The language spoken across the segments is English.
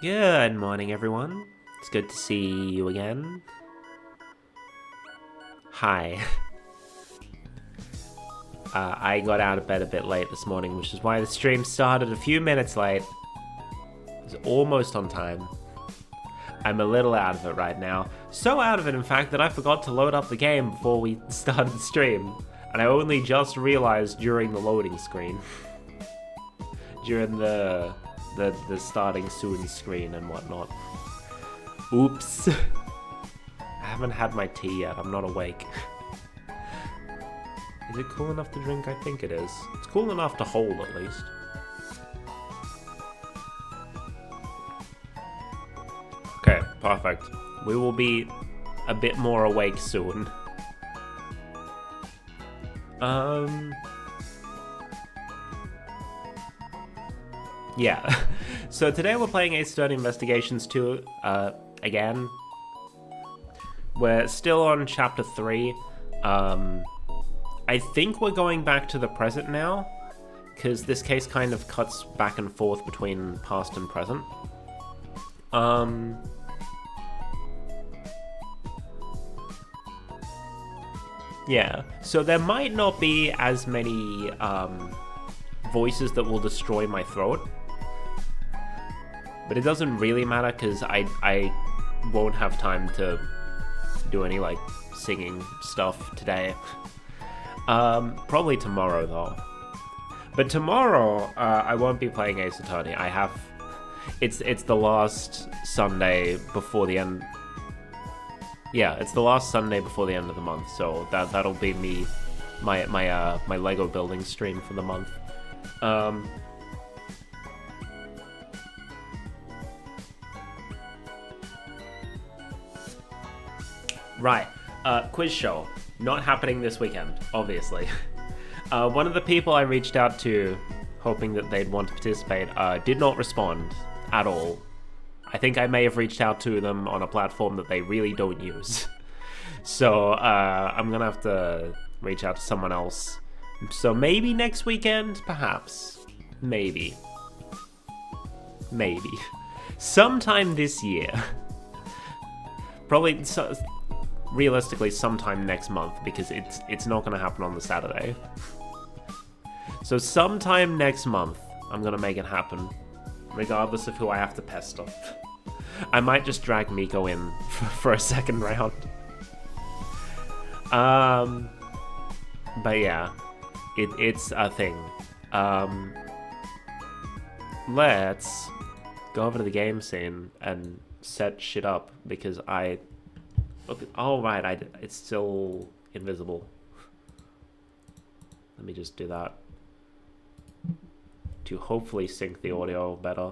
Good morning, everyone. It's good to see you again. Hi. I got out of bed a bit late this morning, which is why the stream started a few minutes late. It was almost on time. I'm a little out of it right now. So out of it, in fact, that I forgot to load up the game before we started the stream. And I only just realized during the loading screen. During the starting soon screen and whatnot. Oops. I haven't had my tea yet. I'm not awake. Is it cool enough to drink? I think it is. It's cool enough to hold, at least. Okay, perfect. We will be a bit more awake soon. Yeah. So today we're playing Ace Attorney Investigations 2, again. We're still on Chapter 3. I think we're going back to the present now, because this case kind of cuts back and forth between past and present. Yeah, so there might not be as many voices that will destroy my throat. But it doesn't really matter because I won't have time to do any like singing stuff today. Probably tomorrow though. But tomorrow I won't be playing Ace Attorney. I have it's the last Sunday before the end. Yeah, it's the last Sunday before the end of the month, so that'll be my Lego building stream for the month. Right, quiz show. Not happening this weekend, obviously. One of the people I reached out to, hoping that they'd want to participate, did not respond at all. I think I may have reached out to them on a platform that they really don't use. So, I'm gonna have to reach out to someone else. So maybe next weekend, perhaps. Maybe. Maybe. Sometime this year. Probably... realistically sometime next month, because it's not going to happen on the Saturday. So sometime next month, I'm going to make it happen, regardless of who I have to pester. I might just drag Miko in for a second round. But yeah, it's a thing. Let's go over to the game scene and set shit up, because okay, oh right, it's still invisible. Let me just do that to hopefully sync the audio better.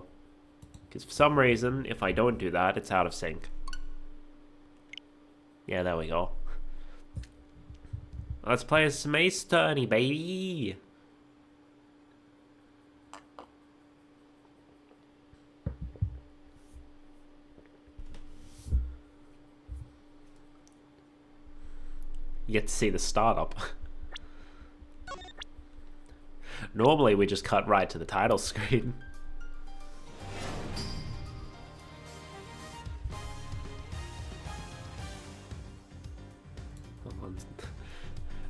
Because for some reason, if I don't do that, it's out of sync. Yeah, there we go. Let's play some Ace Attorney, baby! You get to see the startup. Normally we just cut right to the title screen.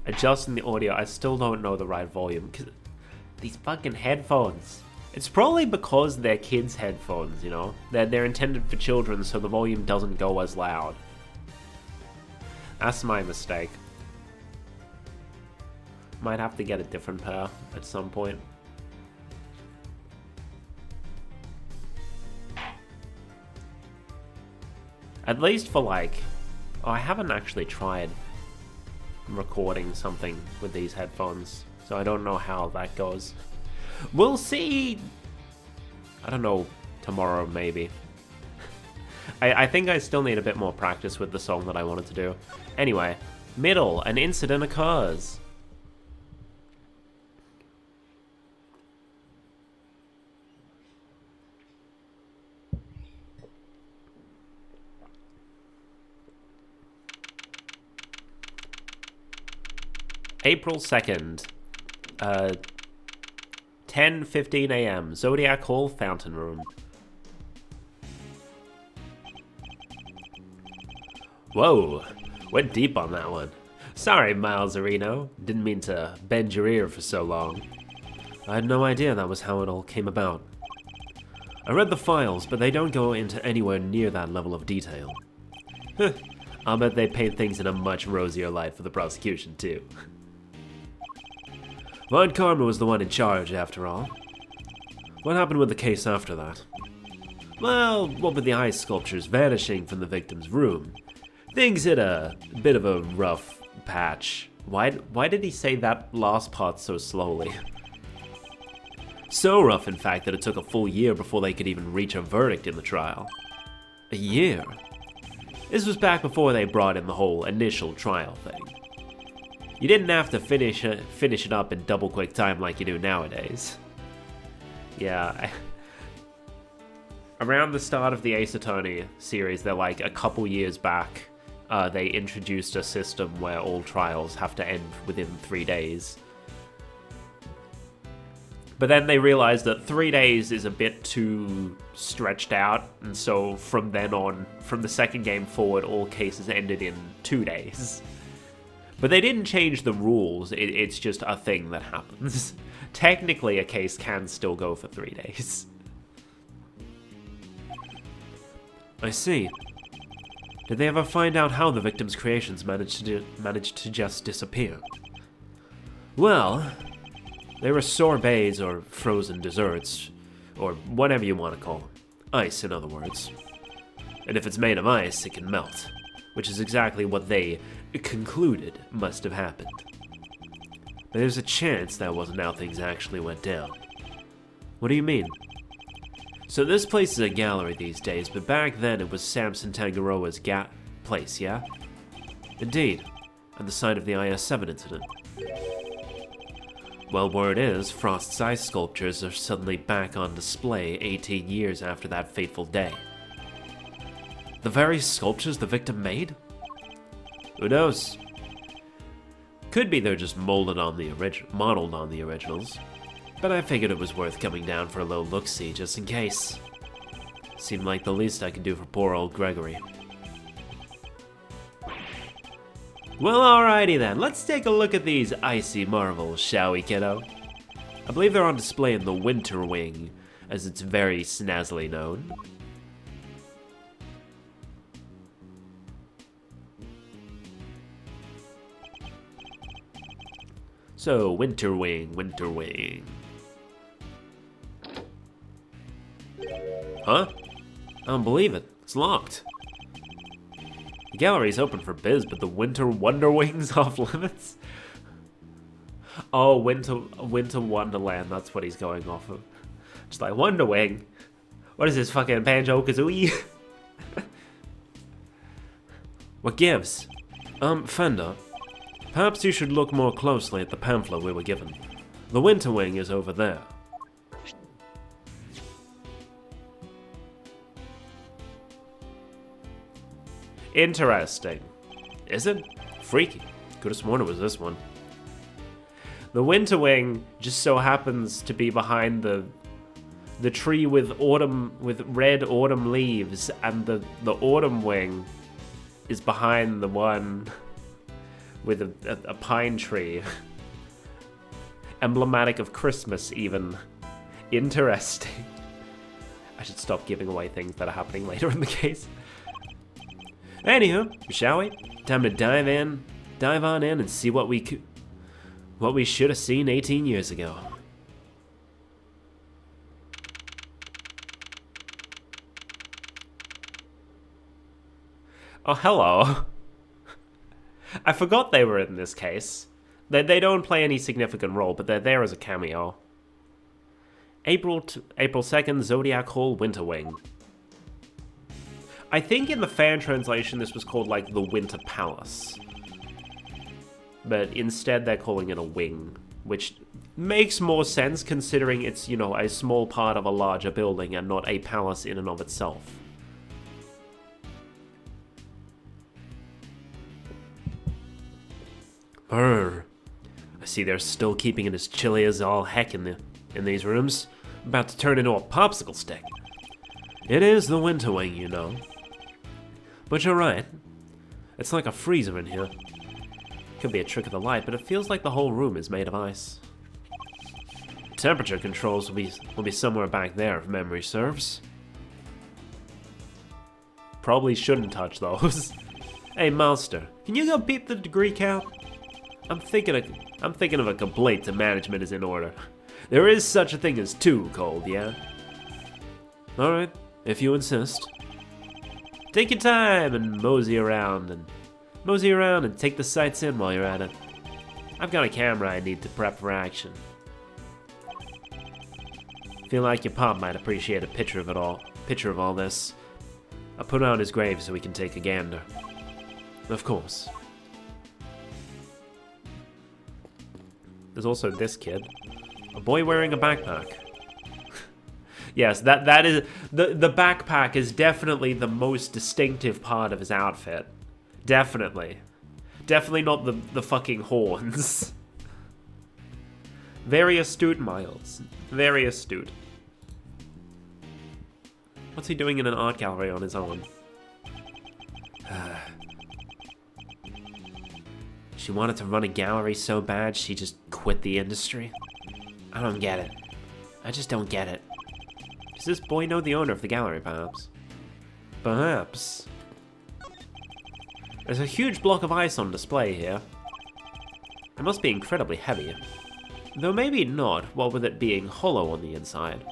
Adjusting the audio, I still don't know the right volume, because these fucking headphones. It's probably because they're kids' headphones, you know? They're intended for children, so the volume doesn't go as loud. That's my mistake. Might have to get a different pair at some point. At least for like... Oh, I haven't actually tried recording something with these headphones, so I don't know how that goes. We'll see! I don't know, tomorrow maybe. I think I still need a bit more practice with the song that I wanted to do. Anyway, middle, an incident occurs. April 2nd, 10:15 a.m. Zodiac Hall Fountain Room. Whoa, went deep on that one. Sorry, Miles Areno. Didn't mean to bend your ear for so long. I had no idea that was how it all came about. I read the files, but they don't go into anywhere near that level of detail. I'll bet they paint things in a much rosier light for the prosecution, too. Von Karma was the one in charge, after all. What happened with the case after that? Well, what with the ice sculptures vanishing from the victim's room, things hit a bit of a rough patch. Why did he say that last part so slowly? So rough, in fact, that it took a full year before they could even reach a verdict in the trial. A year? This was back before they brought in the whole initial trial thing. You didn't have to finish it up in double quick time like you do nowadays. Yeah, around the start of the Ace Attorney series, they're like a couple years back, they introduced a system where all trials have to end within 3 days. But then they realized that 3 days is a bit too stretched out, and so from then on, from the second game forward, all cases ended in 2 days. But they didn't change the rules, it's just a thing that happens. Technically, a case can still go for 3 days. I see. Did they ever find out how the victim's creations managed to just disappear? Well, they were sorbets or frozen desserts, or whatever you want to call them. Ice, in other words. And if it's made of ice, it can melt, which is exactly what they concluded must have happened. But there's a chance that wasn't how things actually went down. What do you mean? So this place is a gallery these days, but back then it was Samson Tangaroa's place, yeah? Indeed, at the site of the IS-7 incident. Well, word is, Frost's ice sculptures are suddenly back on display 18 years after that fateful day. The very sculptures the victim made? Who knows? Could be they're just modeled on the originals. But I figured it was worth coming down for a little look-see just in case. Seemed like the least I could do for poor old Gregory. Well, alrighty then, let's take a look at these icy marvels, shall we, kiddo? I believe they're on display in the Winter Wing, as it's very snazzily known. So, Winter Wing, Winter Wing. Huh? I don't believe it. It's locked. The gallery's open for biz, but the Winter Wonder Wing's off limits? Oh, Winter Wonderland, that's what he's going off of. Just like, Wonder Wing? What is this, fucking Banjo-Kazooie? What gives? Fender, perhaps you should look more closely at the pamphlet we were given. The Winter Wing is over there. Interesting. Is it? Freaky. Could have sworn it was this one. The Winter Wing just so happens to be behind the tree with red autumn leaves, and the Autumn Wing is behind the one with a pine tree. Emblematic of Christmas, even. Interesting. I should stop giving away things that are happening later in the case. Anywho, shall we? Time to dive on in and see what we should have seen 18 years ago. Oh, hello. I forgot they were in this case. They don't play any significant role, but they're there as a cameo. April 2nd, Zodiac Hall, Winter Wing. I think in the fan translation this was called, like, the Winter Palace. But instead they're calling it a wing, which makes more sense considering it's, you know, a small part of a larger building and not a palace in and of itself. Brr. I see they're still keeping it as chilly as all heck in these rooms. About to turn into a popsicle stick. It is the Winter Wing, you know. But you're right. It's like a freezer in here. Could be a trick of the light, but it feels like the whole room is made of ice. Temperature controls will be somewhere back there if memory serves. Probably shouldn't touch those. Hey, Master, can you go beep the degree count? I'm thinking of a complaint to management is in order. There is such a thing as too cold, yeah? Alright, if you insist. Take your time and mosey around and take the sights in while you're at it. I've got a camera I need to prep for action. Feel like your pop might appreciate a picture of all this. I'll put it on his grave so we can take a gander. Of course. There's also this kid. A boy wearing a backpack. Yes, that is... The backpack is definitely the most distinctive part of his outfit. Definitely. Definitely not the fucking horns. Very astute, Miles. Very astute. What's he doing in an art gallery on his own? She wanted to run a gallery so bad she just quit the industry? I don't get it. I just don't get it. Does this boy know the owner of the gallery, perhaps? Perhaps. There's a huge block of ice on display here. It must be incredibly heavy. Though maybe not, what with it being hollow on the inside.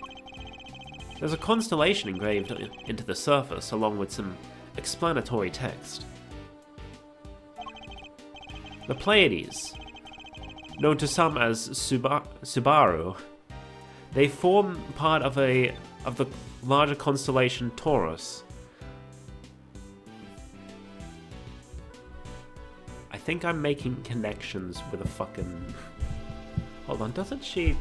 There's a constellation engraved into the surface, along with some explanatory text. The Pleiades, known to some as Subaru, they form part of the larger constellation Taurus. I think I'm making connections with a fucking... Hold on, doesn't she...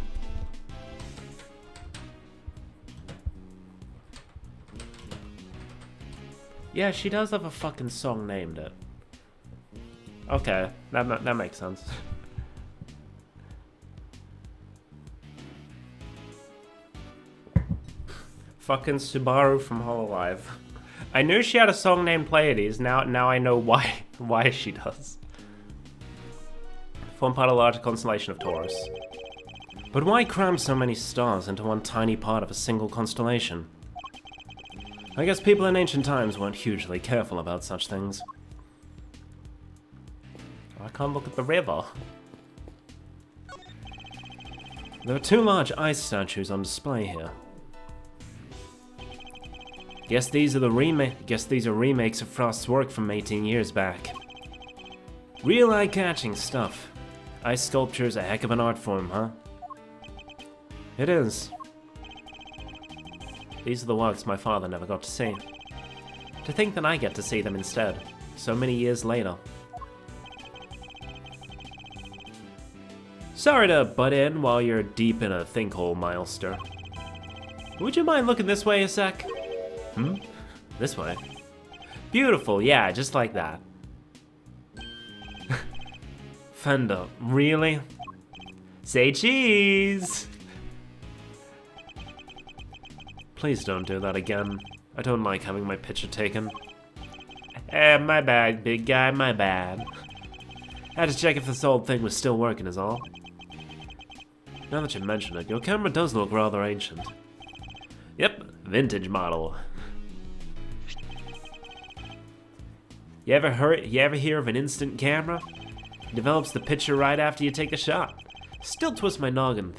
Yeah, she does have a fucking song named it. Okay, that makes sense. Fucking Subaru from Hololive. I knew she had a song named Pleiades. Now I know why she does. Form part of a larger constellation of Taurus. But why cram so many stars into one tiny part of a single constellation? I guess people in ancient times weren't hugely careful about such things. I can't look at the river. There are two large ice statues on display here. Guess these are remakes of Frost's work from 18 years back. Real eye-catching stuff. Ice sculpture's a heck of an art form, huh? It is. These are the works my father never got to see. To think that I get to see them instead, so many years later. Sorry to butt in while you're deep in a thinkhole, Milester. Would you mind looking this way a sec? This way? Beautiful, yeah, just like that. Fender, really? Say cheese! Please don't do that again. I don't like having my picture taken. My bad, big guy, my bad. Had to check if this old thing was still working is all. Now that you mention it, your camera does look rather ancient. Yep, vintage model. You ever hear of an instant camera? It develops the picture right after you take the shot. Still twist my noggin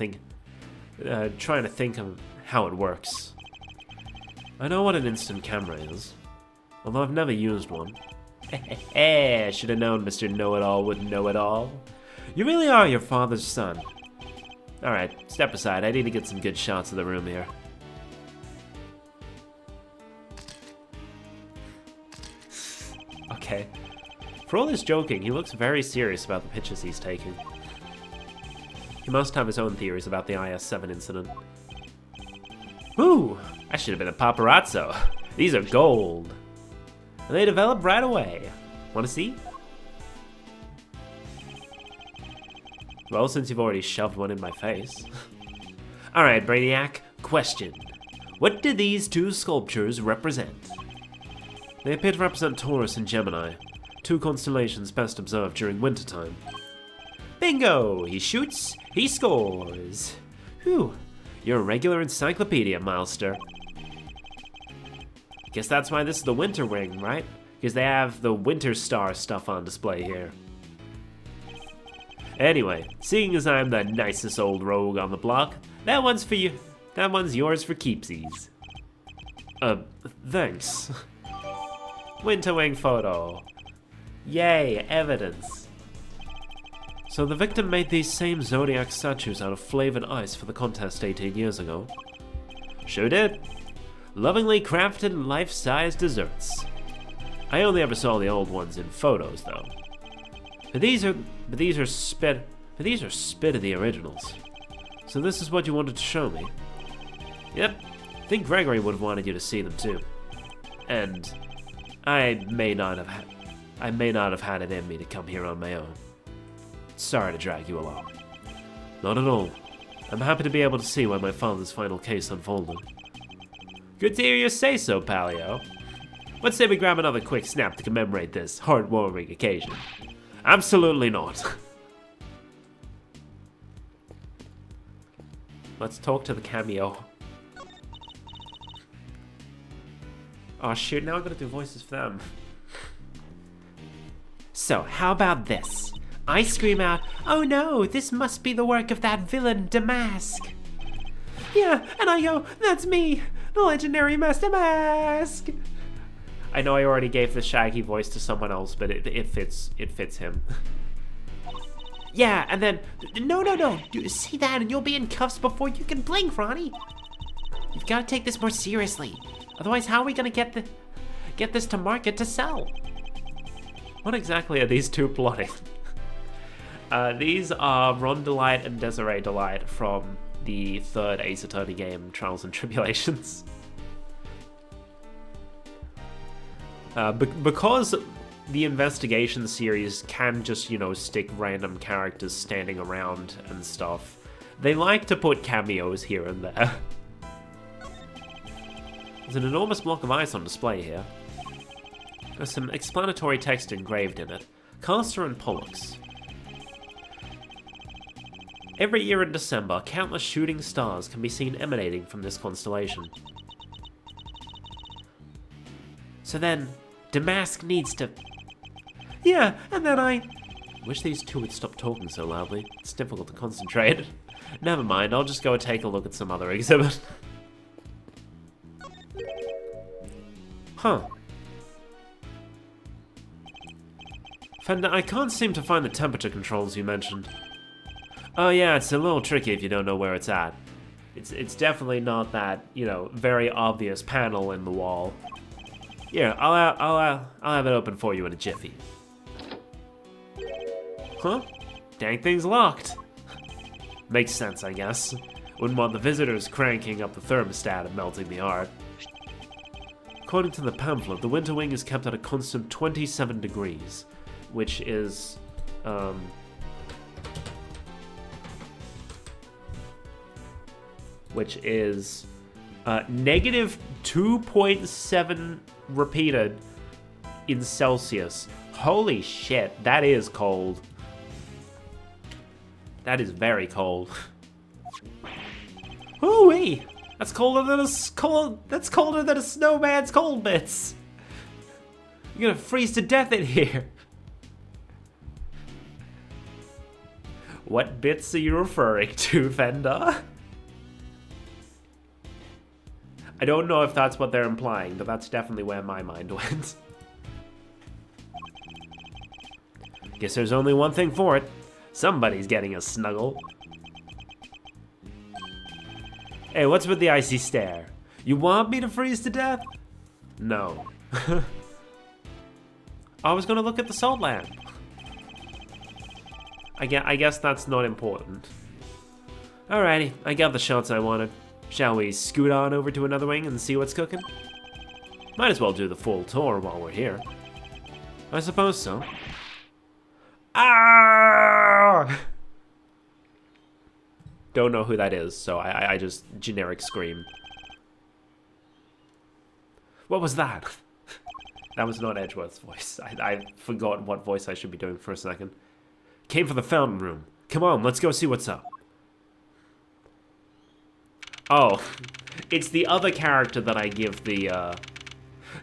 trying to think of how it works. I know what an instant camera is, although I've never used one. Should have known Mr. Know-It-All would know it all. You really are your father's son. Alright, step aside. I need to get some good shots of the room here. Okay. For all his joking, he looks very serious about the pictures he's taking. He must have his own theories about the IS-7 incident. Ooh, I should have been a paparazzo. These are gold. And they develop right away. Want to see? Well, since you've already shoved one in my face. Alright, Brainiac, question. What do these two sculptures represent? They appear to represent Taurus and Gemini, 2 constellations best observed during wintertime. Bingo! He shoots, he scores. Whew, you're a regular encyclopedia, Milester. Guess that's why this is the winter wing, right? Because they have the winter star stuff on display here. Anyway, seeing as I'm the nicest old rogue on the block, that one's for you. That one's yours for keepsies. Thanks. Winter wing photo. Yay, evidence. So the victim made these same zodiac statues out of flavored ice for the contest 18 years ago. Sure did. Lovingly crafted life-size desserts. I only ever saw the old ones in photos, though. But these are spit of the originals. So this is what you wanted to show me. Yep, I think Gregory would have wanted you to see them too. And I may not have had it in me to come here on my own. Sorry to drag you along. Not at all. I'm happy to be able to see why my father's final case unfolded. Good to hear you say so, Palio. Let's say we grab another quick snap to commemorate this heartwarming occasion. Absolutely not. Let's talk to the cameo. Oh shoot, now I'm gonna do voices for them. So, how about this? I scream out, "Oh no, this must be the work of that villain, Damask." Yeah, and I go, "That's me, the legendary Master Mask." I know I already gave the Shaggy voice to someone else, but it fits him. Yeah, and then, no, see that and you'll be in cuffs before you can blink, Ronnie. You've got to take this more seriously. Otherwise, how are we gonna get this to market to sell? What exactly are these two plotting? These are Ron Delight and Desiree Delight from the third Ace Attorney game, Trials and Tribulations. Because the investigation series can just, stick random characters standing around and stuff, they like to put cameos here and there. There's an enormous block of ice on display here. There's some explanatory text engraved in it. Castor and Pollux. Every year in December, countless shooting stars can be seen emanating from this constellation. So then, Damask needs to... Yeah, and then I wish these two would stop talking so loudly. It's difficult to concentrate. Never mind, I'll just go take a look at some other exhibit. Huh. Fender, I can't seem to find the temperature controls you mentioned. Oh yeah, it's a little tricky if you don't know where it's at. It's definitely not that, very obvious panel in the wall. Here, I'll have it open for you in a jiffy. Huh? Dang thing's locked. Makes sense, I guess. Wouldn't want the visitors cranking up the thermostat and melting the art. According to the pamphlet, the winter wing is kept at a constant 27 degrees, which is, negative 2.7 repeated in Celsius. Holy shit, that is cold. That is very cold. Ooh-wee! That's colder than that's colder than a snowman's cold bits. You're gonna freeze to death in here. What bits are you referring to, Fender? I don't know if that's what they're implying, but that's definitely where my mind went. Guess there's only one thing for it. Somebody's getting a snuggle. Hey, what's with the icy stare? You want me to freeze to death? No. I was gonna look at the salt lamp. I guess that's not important. Alrighty, I got the shots I wanted. Shall we scoot on over to another wing and see what's cooking? Might as well do the full tour while we're here. I suppose so. Ah! Don't know who that is, so I just generic scream. What was that? That was not Edgeworth's voice. I forgot what voice I should be doing for a second. Came for the fountain room. Come on, let's go see what's up. Oh, it's the other character that I give the,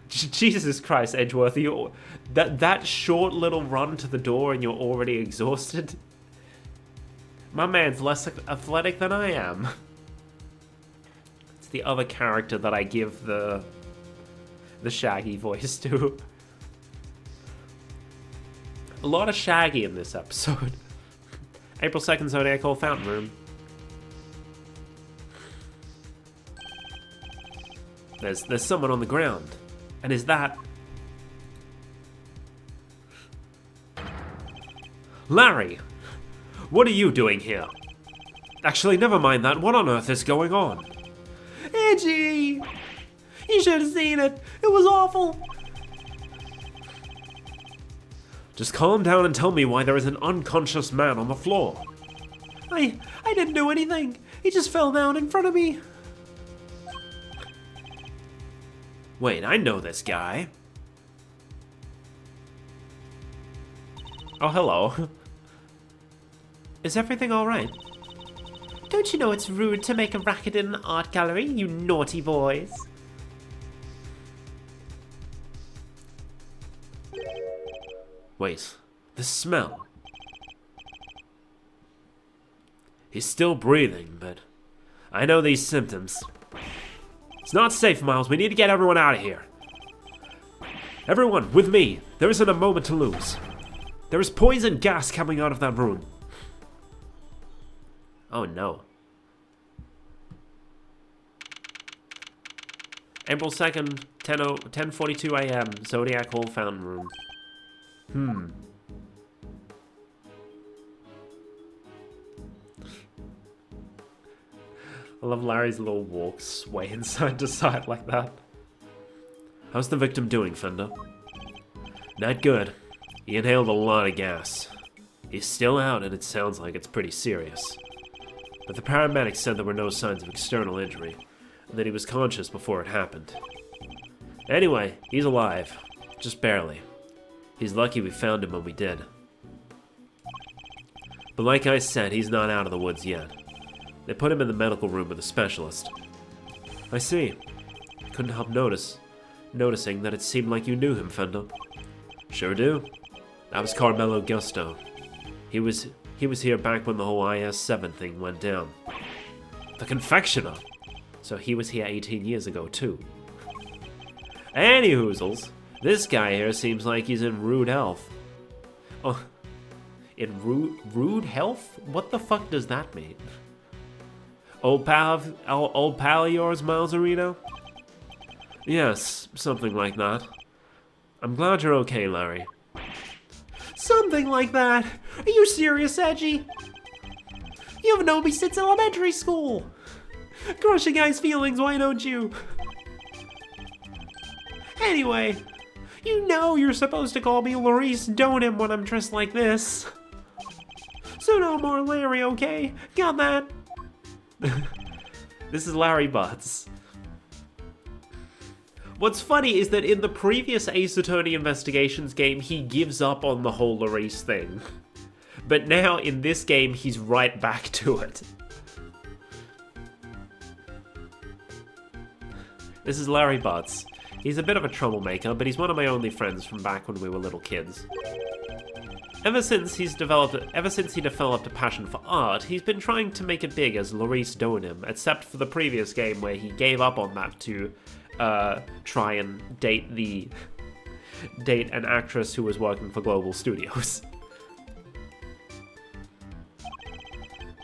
Jesus Christ, Edgeworth, that short little run to the door and you're already exhausted? My man's less athletic than I am. It's the other character that I give the Shaggy voice to. A lot of Shaggy in this episode. April 2nd, Zodiac Hall Fountain Room. There's someone on the ground. And is that... Larry! What are you doing here? Actually, never mind that. What on earth is going on? Edgy! You should have seen it. It was awful. Just calm down and tell me why there is an unconscious man on the floor. I didn't do anything. He just fell down in front of me. Wait, I know this guy. Oh, hello. Is everything alright? Don't you know it's rude to make a racket in an art gallery, you naughty boys? Wait, the smell. He's still breathing, but I know these symptoms. It's not safe, Miles. We need to get everyone out of here. Everyone, with me. There isn't a moment to lose. There is poison gas coming out of that room. Oh no. April 2nd, 10:42 a.m. Zodiac Hall Fountain Room. I love Larry's little walk, swaying side to side like that. How's the victim doing, Fender? Not good. He inhaled a lot of gas. He's still out and it sounds like it's pretty serious. But the paramedics said there were no signs of external injury, and that he was conscious before it happened. Anyway, he's alive. Just barely. He's lucky we found him when we did. But like I said, he's not out of the woods yet. They put him in the medical room with a specialist. I see. Couldn't help noticing that it seemed like you knew him, Fender. Sure do. That was Carmelo Gusto. He was here back when the whole IS-7 thing went down. The confectioner! So he was here 18 years ago, too. Anyhoozles, this guy here seems like he's in rude health. Oh, in rude health? What the fuck does that mean? Old pal of yours, Miles Areno? Yes, something like that. I'm glad you're okay, Larry. Something like that? Are you serious, Edgy? You haven't known me since elementary school. Crush a guy's feelings, why don't you? Anyway, you know you're supposed to call me Larice Donham when I'm dressed like this. So no more Larry, okay? Got that? This is Larry Butts. What's funny is that in the previous Ace Attorney Investigations game, he gives up on the whole Larice thing. But now, in this game, he's right back to it. This is Larry Butts. He's a bit of a troublemaker, but he's one of my only friends from back when we were little kids. Ever since he developed a passion for art, he's been trying to make it big as Larice Donham, except for the previous game where he gave up on that to try and date an actress who was working for Global Studios.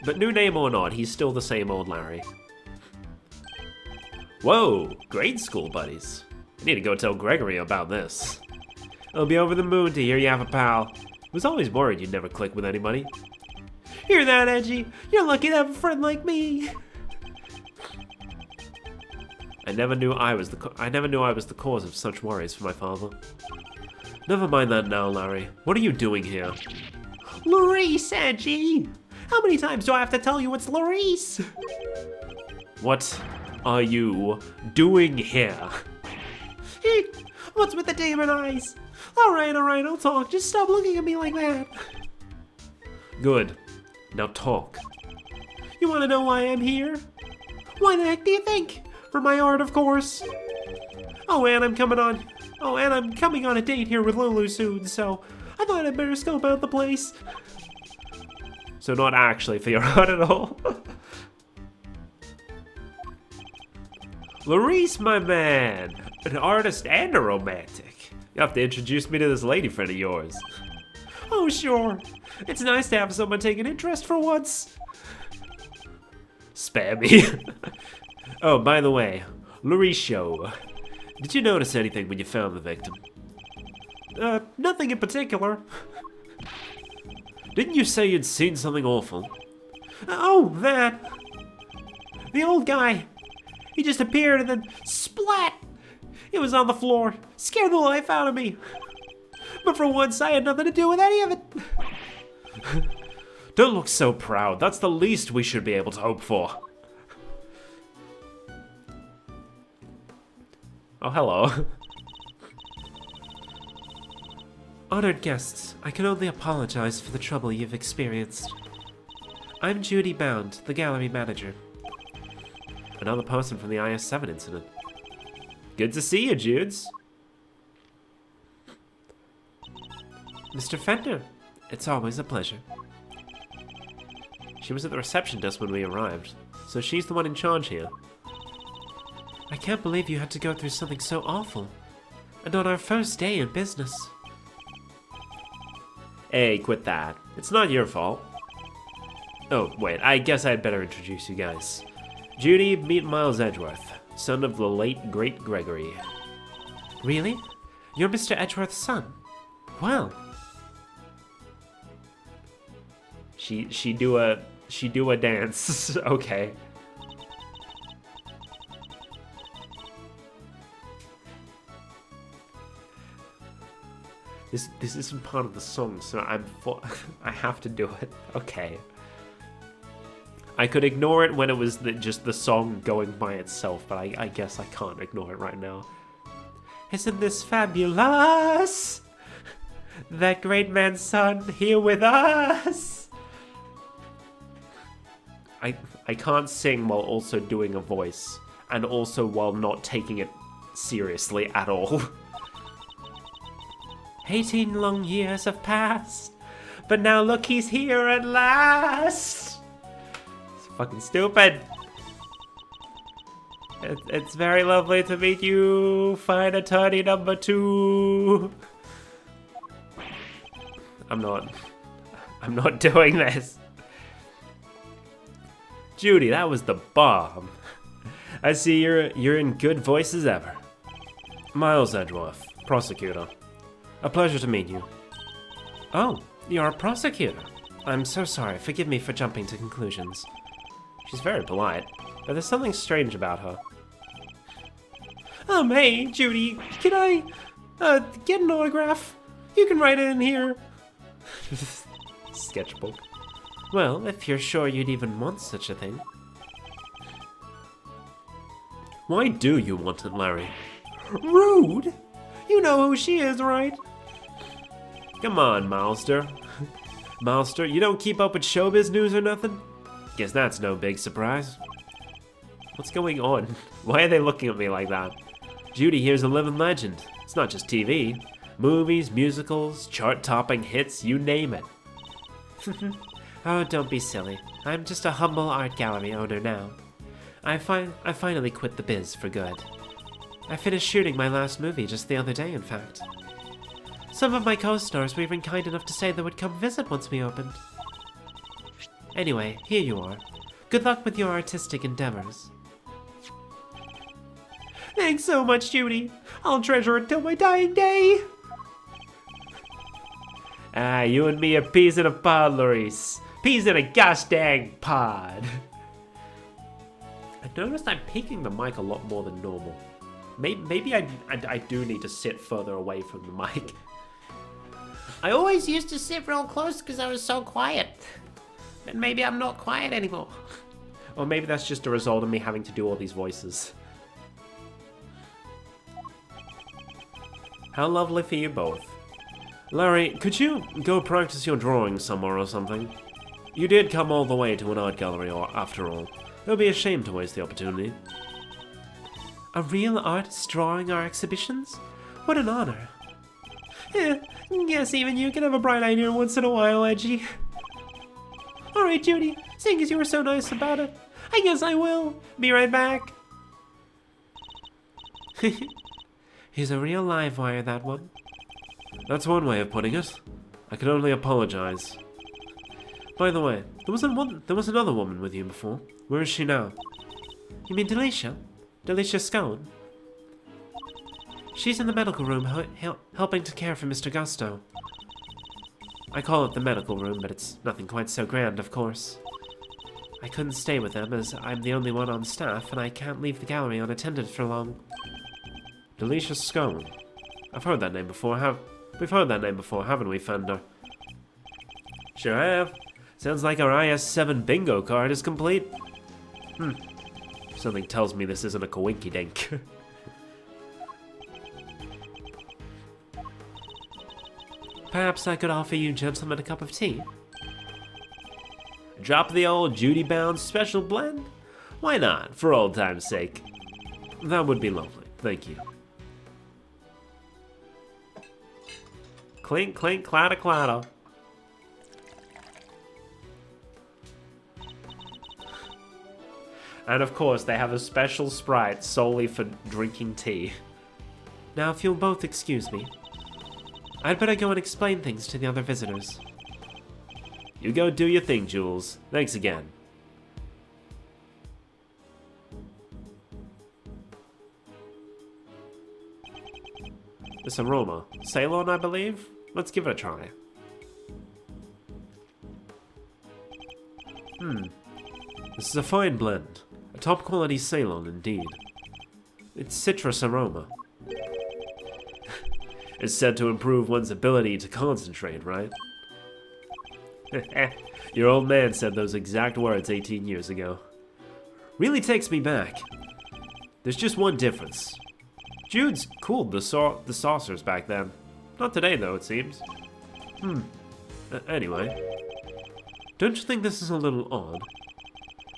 But new name or not, he's still the same old Larry. Whoa, grade school buddies. I need to go tell Gregory about this. I'll be over the moon to hear you have a pal. Was always worried you'd never click with anybody. Hear that, Edgy? You're lucky to have a friend like me. I never knew I was the cause of such worries for my father. Never mind that now, Larry. What are you doing here? Larice, Edgy! How many times do I have to tell you it's Larice? What are you doing here? What's with the demon eyes? Alright, I'll talk. Just stop looking at me like that. Good. Now talk. You want to know why I'm here? Why the heck do you think? For my art, of course. Oh, and I'm coming on a date here with Lulu soon, so I thought I'd better scope out the place. So not actually for your art at all. Larice, my man. An artist and a romantic. You have to introduce me to this lady friend of yours. Oh, sure. It's nice to have someone take an interest for once. Spammy. Oh, by the way, Lauricio, did you notice anything when you found the victim? Nothing in particular. Didn't you say you'd seen something awful? Oh, that. The old guy. He just appeared and then splat! It was on the floor. Scared the life out of me. But for once, I had nothing to do with any of it. Don't look so proud. That's the least we should be able to hope for. Oh, hello. Honored guests, I can only apologize for the trouble you've experienced. I'm Judy Bound, the gallery manager. Another person from the IS-7 incident. Good to see you, Judes. Mr. Fender, it's always a pleasure. She was at the reception desk when we arrived, so she's the one in charge here. I can't believe you had to go through something so awful. And on our first day in business. Hey, quit that. It's not your fault. Oh, wait, I guess I'd better introduce you guys. Judy, meet Miles Edgeworth, son of the late, great Gregory. Really? You're Mr. Edgeworth's son? Well. She do a dance. Okay. This isn't part of the song, so I have to do it. Okay. I could ignore it when it was just the song going by itself, but I guess I can't ignore it right now. Isn't this fabulous? That great man's son here with us. I can't sing while also doing a voice, and also while not taking it seriously at all. 18 long years have passed, but now look, he's here at last. It's fucking stupid. It's very lovely to meet you, fine attorney number 2. I'm not doing this. Judy, that was the bomb. I see you're in good voice as ever. Miles Edgeworth, Prosecutor. A pleasure to meet you. Oh, you're a prosecutor. I'm so sorry, forgive me for jumping to conclusions. She's very polite, but there's something strange about her. Hey, Judy, can I, get an autograph? You can write it in here. Sketchbook. Well, if you're sure you'd even want such a thing. Why do you want it, Larry? Rude! You know who she is, right? Come on, Milester. Milester, you don't keep up with showbiz news or nothing? Guess that's no big surprise. What's going on? Why are they looking at me like that? Judy here's a living legend. It's not just TV. Movies, musicals, chart-topping hits, you name it. Oh, don't be silly. I'm just a humble art gallery owner now. I finally quit the biz for good. I finished shooting my last movie just the other day, in fact. Some of my co-stars were even kind enough to say they would come visit once we opened. Anyway, here you are. Good luck with your artistic endeavors. Thanks so much, Judy. I'll treasure it till my dying day. Ah, you and me are peas in a pod, Larice. Peas in a gosh dang pod. I noticed I'm picking the mic a lot more than normal. Maybe I do need to sit further away from the mic. I always used to sit real close because I was so quiet. But maybe I'm not quiet anymore. Or maybe that's just a result of me having to do all these voices. How lovely for you both. Larry, could you go practice your drawing somewhere or something? You did come all the way to an art gallery, after all. It would be a shame to waste the opportunity. A real artist drawing our exhibitions? What an honor. Guess even you can have a bright idea once in a while, Edgy. Alright, Judy, seeing as you were so nice about it, I guess I will. Be right back. He's a real live wire, that one. That's one way of putting it. I can only apologize. By the way, there was another woman with you before. Where is she now? You mean Delisha? Delisha Scone? She's in the medical room helping to care for Mr. Gusto. I call it the medical room, but it's nothing quite so grand, of course. I couldn't stay with them as I'm the only one on staff and I can't leave the gallery unattended for long. Delisha Scone. I've heard that name before. We've heard that name before, haven't we, Fender? Sure have. Sounds like our IS-7 bingo card is complete. Something tells me this isn't a coinky-dink. Perhaps I could offer you gentlemen a cup of tea? Drop the old Judy-bound special blend? Why not, for old time's sake? That would be lovely, thank you. Clink, clink, clatter, clatter. And of course, they have a special Sprite solely for drinking tea. Now, if you'll both excuse me, I'd better go and explain things to the other visitors. You go do your thing, Jules. Thanks again. This aroma. Ceylon, I believe? Let's give it a try. This is a fine blend. A top quality Ceylon indeed. It's citrus aroma. It's said to improve one's ability to concentrate, right? Your old man said those exact words 18 years ago. Really takes me back. There's just one difference. Jude's cooled the saucers back then. Not today, though, it seems. Anyway. Don't you think this is a little odd?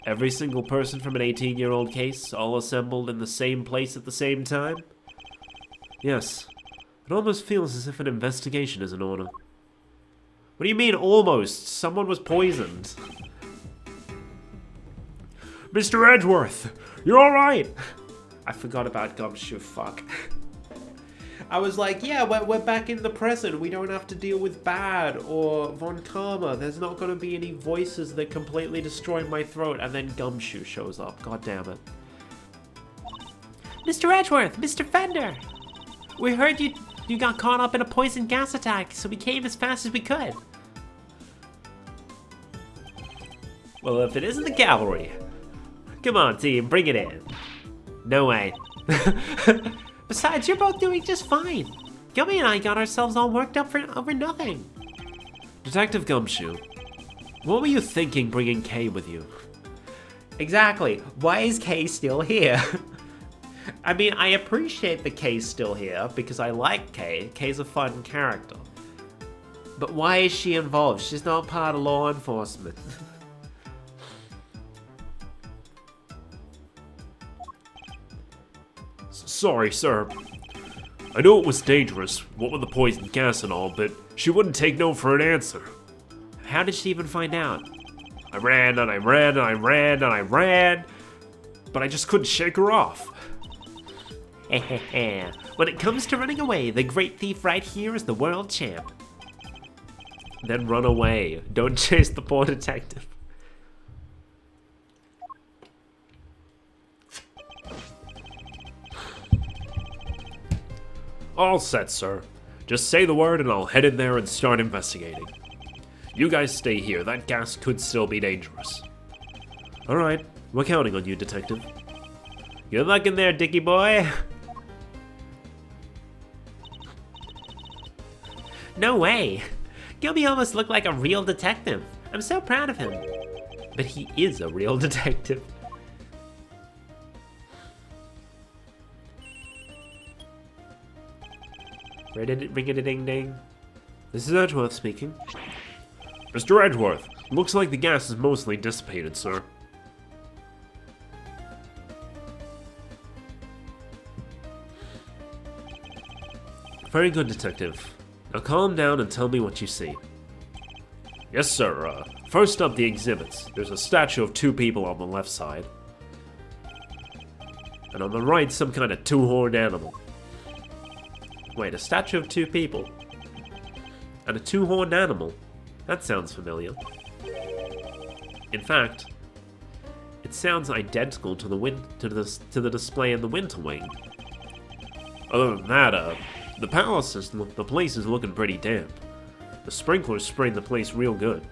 Every single person from an 18-year-old case, all assembled in the same place at the same time? Yes. It almost feels as if an investigation is in order. What do you mean, almost? Someone was poisoned. Mr. Edgeworth, you're alright! I forgot about Gumshoe, fuck. I was like, yeah, we're back in the present. We don't have to deal with Bad or Von Karma. There's not going to be any voices that completely destroy my throat. And then Gumshoe shows up. God damn it. Mr. Edgeworth, Mr. Fender! We heard you got caught up in a poison gas attack, so we came as fast as we could. Well, if it isn't the cavalry. Come on, team, bring it in. No way. Besides, you're both doing just fine. Gummy and I got ourselves all worked up over nothing. Detective Gumshoe, what were you thinking bringing Kay with you? Exactly. Why is Kay still here? I mean, I appreciate that Kay's still here because I like Kay. Kay's a fun character. But why is she involved? She's not part of law enforcement. Sorry, sir. I know it was dangerous, what with the poison gas and all, but she wouldn't take no for an answer. How did she even find out? I ran and I ran and I ran and I ran, but I just couldn't shake her off. When it comes to running away, the great thief right here is the world champ. Then run away. Don't chase the poor detective. All set, sir. Just say the word and I'll head in there and start investigating. You guys stay here. That gas could still be dangerous. Alright, we're counting on you, detective. Good luck in there, Dickie boy. No way. Gilby almost looked like a real detective. I'm so proud of him. But he is a real detective. Ring-a-ding-ding. This is Edgeworth speaking. Mr. Edgeworth, looks like the gas is mostly dissipated, sir. Very good, Detective. Now calm down and tell me what you see. Yes, sir. First up, the exhibits. There's a statue of two people on the left side. And on the right, some kind of two-horned animal. Wait, a statue of two people? And a two-horned animal? That sounds familiar. In fact, it sounds identical to the display in the Winter Wing. Other than that, the place is looking pretty damp. The sprinklers sprayed the place real good.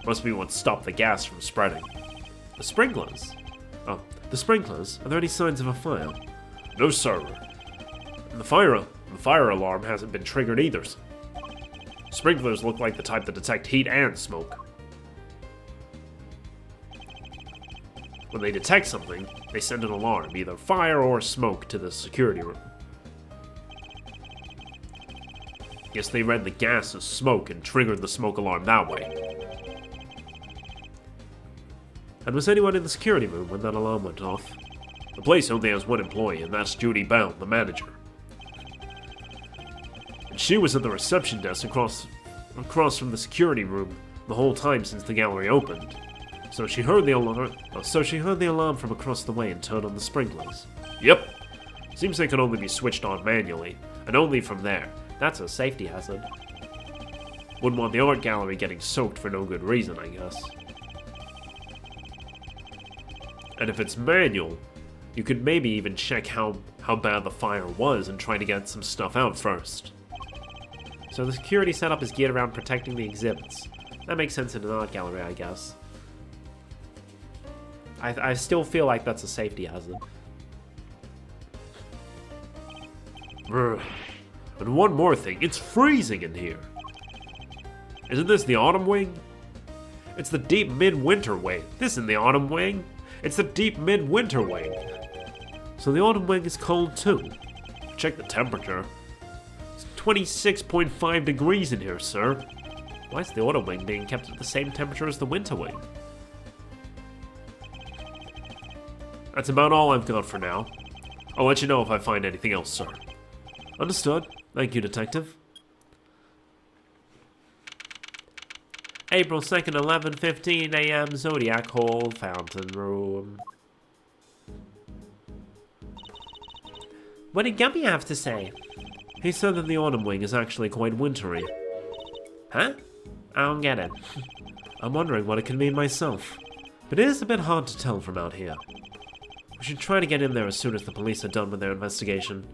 Must be what stopped the gas from spreading. The sprinklers? Oh, the sprinklers? Are there any signs of a fire? No, sir. And the fire alarm hasn't been triggered either. Sprinklers look like the type that detect heat and smoke. When they detect something, they send an alarm, either fire or smoke, to the security room. Guess they read the gas as smoke and triggered the smoke alarm that way. And was anyone in the security room when that alarm went off? The place only has one employee, and that's Judy Bound, the manager. And she was at the reception desk across from the security room the whole time since the gallery opened. So she heard the alarm from across the way and turned on the sprinklers. Yep. Seems they can only be switched on manually, and only from there. That's a safety hazard. Wouldn't want the art gallery getting soaked for no good reason, I guess. And if it's manual, you could maybe even check how bad the fire was and try to get some stuff out first. So the security setup is geared around protecting the exhibits. That makes sense in an art gallery, I guess. I still feel like that's a safety hazard. And one more thing, it's freezing in here. Isn't this the autumn wing? It's the deep midwinter wing. This isn't the autumn wing. It's the deep midwinter wing. So the autumn wing is cold too. Check the temperature. It's 26.5 degrees in here, sir. Why is the autumn wing being kept at the same temperature as the winter wing? That's about all I've got for now. I'll let you know if I find anything else, sir. Understood. Thank you, Detective. April 2nd, 11:15 a.m. Zodiac Hall, Fountain Room. What did Gambit have to say? He said that the autumn wing is actually quite wintry. Huh? I don't get it. I'm wondering what it can mean myself. But it is a bit hard to tell from out here. We should try to get in there as soon as the police are done with their investigation.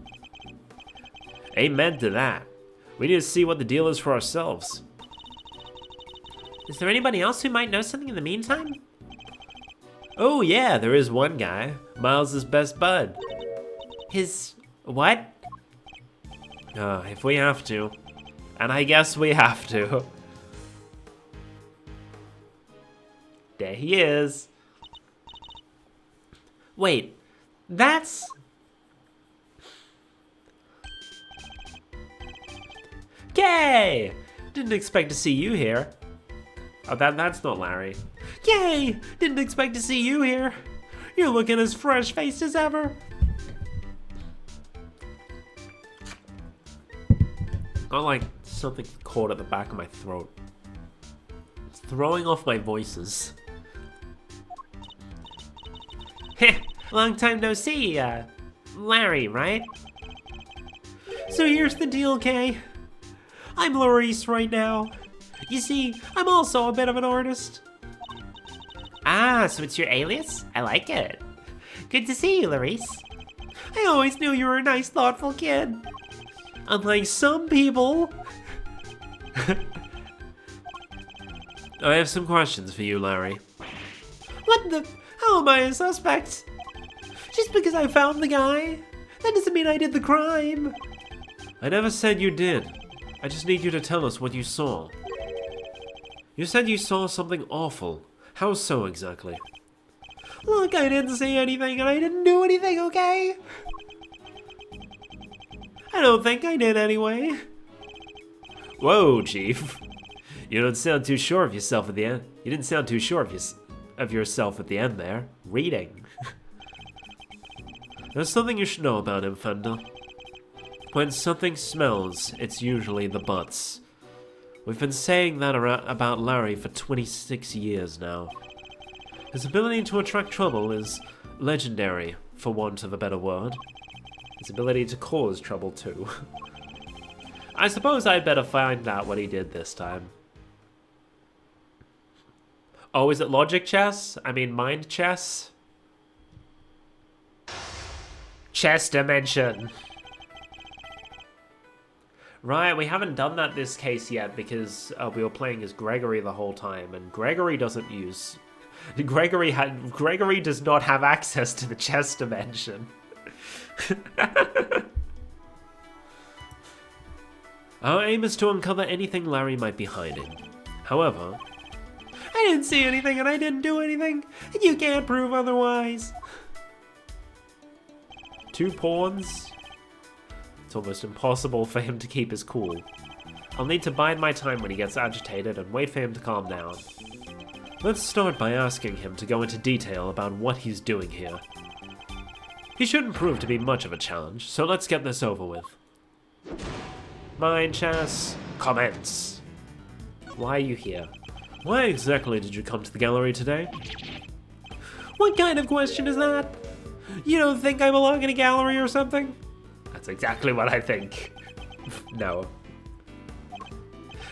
Amen to that. We need to see what the deal is for ourselves. Is there anybody else who might know something in the meantime? Oh yeah, there is one guy. Miles' best bud. His... what? If we have to. And I guess we have to. There he is. Wait, that's... Yay! Didn't expect to see you here. Oh, that's not Larry. Yay! Didn't expect to see you here. You're looking as fresh-faced as ever. Got like something caught at the back of my throat. It's throwing off my voices. Heh! Long time no see, Larry, right? So here's the deal, Kay. I'm Larice right now. You see, I'm also a bit of an artist. Ah, so it's your alias? I like it. Good to see you, Larice. I always knew you were a nice, thoughtful kid. Unlike some people. I have some questions for you, Larry. What the? How am I a suspect? Just because I found the guy? That doesn't mean I did the crime. I never said you did. I just need you to tell us what you saw. You said you saw something awful. How so exactly? Look, I didn't see anything and I didn't do anything, okay? I don't think I did anyway. Whoa, Chief. You don't sound too sure of yourself at the end. You didn't sound too sure of yourself at the end there. Reading. There's something you should know about him, Fender. When something smells, it's usually the butts. We've been saying that about Larry for 26 years now. His ability to attract trouble is legendary, for want of a better word. His ability to cause trouble too. I suppose I'd better find out what he did this time. Oh, is it logic chess? I mean mind chess? Chess dimension. Right, we haven't done that this case yet because we were playing as Gregory the whole time, and Gregory doesn't use... Gregory does not have access to the chess dimension. Our aim is to uncover anything Larry might be hiding. However... I didn't see anything and I didn't do anything, and you can't prove otherwise. 2 pawns? It's almost impossible for him to keep his cool. I'll need to bide my time when he gets agitated and wait for him to calm down. Let's start by asking him to go into detail about what he's doing here. He shouldn't prove to be much of a challenge, so let's get this over with. Mind chess, commence. Why are you here? Why exactly did you come to the gallery today? What kind of question is that? You don't think I belong in a gallery or something? That's exactly what I think. No.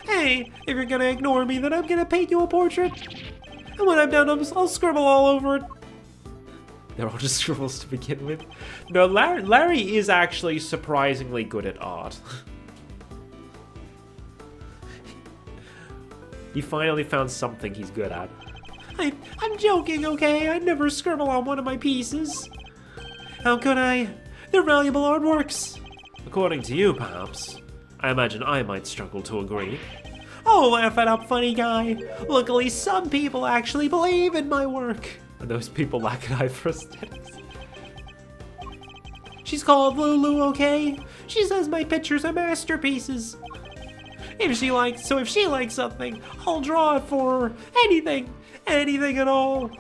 Hey, if you're gonna ignore me, then I'm gonna paint you a portrait. And when I'm done, I'll scribble all over it. They're all just scribbles to begin with. No, Larry is actually surprisingly good at art. He finally found something he's good at. I'm joking, okay? I'd never scribble on one of my pieces. How could I? They're valuable artworks. According to you, perhaps. I imagine I might struggle to agree. Oh, laugh it up, funny guy. Luckily, some people actually believe in my work. And those people lack an eye for aesthetics. She's called Lulu, okay? She says my pictures are masterpieces. If she likes something, I'll draw it for her. Anything at all.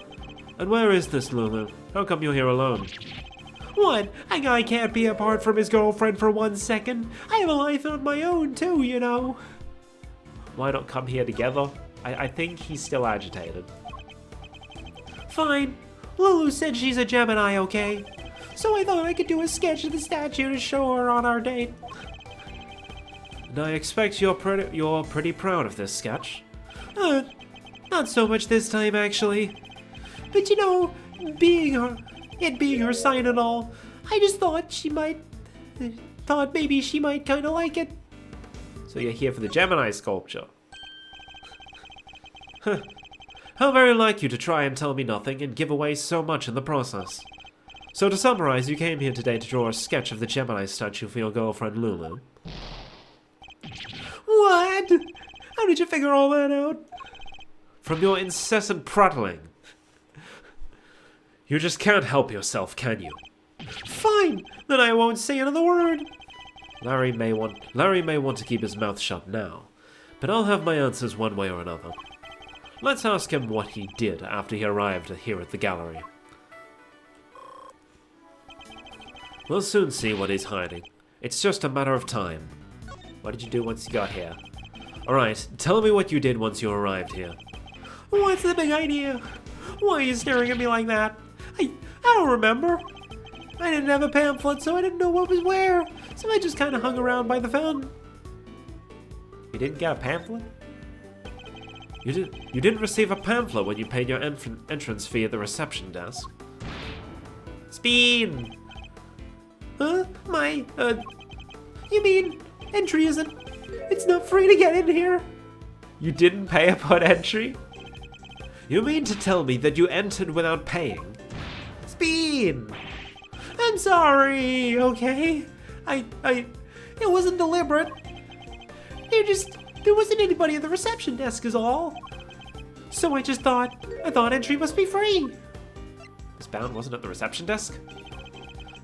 And where is this Lulu? How come you're here alone? What? A guy can't be apart from his girlfriend for 1 second. I have a life of my own too, you know. Why not come here together? I think he's still agitated. Fine. Lulu said she's a Gemini, okay? So I thought I could do a sketch of the statue to show her on our date. And I expect you're pretty proud of this sketch. Not so much this time, actually. But you know, being her sign and all, I just thought maybe she might kind of like it. So you're here for the Gemini sculpture. How very like you to try and tell me nothing and give away so much in the process. So to summarize, you came here today to draw a sketch of the Gemini statue for your girlfriend Lulu. What? How did you figure all that out? From your incessant prattling. You just can't help yourself, can you? Fine, then I won't say another word. Larry may want to keep his mouth shut now, but I'll have my answers one way or another. Let's ask him what he did after he arrived here at the gallery. We'll soon see what he's hiding. It's just a matter of time. What did you do once you got here? Alright, tell me what you did once you arrived here. What's the big idea? Why are you staring at me like that? I don't remember. I didn't have a pamphlet, so I didn't know what was where. So I just kind of hung around by the fountain. You didn't get a pamphlet? You didn't receive a pamphlet when you paid your entrance fee at the reception desk. Speed! Huh? You mean entry isn't... It's not free to get in here? You didn't pay upon entry? You mean to tell me that you entered without paying? Speed! I'm sorry, okay? It wasn't deliberate. There wasn't anybody at the reception desk is all. So I thought entry must be free. This bound wasn't at the reception desk?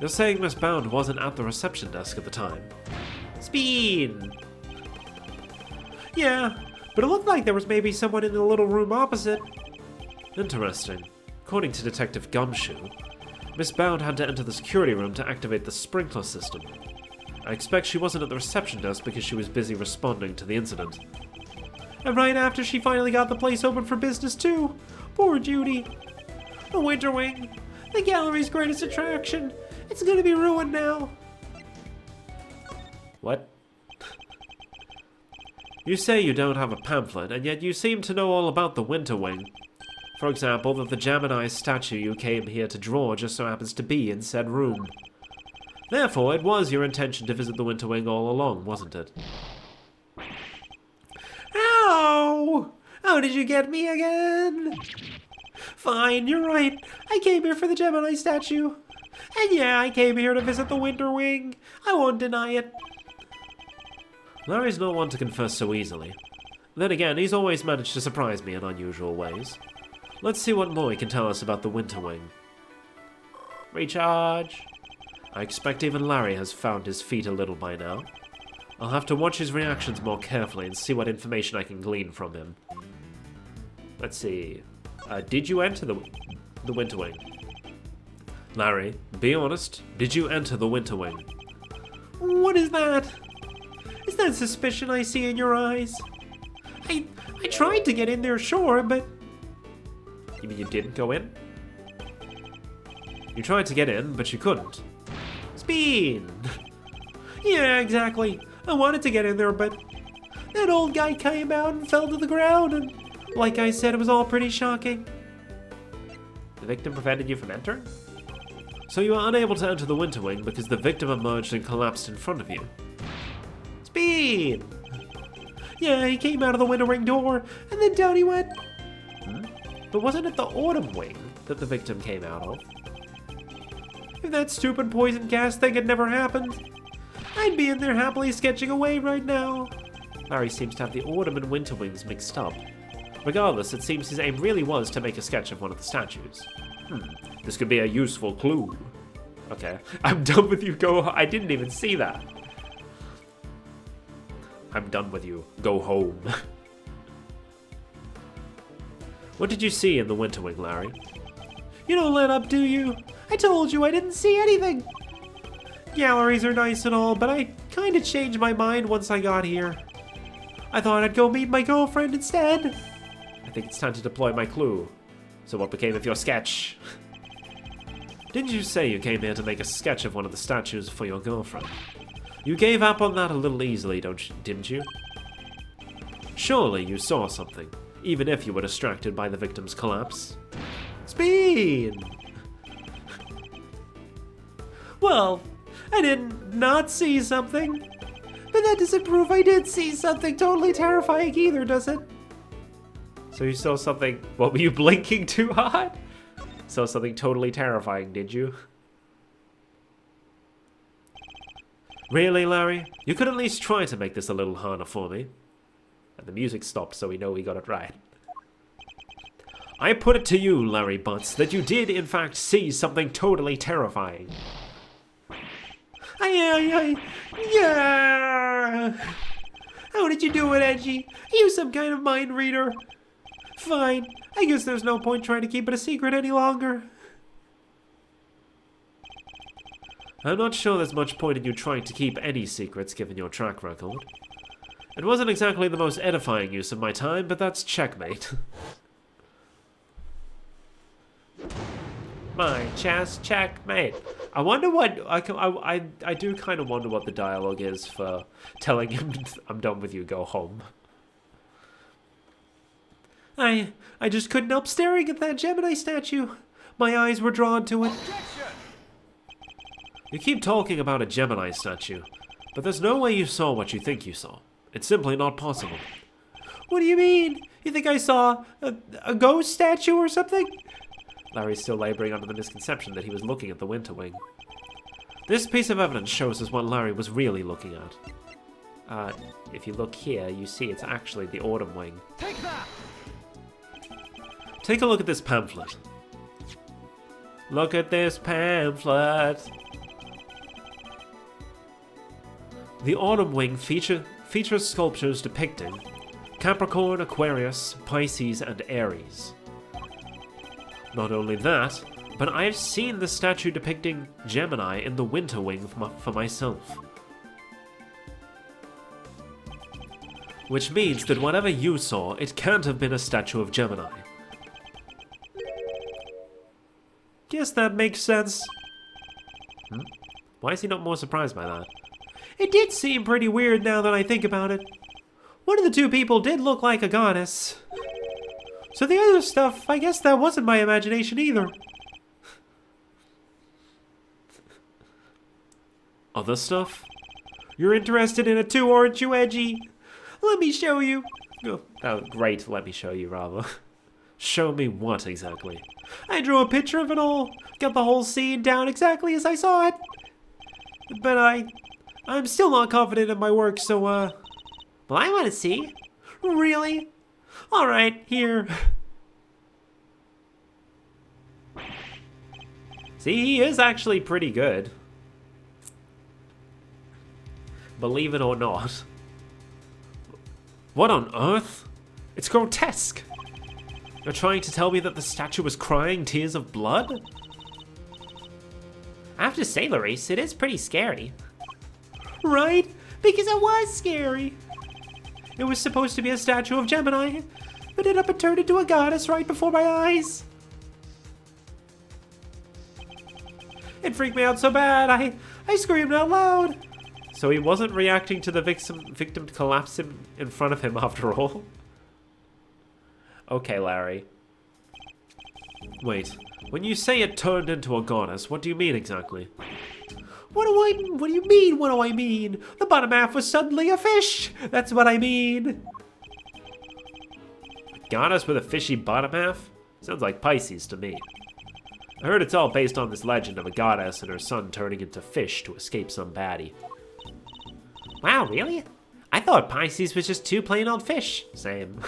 You're saying Miss Bound wasn't at the reception desk at the time? Speed! Yeah, but it looked like there was maybe someone in the little room opposite. Interesting. According to Detective Gumshoe, Miss Bound had to enter the security room to activate the sprinkler system. I expect she wasn't at the reception desk because she was busy responding to the incident. And right after she finally got the place open for business too. Poor Judy. The Winter Wing, the gallery's greatest attraction. It's gonna be ruined now. What? You say you don't have a pamphlet, and yet you seem to know all about the Winter Wing. For example, that the Gemini statue you came here to draw just so happens to be in said room. Therefore, it was your intention to visit the Winter Wing all along, wasn't it? Ow! How did you get me again? Fine, you're right. I came here for the Gemini statue. And yeah, I came here to visit the Winter Wing. I won't deny it. Larry's not one to confess so easily. Then again, he's always managed to surprise me in unusual ways. Let's see what more he can tell us about the Winter Wing. Recharge. I expect even Larry has found his feet a little by now. I'll have to watch his reactions more carefully and see what information I can glean from him. Let's see. Did you enter the Winter Wing? Larry, be honest. Did you enter the Winter Wing? What is that? Is that suspicion I see in your eyes? I tried to get in there, sure, but... You mean you didn't go in? You tried to get in, but you couldn't. Speed! Yeah, exactly. I wanted to get in there, but that old guy came out and fell to the ground, and like I said, it was all pretty shocking. The victim prevented you from entering? So you were unable to enter the Winter Wing because the victim emerged and collapsed in front of you. Speed! Yeah, he came out of the Winter Wing door, and then down he went. But wasn't it the Autumn Wing that the victim came out of? If that stupid poison gas thing had never happened, I'd be in there happily sketching away right now. Larry seems to have the Autumn and Winter Wings mixed up. Regardless, it seems his aim really was to make a sketch of one of the statues. This could be a useful clue. Okay, I'm done with you, go. I didn't even see that. I'm done with you. Go home. What did you see in the Winter Wing, Larry? You don't let up, do you? I told you I didn't see anything. Galleries are nice and all, but I kind of changed my mind once I got here. I thought I'd go meet my girlfriend instead. I think it's time to deploy my clue. So what became of your sketch? Didn't you say you came here to make a sketch of one of the statues for your girlfriend? You gave up on that a little easily, didn't you? Surely you saw something, even if you were distracted by the victim's collapse. Speed! Well, I did not see something. But that doesn't prove I did see something totally terrifying either, does it? So you saw something... What, were you blinking too hard? Saw something totally terrifying, did you? Really, Larry? You could at least try to make this a little harder for me. And the music stopped, so we know we got it right. I put it to you, Larry Butts, that you did in fact see something totally terrifying. Yeah! How did you do it, Edgy? Are you some kind of mind reader? Fine. I guess there's no point trying to keep it a secret any longer. I'm not sure there's much point in you trying to keep any secrets given your track record. It wasn't exactly the most edifying use of my time, but that's checkmate. My chess checkmate. I wonder what I do kind of wonder what the dialogue is for telling him I'm done with you, go home. I just couldn't help staring at that Gemini statue. My eyes were drawn to it. You keep talking about a Gemini statue, but there's no way you saw what you think you saw. It's simply not possible. What do you mean? You think I saw a ghost statue or something? Larry's still laboring under the misconception that he was looking at the Winter Wing. This piece of evidence shows us what Larry was really looking at. If you look here, you see it's actually the Autumn Wing. Take that! Take a look at this pamphlet. Look at this pamphlet. The Autumn Wing features sculptures depicting Capricorn, Aquarius, Pisces, and Aries. Not only that, but I've seen the statue depicting Gemini in the Winter Wing for myself. Which means that whatever you saw, it can't have been a statue of Gemini. Guess that makes sense. Why is he not more surprised by that? It did seem pretty weird now that I think about it. One of the two people did look like a goddess. So the other stuff, I guess that wasn't my imagination either. Other stuff? You're interested in it too, aren't you, Edgy? Let me show you. Oh, great, let me show you, rather. Show me what exactly? I drew a picture of it all. Got the whole scene down exactly as I saw it. But I'm still not confident in my work, so, Well, I want to see. Really? Alright, here. See, he is actually pretty good. Believe it or not. What on earth? It's grotesque. You're trying to tell me that the statue was crying tears of blood? I have to say, Larice, it is pretty scary. Right? Because it was scary. It was supposed to be a statue of Gemini, but it up and turned into a goddess right before my eyes. It freaked me out so bad, I screamed out loud. So he wasn't reacting to the victim collapsing in front of him after all? Okay, Larry. Wait, when you say it turned into a goddess, what do you mean exactly? What do you mean, what do I mean? The bottom half was suddenly a fish! That's what I mean! A goddess with a fishy bottom half? Sounds like Pisces to me. I heard it's all based on this legend of a goddess and her son turning into fish to escape some baddie. Wow, really? I thought Pisces was just two plain old fish. Same.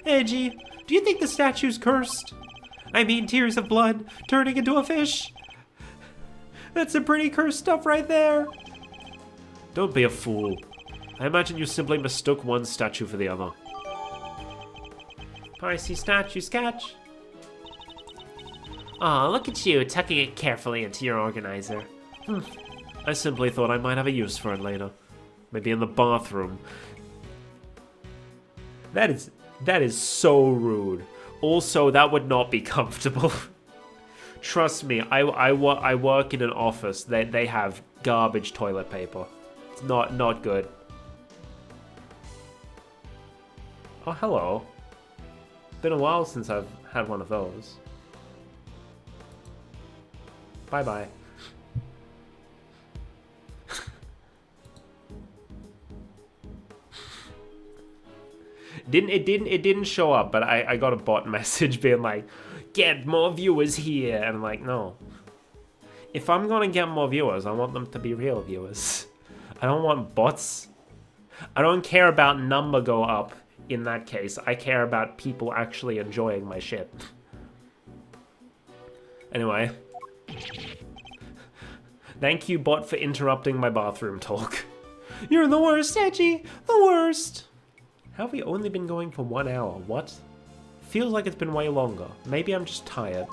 Edgy, do you think the statue's cursed? I mean, tears of blood turning into a fish? That's some pretty cursed stuff right there. Don't be a fool. I imagine you simply mistook one statue for the other. Pisces statue sketch. Aw, look at you, tucking it carefully into your organizer. I simply thought I might have a use for it later. Maybe in the bathroom. That is so rude. Also, that would not be comfortable. Trust me, I work in an office. They have garbage toilet paper. It's not good. Oh, hello. Been a while since I've had one of those. Bye-bye. It didn't show up, but I got a bot message being like, get more viewers here, and I'm like, no. If I'm gonna get more viewers, I want them to be real viewers. I don't want bots. I don't care about number go up in that case. I care about people actually enjoying my shit. Anyway. Thank you, bot, for interrupting my bathroom talk. You're the worst, Edgy. The worst. How have we only been going for 1 hour? What? Feels like it's been way longer. Maybe I'm just tired.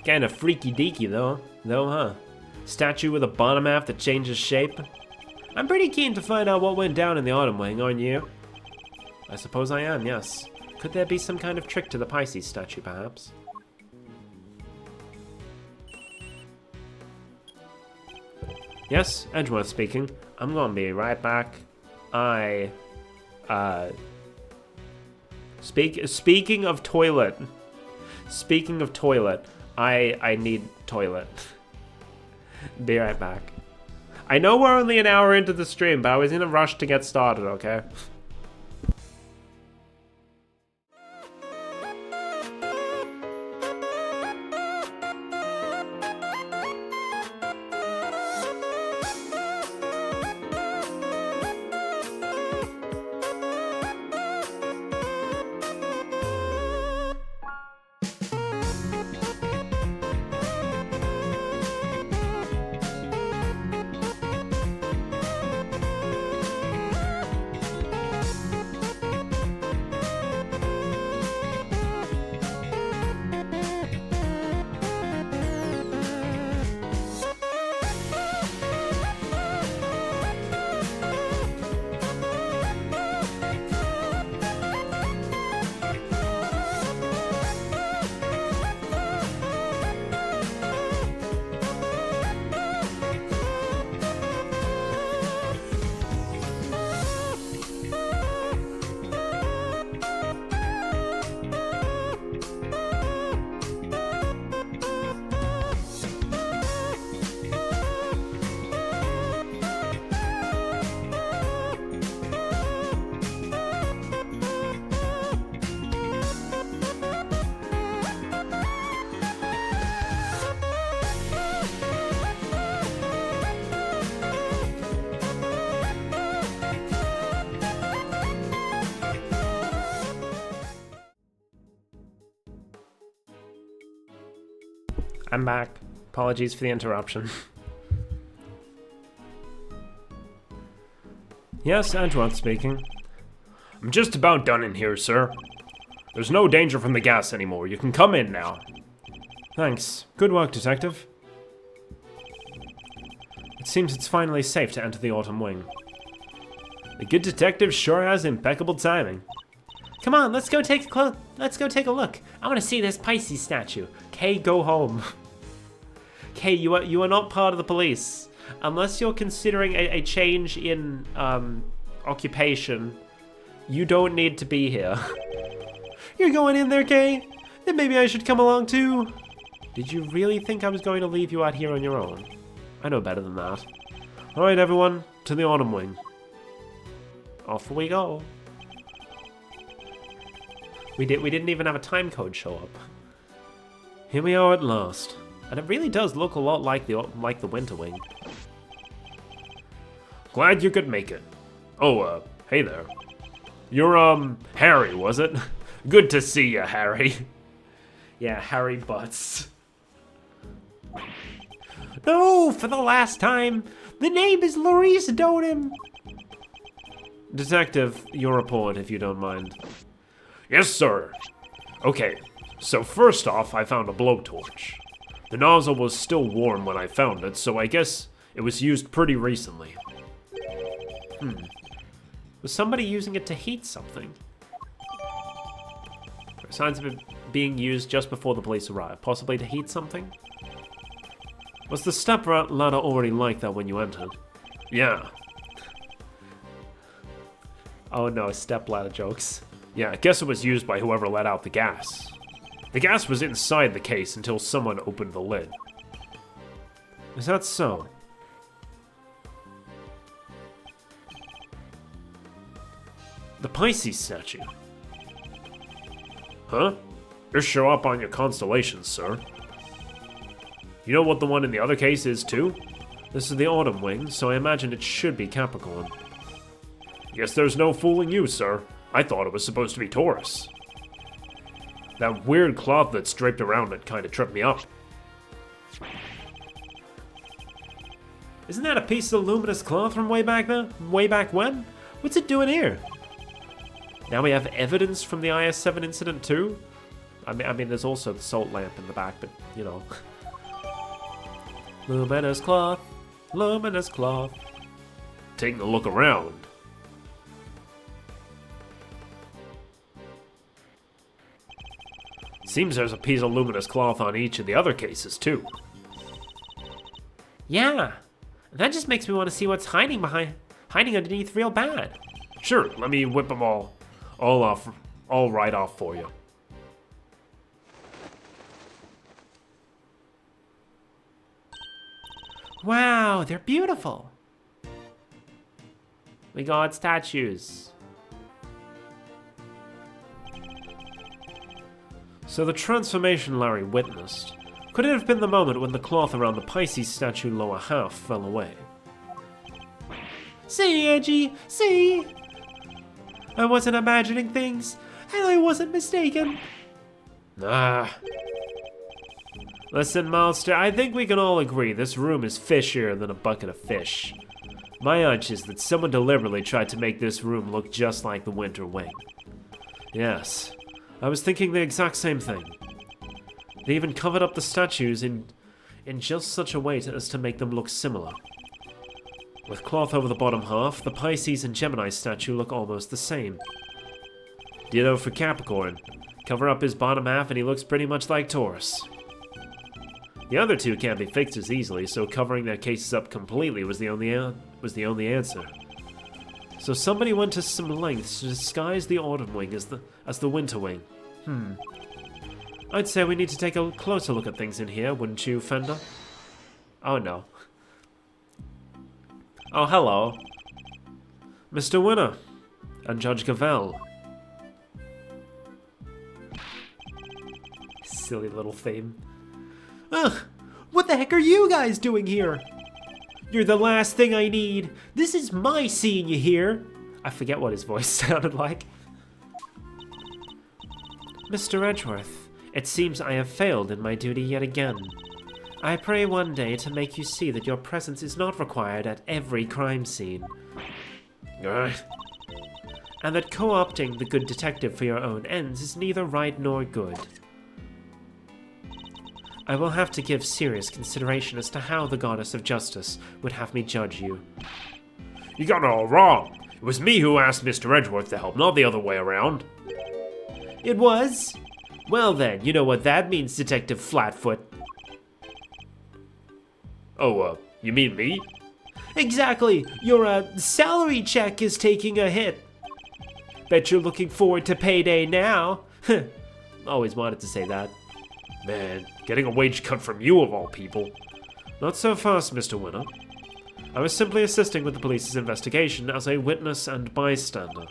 Kinda freaky deaky though, huh? Statue with a bottom half that changes shape. I'm pretty keen to find out what went down in the Autumn Wing, aren't you? I suppose I am, yes. Could there be some kind of trick to the Pisces statue, perhaps? Yes, Edgeworth speaking. I'm gonna be right back. Speaking of toilet. Speaking of toilet, I need toilet. Be right back. I know we're only an hour into the stream, but I was in a rush to get started, okay? I'm back. Apologies for the interruption. Yes, Edgeworth speaking. I'm just about done in here, sir. There's no danger from the gas anymore. You can come in now. Thanks. Good work, Detective. It seems it's finally safe to enter the Autumn Wing. The good detective sure has impeccable timing. Come on, let's go take a look. I want to see this Pisces statue. Kay, go home. Kay, you are not part of the police. Unless you're considering a change in occupation, you don't need to be here. You're going in there, Kay? Then maybe I should come along too. Did you really think I was going to leave you out here on your own? I know better than that. Alright everyone, to the Autumn Wing. Off we go. We didn't even have a time code show up. Here we are at last. And it really does look a lot like the Winter Wing. Glad you could make it. Oh, hey there. You're, Harry, was it? Good to see you, Harry. Yeah, Harry Butts. No, for the last time. The name is Laurice Dotem. Detective, your report, if you don't mind. Yes, sir. Okay, so first off, I found a blowtorch. The nozzle was still warm when I found it, so I guess it was used pretty recently. Was somebody using it to heat something? There are signs of it being used just before the police arrived, possibly to heat something? Was the step ladder already like that when you entered? Yeah. Oh no, step ladder jokes. Yeah, I guess it was used by whoever let out the gas. The gas was inside the case until someone opened the lid. Is that so? The Pisces statue. Huh? Yours show up on your constellations, sir. You know what the one in the other case is, too? This is the Autumn Wing, so I imagine it should be Capricorn. Guess there's no fooling you, sir. I thought it was supposed to be Taurus. That weird cloth that's draped around it kind of tripped me up. Isn't that a piece of luminous cloth from way back then? Way back when? What's it doing here? Now we have evidence from the IS-7 incident too? I mean, there's also the salt lamp in the back, but, you know. Luminous cloth, luminous cloth. Taking a look around. Seems there's a piece of luminous cloth on each of the other cases, too. Yeah, that just makes me want to see what's hiding underneath real bad. Sure, let me whip them all right off for you. Wow, they're beautiful. We got statues. So the transformation Larry witnessed, could it have been the moment when the cloth around the Pisces statue lower half fell away? See, Angie, see? I wasn't imagining things, and I wasn't mistaken. Listen, Monster, I think we can all agree this room is fishier than a bucket of fish. My hunch is that someone deliberately tried to make this room look just like the Winter Wing. Yes, I was thinking the exact same thing. They even covered up the statues in just such a way as to make them look similar. With cloth over the bottom half, the Pisces and Gemini statue look almost the same. Ditto for Capricorn. Cover up his bottom half and he looks pretty much like Taurus. The other two can't be fixed as easily, so covering their cases up completely was the only answer. So somebody went to some lengths to disguise the Autumn Wing as the Winter Wing. I'd say we need to take a closer look at things in here, wouldn't you, Fender? Oh no. Oh, hello. Mr. Winner. And Judge Gavelle. Silly little theme. Ugh, what the heck are you guys doing here? You're the last thing I need. This is my seeing you here. I forget what his voice sounded like. Mr. Edgeworth, it seems I have failed in my duty yet again. I pray one day to make you see that your presence is not required at every crime scene. And that co-opting the good detective for your own ends is neither right nor good. I will have to give serious consideration as to how the Goddess of Justice would have me judge you. You got it all wrong. It was me who asked Mr. Edgeworth to help, not the other way around. It was? Well then, you know what that means, Detective Flatfoot. Oh, you mean me? Exactly! Your, salary check is taking a hit. Bet you're looking forward to payday now. Always wanted to say that. Man, getting a wage cut from you of all people. Not so fast, Mr. Winner. I was simply assisting with the police's investigation as a witness and bystander.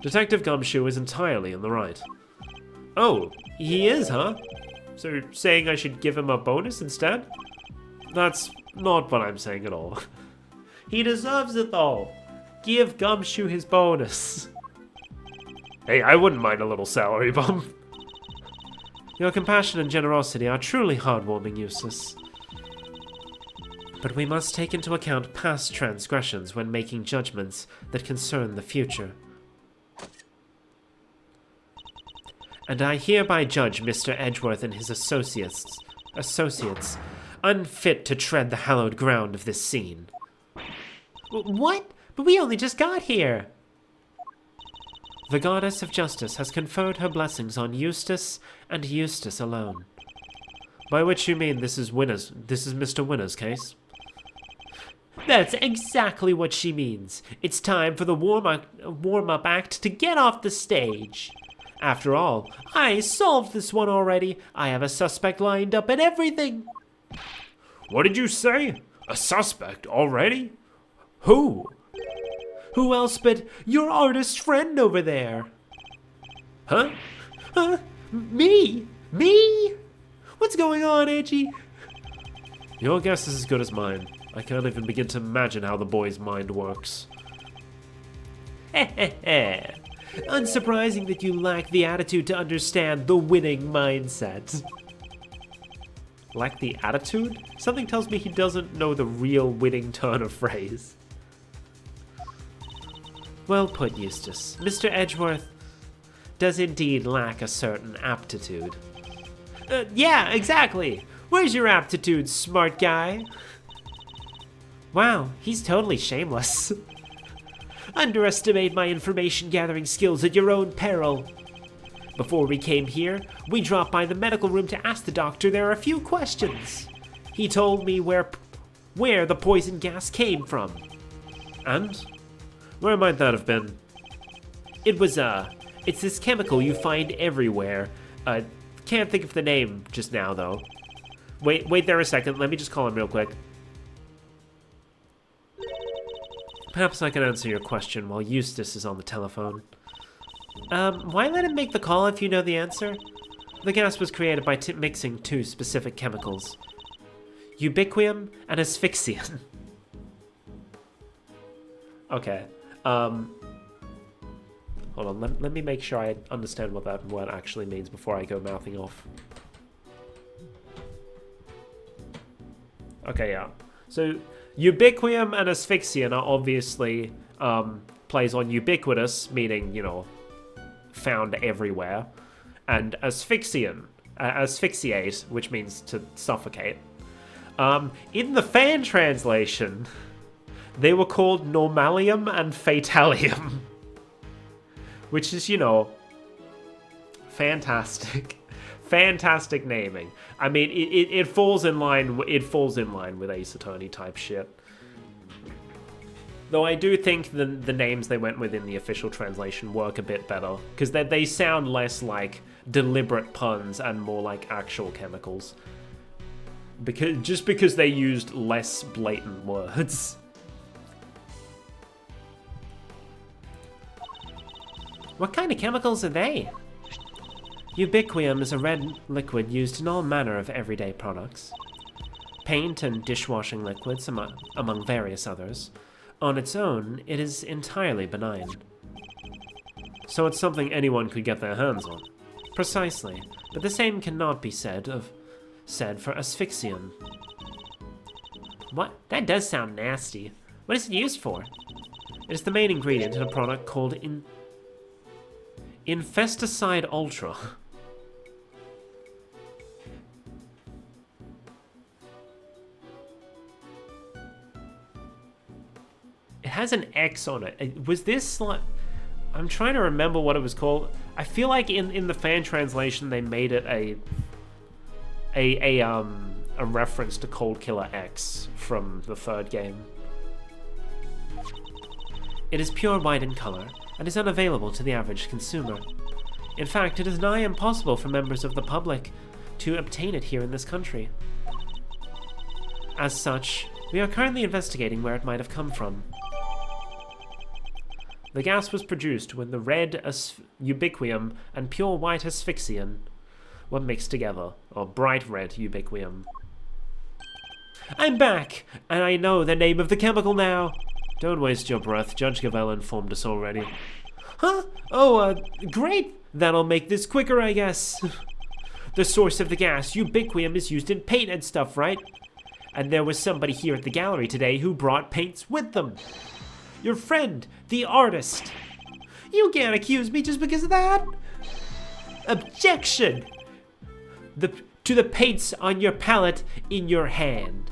Detective Gumshoe is entirely in the right. Oh, he is, huh? So you're saying I should give him a bonus instead? That's not what I'm saying at all. He deserves it though. Give Gumshoe his bonus. Hey, I wouldn't mind a little salary bump. Your compassion and generosity are truly heartwarming, Eustace. But we must take into account past transgressions when making judgments that concern the future. And I hereby judge Mr. Edgeworth and his associates unfit to tread the hallowed ground of this scene. What? But we only just got here. The Goddess of Justice has conferred her blessings on Eustace and Eustace alone. By which you mean this is Mr. Winner's case? That's exactly what she means. It's time for the warm-up act to get off the stage. After all, I solved this one already. I have a suspect lined up and everything. What did you say? A suspect already? Who? Who else but your artist friend over there? Huh? Me? Me? What's going on, Edgy? Your guess is as good as mine. I can't even begin to imagine how the boy's mind works. Unsurprising that you lack the attitude to understand the winning mindset. Lack the attitude? Something tells me he doesn't know the real winning turn of phrase. Well put, Eustace. Mr. Edgeworth does indeed lack a certain aptitude. Yeah, exactly. Where's your aptitude, smart guy? Wow, he's totally shameless. Underestimate my information-gathering skills at your own peril. Before we came here, we dropped by the medical room to ask the doctor there a few questions. He told me where the poison gas came from. And? Where might that have been? It's this chemical you find everywhere. Can't think of the name just now, though. Wait there a second. Let me just call him real quick. Perhaps I can answer your question while Eustace is on the telephone. Why let him make the call if you know the answer? The gas was created by mixing two specific chemicals. Ubiquium and asphyxian. Okay. Hold on, let me make sure I understand what that word actually means before I go mouthing off. Okay, yeah. So, ubiquium and asphyxian are obviously plays on ubiquitous, meaning, you know, found everywhere, and asphyxiate, which means to suffocate. In the fan translation, they were called normalium and fatalium, which is, you know, fantastic. Fantastic naming. I mean, it falls in line with Ace Attorney type shit. Though I do think the names they went with in the official translation work a bit better, because they sound less like deliberate puns and more like actual chemicals. Because they used less blatant words. What kind of chemicals are they? Ubiquium is a red liquid used in all manner of everyday products. Paint and dishwashing liquids, among various others. On its own, it is entirely benign. So it's something anyone could get their hands on. Precisely, but the same cannot be said said for asphyxian. What? That does sound nasty. What is it used for? It is the main ingredient in a product called Infesticide Ultra. It has an X on it. Was this like... I'm trying to remember what it was called. I feel like in the fan translation they made it a reference to Cold Killer X from the third game. It is pure white in color and is unavailable to the average consumer. In fact, it is nigh impossible for members of the public to obtain it here in this country. As such, we are currently investigating where it might have come from. The gas was produced when the red ubiquium and pure white asphyxian were mixed together, or bright red ubiquium. I'm back, and I know the name of the chemical now. Don't waste your breath. Judge Gavel informed us already. Huh? Oh, great. That'll make this quicker, I guess. The source of the gas, ubiquium, is used in paint and stuff, right? And there was somebody here at the gallery today who brought paints with them. Your friend, the artist. You can't accuse me just because of that. Objection! To the paints on your palette in your hand.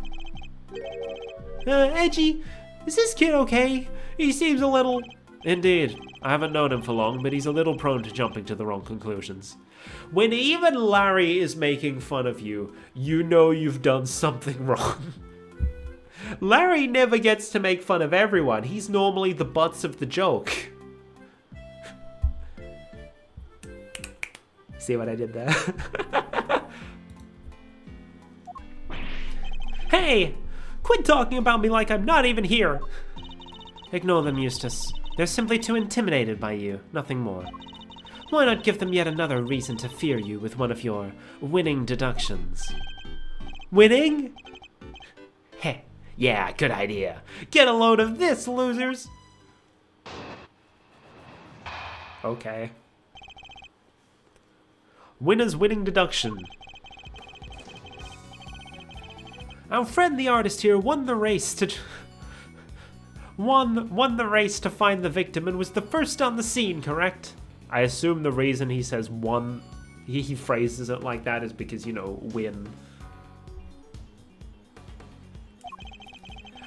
Edgy, is this kid okay? He seems a little... Indeed. I haven't known him for long, but he's a little prone to jumping to the wrong conclusions. When even Larry is making fun of you, you know you've done something wrong. Larry never gets to make fun of everyone. He's normally the butts of the joke. See what I did there? Hey! Quit talking about me like I'm not even here! Ignore them, Eustace. They're simply too intimidated by you, nothing more. Why not give them yet another reason to fear you with one of your winning deductions? Winning? Heh, yeah, good idea. Get a load of this, losers! Okay. Winner's winning deduction. Our friend the artist here won the race to... won the race to find the victim and was the first on the scene, correct? I assume the reason he says won, he phrases it like that is because, you know, win.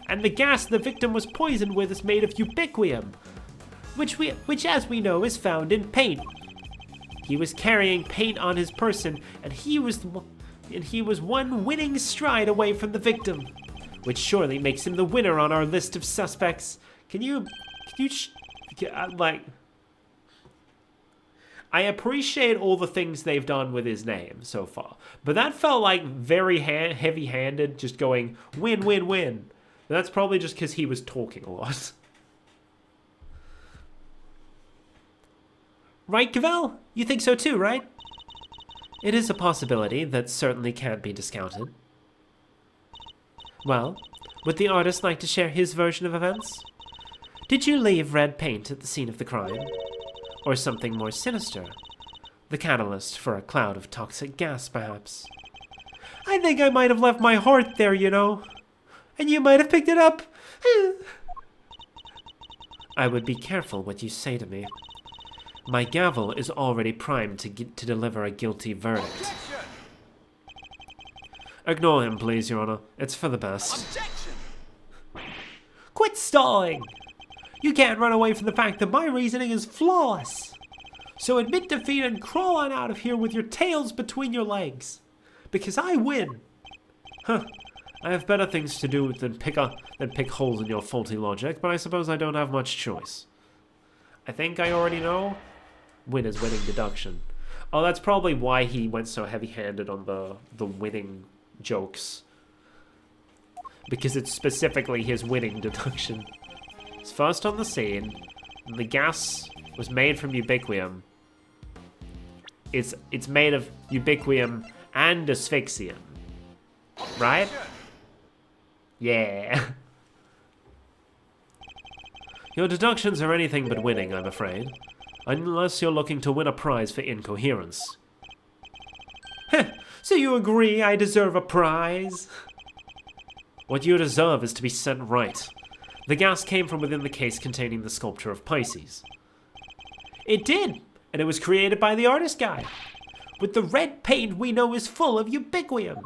And the gas the victim was poisoned with is made of ubiquium, which as we know is found in paint. He was carrying paint on his person, and he was one winning stride away from the victim, which surely makes him the winner on our list of suspects. I appreciate all the things they've done with his name so far, but that felt like very heavy-handed, just going win, win, win. But that's probably just because he was talking a lot. Right, Cavell? You think so too, right? It is a possibility that certainly can't be discounted. Well, would the artist like to share his version of events? Did you leave red paint at the scene of the crime? Or something more sinister? The catalyst for a cloud of toxic gas, perhaps? I think I might have left my heart there, you know. And you might have picked it up. I would be careful what you say to me. My gavel is already primed to deliver a guilty verdict. Ignore him, please, Your Honor. It's for the best. Objection! Quit stalling! You can't run away from the fact that my reasoning is flawless. So admit defeat and crawl on out of here with your tails between your legs. Because I win. Huh. I have better things to do than pick holes in your faulty logic, but I suppose I don't have much choice. I think I already know. Winner's winning deduction. Oh, that's probably why he went so heavy-handed on the winning jokes. Because it's specifically his winning deduction. He's first on the scene. And the gas was made from ubiquium. It's made of ubiquium and asphyxium. Right? Yeah. Your deductions are anything but winning, I'm afraid. Unless you're looking to win a prize for incoherence. Heh, So you agree I deserve a prize? What you deserve is to be set right. The gas came from within the case containing the sculpture of Pisces. It did, and it was created by the artist guy. With the red paint we know is full of ubiquium.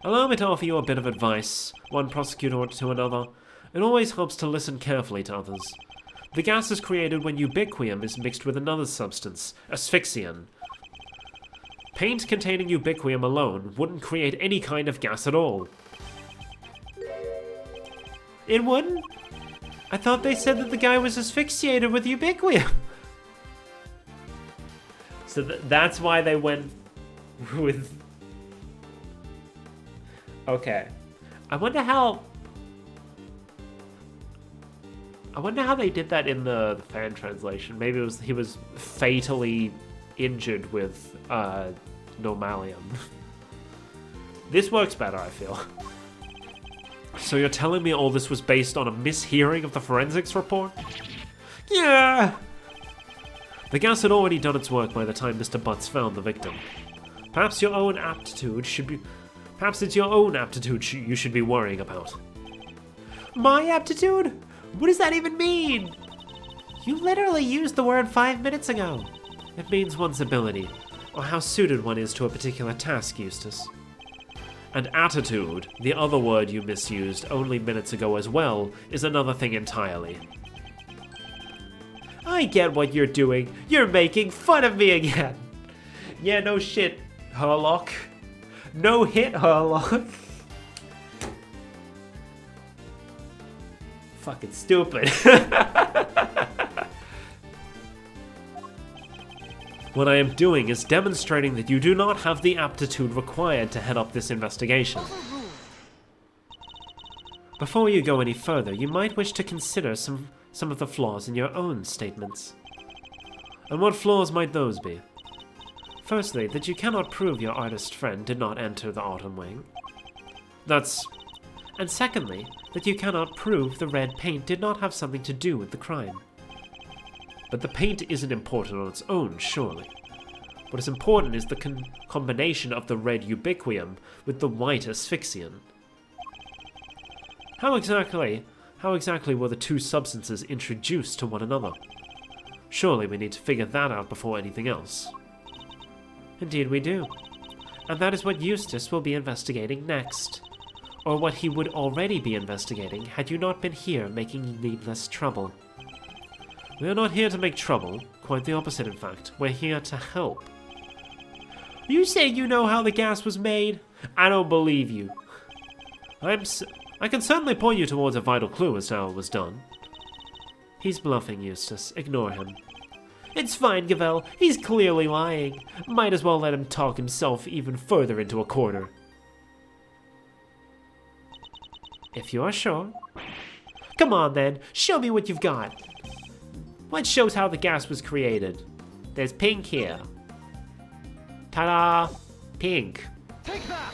Allow me to offer you a bit of advice, one prosecutor to another. It always helps to listen carefully to others. The gas is created when ubiquium is mixed with another substance, asphyxian. Paint containing ubiquium alone wouldn't create any kind of gas at all. It wouldn't? I thought they said that the guy was asphyxiated with ubiquium. So that's why they went with... Okay. I wonder how they did that in the fan translation. Maybe it was he was fatally injured with normalium. This works better, I feel. So you're telling me all this was based on a mishearing of the forensics report? Yeah! The gas had already done its work by the time Mr. Butts found the victim. Perhaps it's your own aptitude you should be worrying about. My aptitude? What does that even mean? You literally used the word 5 minutes ago. It means one's ability, or how suited one is to a particular task, Eustace. And attitude, the other word you misused only minutes ago as well, is another thing entirely. I get what you're doing. You're making fun of me again. Yeah, no shit, Herlock. No hit, Herlock. Fucking stupid. What I am doing is demonstrating that you do not have the aptitude required to head up this investigation. Before you go any further, you might wish to consider some of the flaws in your own statements. And what flaws might those be? Firstly, that you cannot prove your artist friend did not enter the Autumn Wing. And secondly, that you cannot prove the red paint did not have something to do with the crime. But the paint isn't important on its own, surely. What is important is the combination of the red ubiquium with the white asphyxian. How exactly were the two substances introduced to one another? Surely we need to figure that out before anything else. Indeed we do. And that is what Eustace will be investigating next. Or what he would already be investigating had you not been here making needless trouble. We are not here to make trouble. Quite the opposite, in fact. We're here to help. You say you know how the gas was made? I don't believe you. I can certainly point you towards a vital clue as to how it was done. He's bluffing, Eustace. Ignore him. It's fine, Gavel. He's clearly lying. Might as well let him talk himself even further into a corner. If you are sure. Come on, then. Show me what you've got. What shows how the gas was created? There's pink here. Ta-da! Pink. Take that!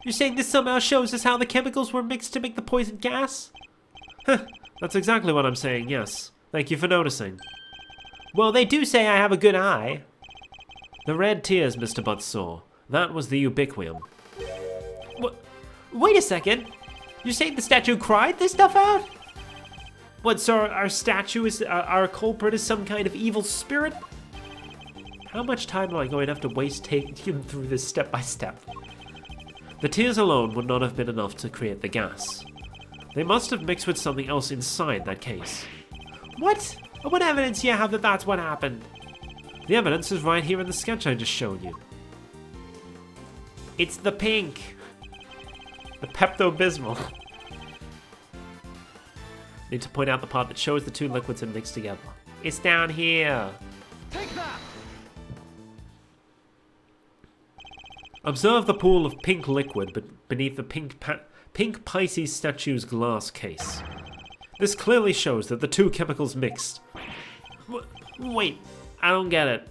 You're saying this somehow shows us how the chemicals were mixed to make the poison gas? That's exactly what I'm saying, yes. Thank you for noticing. Well, they do say I have a good eye. The red tears Mr. Butts saw. That was the ubiquium. Wait a second. You're saying the statue cried this stuff out? What, so our statue is, our culprit is some kind of evil spirit? How much time am I going to have to waste taking him through this step by step? The tears alone would not have been enough to create the gas. They must have mixed with something else inside that case. What? What evidence do you have that that's what happened? The evidence is right here in the sketch I just showed you. It's the pink. The Pepto-Bismol. Need to point out the part that shows the two liquids are mixed together. It's down here. Take that! Observe the pool of pink liquid beneath the pink Pisces statue's glass case. This clearly shows that the two chemicals mixed. Wait, I don't get it.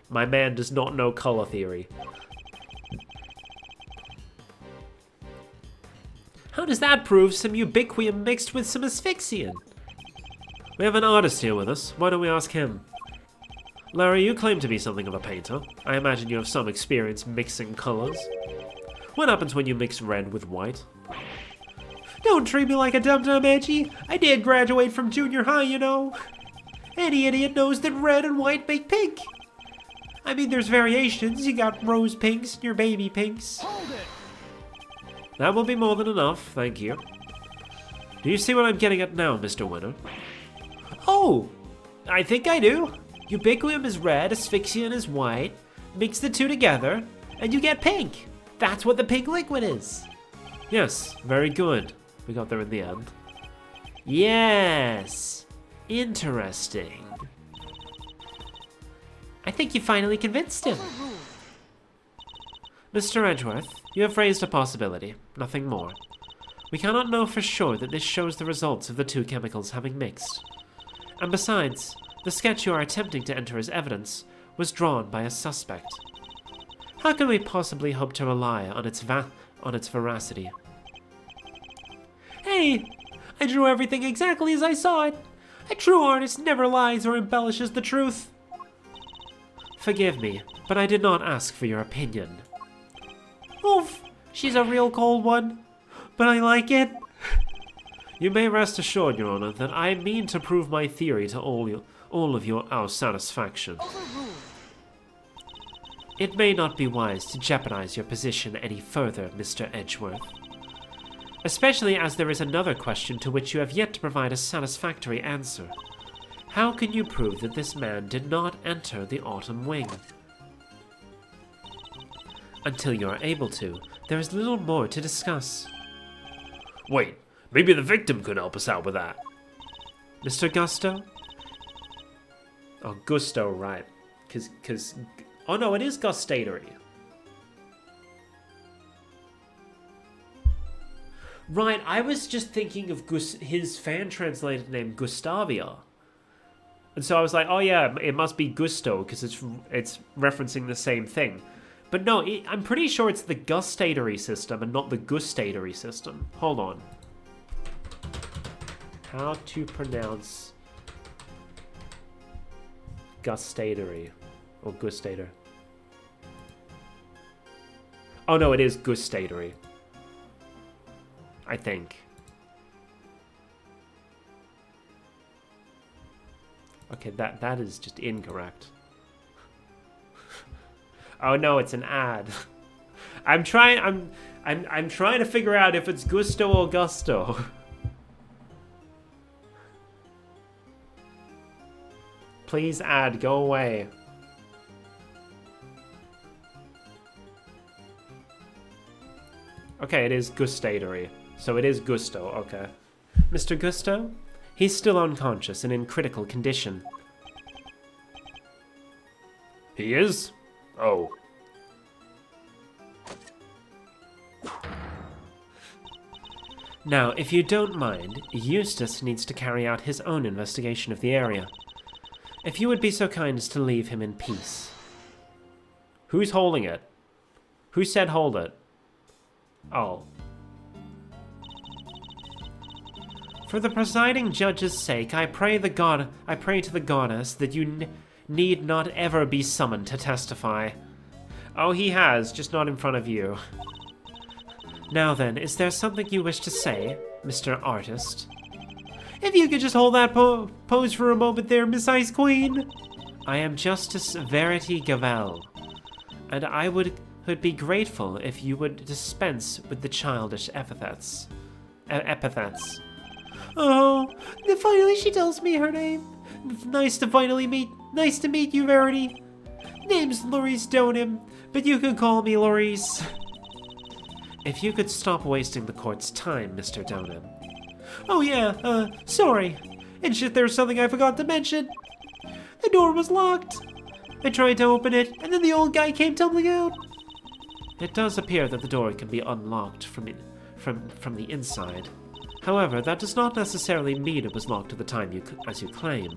My man does not know color theory. How does that prove some ubiquium mixed with some asphyxian? We have an artist here with us. Why don't we ask him? Larry, you claim to be something of a painter. I imagine you have some experience mixing colors. What happens when you mix red with white? Don't treat me like a dum-dum, Edgy. I did graduate from junior high, you know. Any idiot knows that red and white make pink. I mean, there's variations. You got rose pinks and your baby pinks. Hold it! That will be more than enough, thank you. Do you see what I'm getting at now, Mr. Winner? Oh, I think I do. Ubiquium is red, asphyxian is white. Mix the two together, and you get pink. That's what the pink liquid is. Yes, very good. We got there in the end. Yes. Interesting. I think you finally convinced him. Mr. Edgeworth, you have raised a possibility, nothing more. We cannot know for sure that this shows the results of the two chemicals having mixed. And besides, the sketch you are attempting to enter as evidence was drawn by a suspect. How can we possibly hope to rely on its veracity? Hey, I drew everything exactly as I saw it. A true artist never lies or embellishes the truth. Forgive me, but I did not ask for your opinion. Oof, she's a real cold one, but I like it. You may rest assured, Your Honor, that I mean to prove my theory to all of our satisfaction. It may not be wise to jeopardize your position any further, Mr. Edgeworth. Especially as there is another question to which you have yet to provide a satisfactory answer. How can you prove that this man did not enter the Autumn Wing? Until you are able to, there is little more to discuss. Wait, maybe the victim could help us out with that. Mr. Gusto? Oh, Gusto, right. Cause... Oh no, it is gustatory. Right, I was just thinking of his fan-translated name, Gustavia. And so I was like, oh yeah, it must be Gusto, because it's referencing the same thing. But no, I'm pretty sure it's the gustatory system and not the gustatory system. Hold on. How to pronounce gustatory or gustator? Oh no, it is gustatory. I think. Okay, that is just incorrect. Oh no, it's an ad. I'm trying to figure out if it's Gusto or Gusto. Please ad, go away. Okay, it is gustatory. So it is Gusto, okay. Mr. Gusto? He's still unconscious and in critical condition. He is? Oh. Now, if you don't mind, Eustace needs to carry out his own investigation of the area. If you would be so kind as to leave him in peace. Who's holding it? Who said hold it? Oh. For the presiding judge's sake, I pray to the goddess that you need not ever be summoned to testify. Oh, he has, just not in front of you. Now then, is there something you wish to say, Mr. Artist? If you could just hold that pose for a moment there, Miss Ice Queen. I am Justice Verity Gavel, and I would be grateful if you would dispense with the childish epithets. Oh, finally she tells me her name. Nice to meet you, Verity. Name's Laurice Donham, but you can call me Laurice. If you could stop wasting the court's time, Mr. Donham. Oh yeah, sorry. And shit, there's something I forgot to mention. The door was locked. I tried to open it, and then the old guy came tumbling out. It does appear that the door can be unlocked from the inside. However, that does not necessarily mean it was locked at the time as you claim.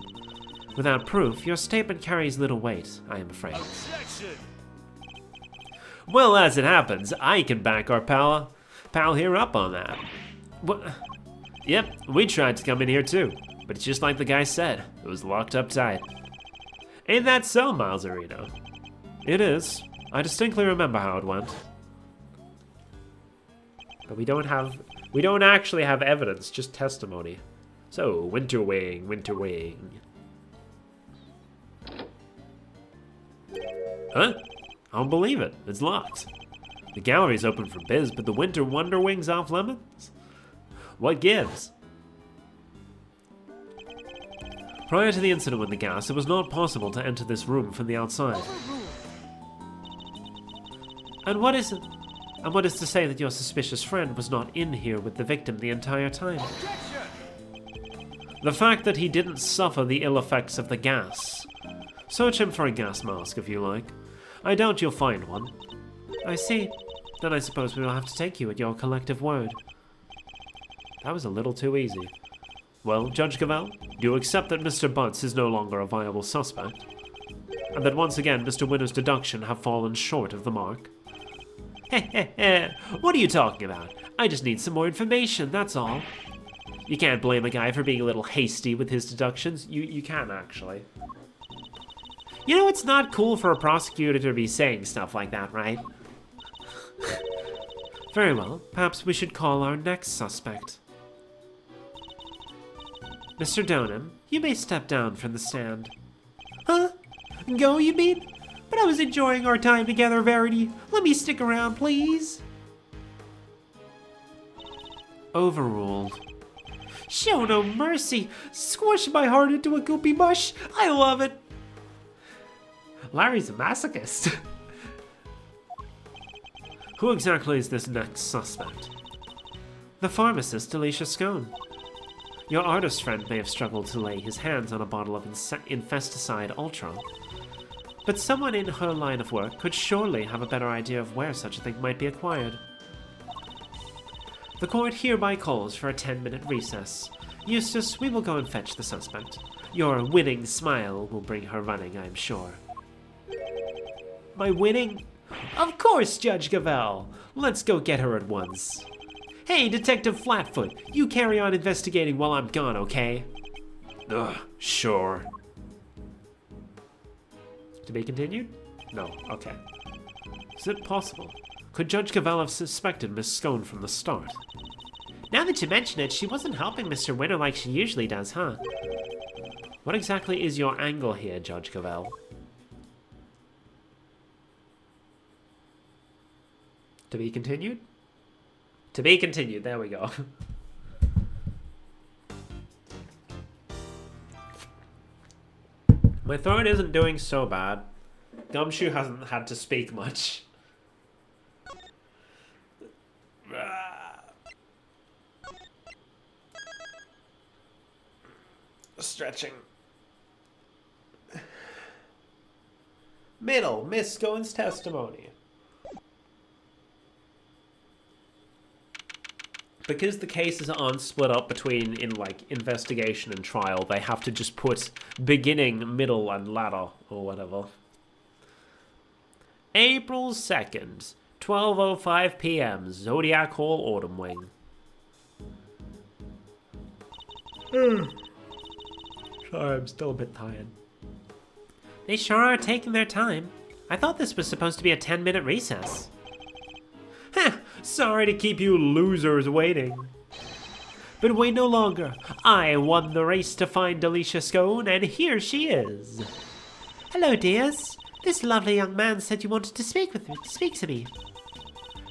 Without proof, your statement carries little weight, I am afraid. Objection! Well, as it happens, I can back our pal here up on that. What? Yep, we tried to come in here too, but it's just like the guy said, it was locked up tight. Ain't that so, Milesarino? It is. I distinctly remember how it went. But we don't actually have evidence, just testimony. So, Winterwing, Winterwing. Huh? I don't believe it. It's locked. The gallery's open for biz, but the Winter Wonderwing's off limits? What gives? Prior to the incident with the gas, it was not possible to enter this room from the outside. And what is to say that your suspicious friend was not in here with the victim the entire time? The fact that he didn't suffer the ill effects of the gas. Search him for a gas mask if you like. I doubt you'll find one. I see. Then I suppose we will have to take you at your collective word. That was a little too easy. Well, Judge Cavell, do you accept that Mr. Butts is no longer a viable suspect? And that once again Mr. Winter's deductions have fallen short of the mark? What are you talking about? I just need some more information, that's all. You can't blame a guy for being a little hasty with his deductions. You can, actually. You know, it's not cool for a prosecutor to be saying stuff like that, right? Very well. Perhaps we should call our next suspect. Mr. Donham, you may step down from the stand. Huh? Go, you mean? But I was enjoying our time together, Verity. Let me stick around, please. Overruled. Show no mercy. Squish my heart into a goopy mush. I love it. Larry's a masochist. Who exactly is this next suspect? The pharmacist, Alicia Scone. Your artist friend may have struggled to lay his hands on a bottle of Infesticide Ultra, but someone in her line of work could surely have a better idea of where such a thing might be acquired. The court hereby calls for a 10-minute recess. Eustace, we will go and fetch the suspect. Your winning smile will bring her running, I am sure. My winning? Of course, Judge Cavell. Let's go get her at once. Hey, Detective Flatfoot, you carry on investigating while I'm gone, okay? Ugh, sure. To be continued? No, okay. Is it possible? Could Judge Cavell have suspected Miss Scone from the start? Now that you mention it, she wasn't helping Mr. Winter like she usually does, huh? What exactly is your angle here, Judge Cavell? To be continued? To be continued, there we go. My throat isn't doing so bad. Gumshoe hasn't had to speak much. Stretching. Middle, Miss Scone's testimony. Because the cases aren't split up between, like, investigation and trial, they have to just put beginning, middle, and latter, or whatever. April 2nd, 12:05 p.m., Zodiac Hall, Autumn Wing. Sorry, I'm still a bit tired. They sure are taking their time. I thought this was supposed to be a 10-minute recess. Heh, sorry to keep you losers waiting. But wait no longer. I won the race to find Alicia Scone, and here she is. Hello, dears. This lovely young man said you wanted to speak to me.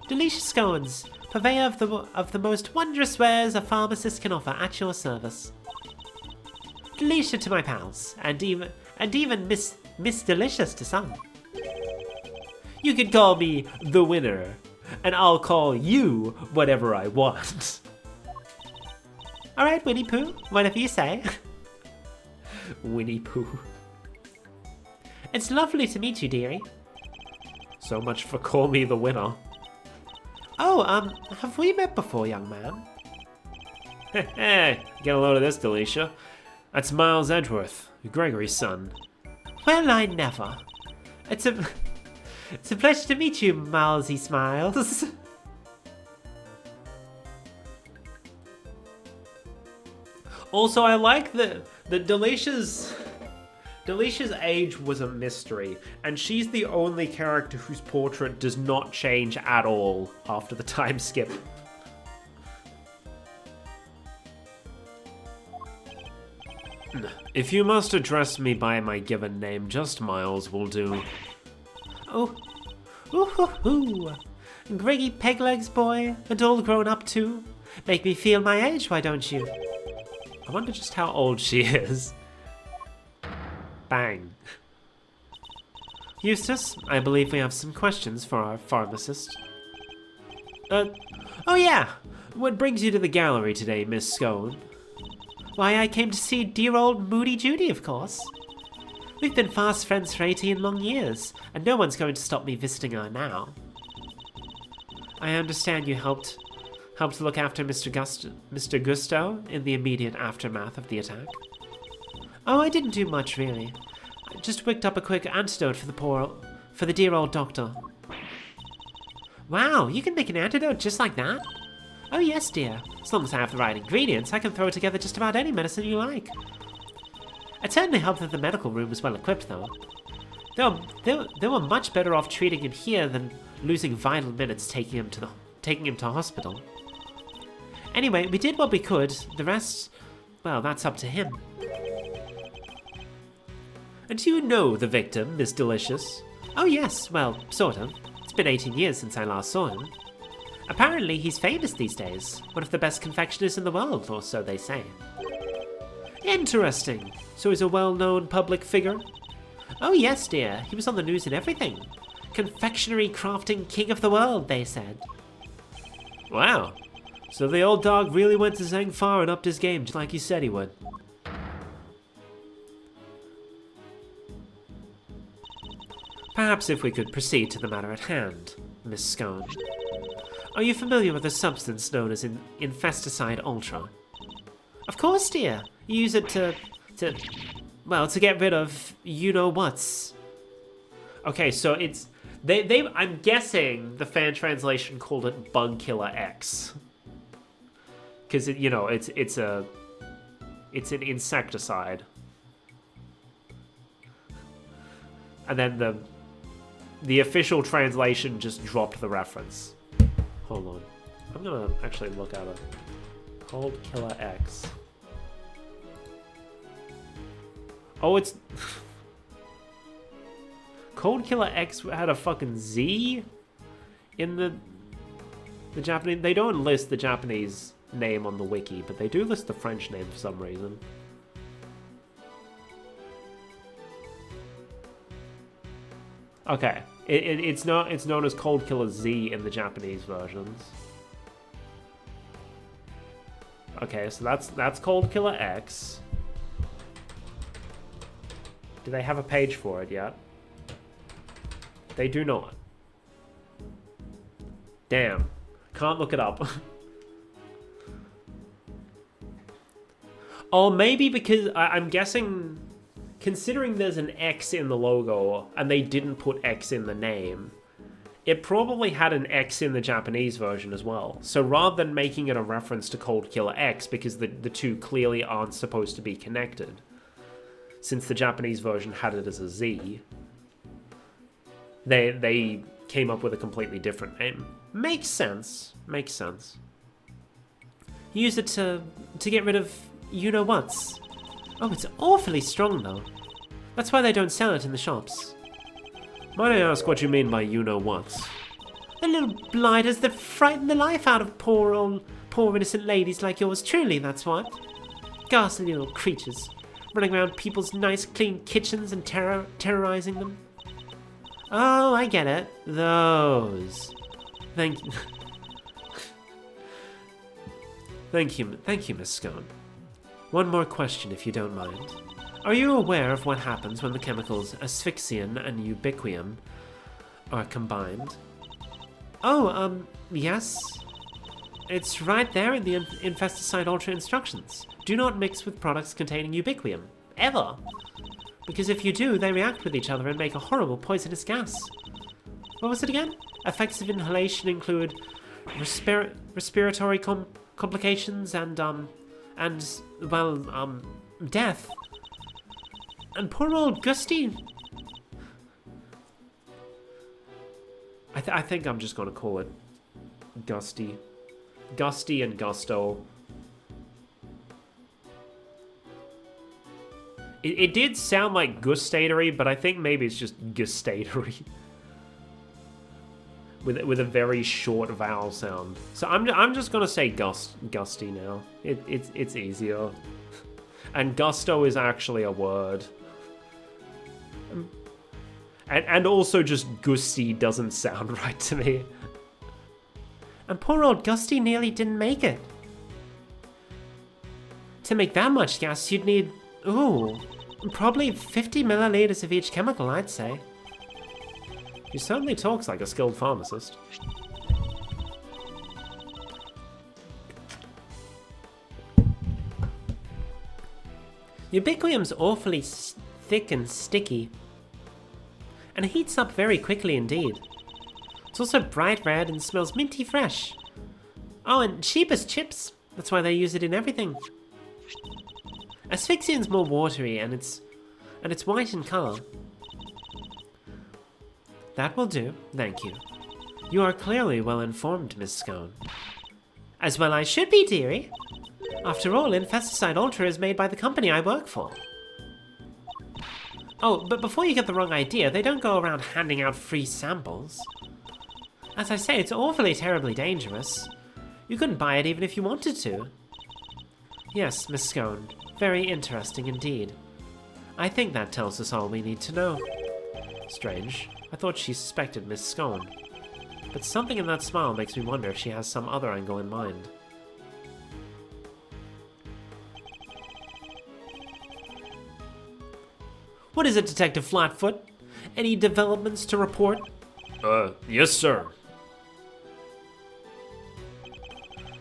Alicia Scones, purveyor of the most wondrous wares a pharmacist can offer at your service. Alicia to my pals, and even Miss Delicious to some. You can call me the winner, and I'll call you whatever I want. All right, Winnie Pooh, whatever you say. Winnie Pooh. It's lovely to meet you, dearie. So much for call me the winner. Oh, have we met before, young man? Hey, get a load of this, Delicia. That's Miles Edgeworth, Gregory's son. Well, I never. It's a pleasure to meet you, Milesy Smiles. Also, I like the Delicia's Delicia's age was a mystery, and she's the only character whose portrait does not change at all after the time skip. If you must address me by my given name, just Miles will do. Oh, ooh hoo hoo. Greggy Peglegs boy, and all grown up too. Make me feel my age, why don't you? I wonder just how old she is. Bang. Eustace, I believe we have some questions for our pharmacist. Oh yeah! What brings you to the gallery today, Miss Scone? Why, I came to see dear old Moody Judy, of course. We've been fast friends for 18 long years, and no one's going to stop me visiting her now. I understand you helped look after Mr. Gusto in the immediate aftermath of the attack. Oh, I didn't do much, really. I just whipped up a quick antidote for the dear old doctor. Wow, you can make an antidote just like that? Oh yes, dear. As long as I have the right ingredients, I can throw together just about any medicine you like. It certainly helped that the medical room was well equipped, though. They were much better off treating him here than losing vital minutes taking him to hospital. Anyway, we did what we could. The rest, well, that's up to him. And do you know the victim, Miss Delicious? Oh yes, well, sort of. It's been 18 years since I last saw him. Apparently, he's famous these days. One of the best confectioners in the world, or so they say. Interesting. So he's a well-known public figure? Oh yes, dear. He was on the news and everything. Confectionery crafting king of the world, they said. Wow. So the old dog really went to Zhang far and upped his game, just like he said he would. Perhaps if we could proceed to the matter at hand, Miss Scone. Are you familiar with a substance known as Infesticide Ultra? Of course, dear. You use it to get rid of you-know-whats. Okay, so it's... I'm guessing the fan translation called it Bug Killer X. Because, it's an insecticide. And then the official translation just dropped the reference. Hold on. I'm gonna actually look at it. Cold Killer X. Oh, it's... Cold Killer X had a fucking Z in the Japanese... They don't list the Japanese name on the wiki, but they do list the French name for some reason. Okay. It's known as Cold Killer Z in the Japanese versions. Okay, so that's Cold Killer X. Do they have a page for it yet? They do not. Damn. Can't look it up. Oh, maybe because I'm guessing... Considering there's an X in the logo, and they didn't put X in the name, it probably had an X in the Japanese version as well. So rather than making it a reference to Cold Killer X, because the two clearly aren't supposed to be connected, since the Japanese version had it as a Z, they came up with a completely different name. Makes sense. Makes sense. Use it to get rid of you-know-whats. Oh, it's awfully strong, though. That's why they don't sell it in the shops. Might I ask what you mean by you-know-whats? The little blighters that frighten the life out of poor innocent ladies like yours. Truly, that's what. Ghastly little creatures, running around people's nice, clean kitchens and terrorizing them. Oh, I get it. Those. Thank you. Thank you, Miss Scone. One more question, if you don't mind. Are you aware of what happens when the chemicals asphyxian and ubiquium are combined? Oh, yes. It's right there in the Infesticide Ultra instructions. Do not mix with products containing ubiquium. Ever. Because if you do, they react with each other and make a horrible poisonous gas. What was it again? Effects of inhalation include respiratory complications and death. And poor old Gusty. I think I'm just going to call it Gusty. Gusty and Gusto. It did sound like gustatory, but I think maybe it's just gustatory. with a very short vowel sound. So I'm just gonna say gusty now. It's easier. And gusto is actually a word. And also just gusty doesn't sound right to me. And poor old Gusty nearly didn't make it. To make that much gas, you'd need, probably 50 milliliters of each chemical, I'd say. He certainly talks like a skilled pharmacist. Ubiquium's awfully thick and sticky, and heats up very quickly indeed. It's also bright red and smells minty fresh. Oh, and cheap as chips. That's why they use it in everything. Asphyxian's more watery, and it's white in color. That will do, thank you. You are clearly well informed, Miss Scone. As well I should be, dearie. After all, Infesticide Ultra is made by the company I work for. Oh, but before you get the wrong idea, they don't go around handing out free samples. As I say, it's awfully terribly dangerous. You couldn't buy it even if you wanted to. Yes, Miss Scone. Very interesting indeed. I think that tells us all we need to know. Strange. I thought she suspected Miss Scone. But something in that smile makes me wonder if she has some other angle in mind. What is it, Detective Flatfoot? Any developments to report? Yes, sir.